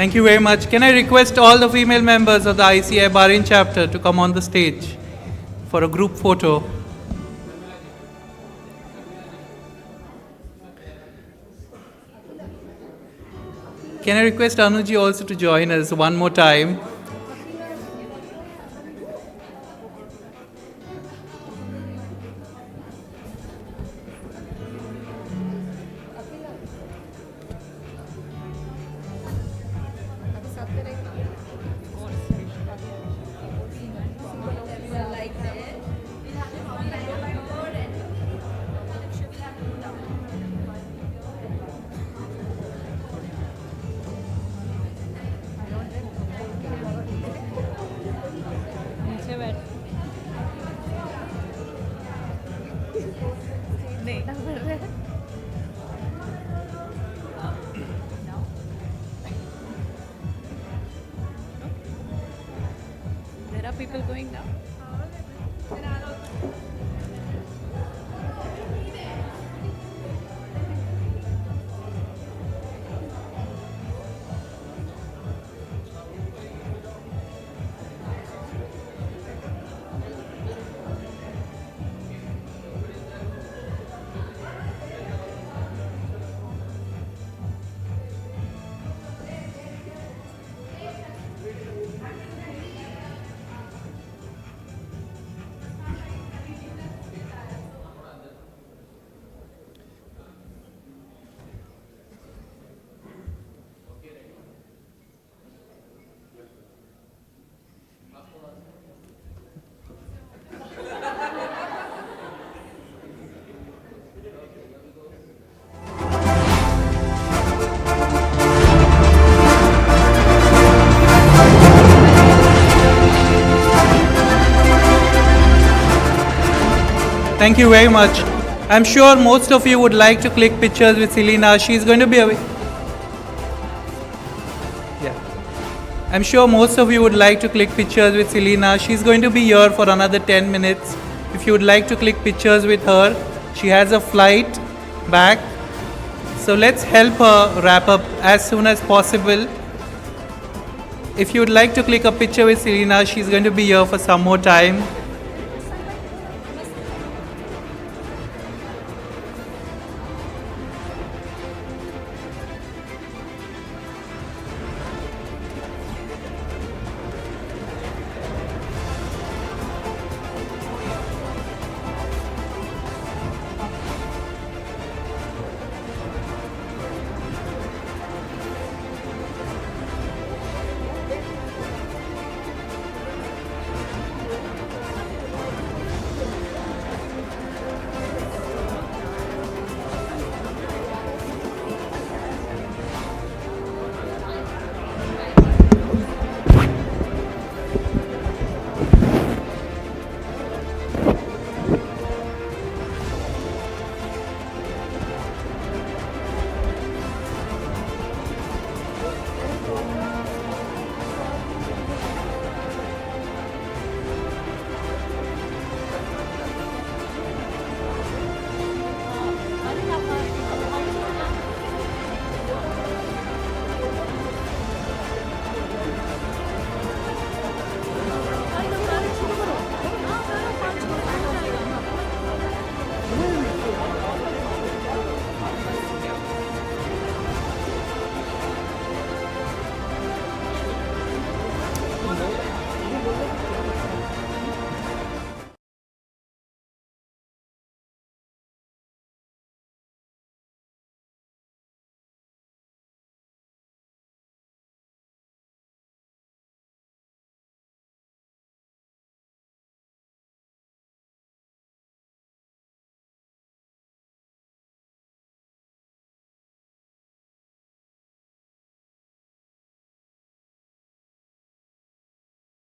Thank you very much. Can I request all the female members of the ICA Bahrain chapter to come on the stage for a group photo? Can I request Anuji also to join us one more time? There are people going now. Thank you very much. I'm sure most of you would like to click pictures with Selena. She's going to be away. Yeah. I'm sure most of you would like to click pictures with Selena. She's going to be here for another 10 minutes. If you would like to click pictures with her, she has a flight back. So let's help her wrap up as soon as possible. If you would like to click a picture with Selena, she's going to be here for some more time.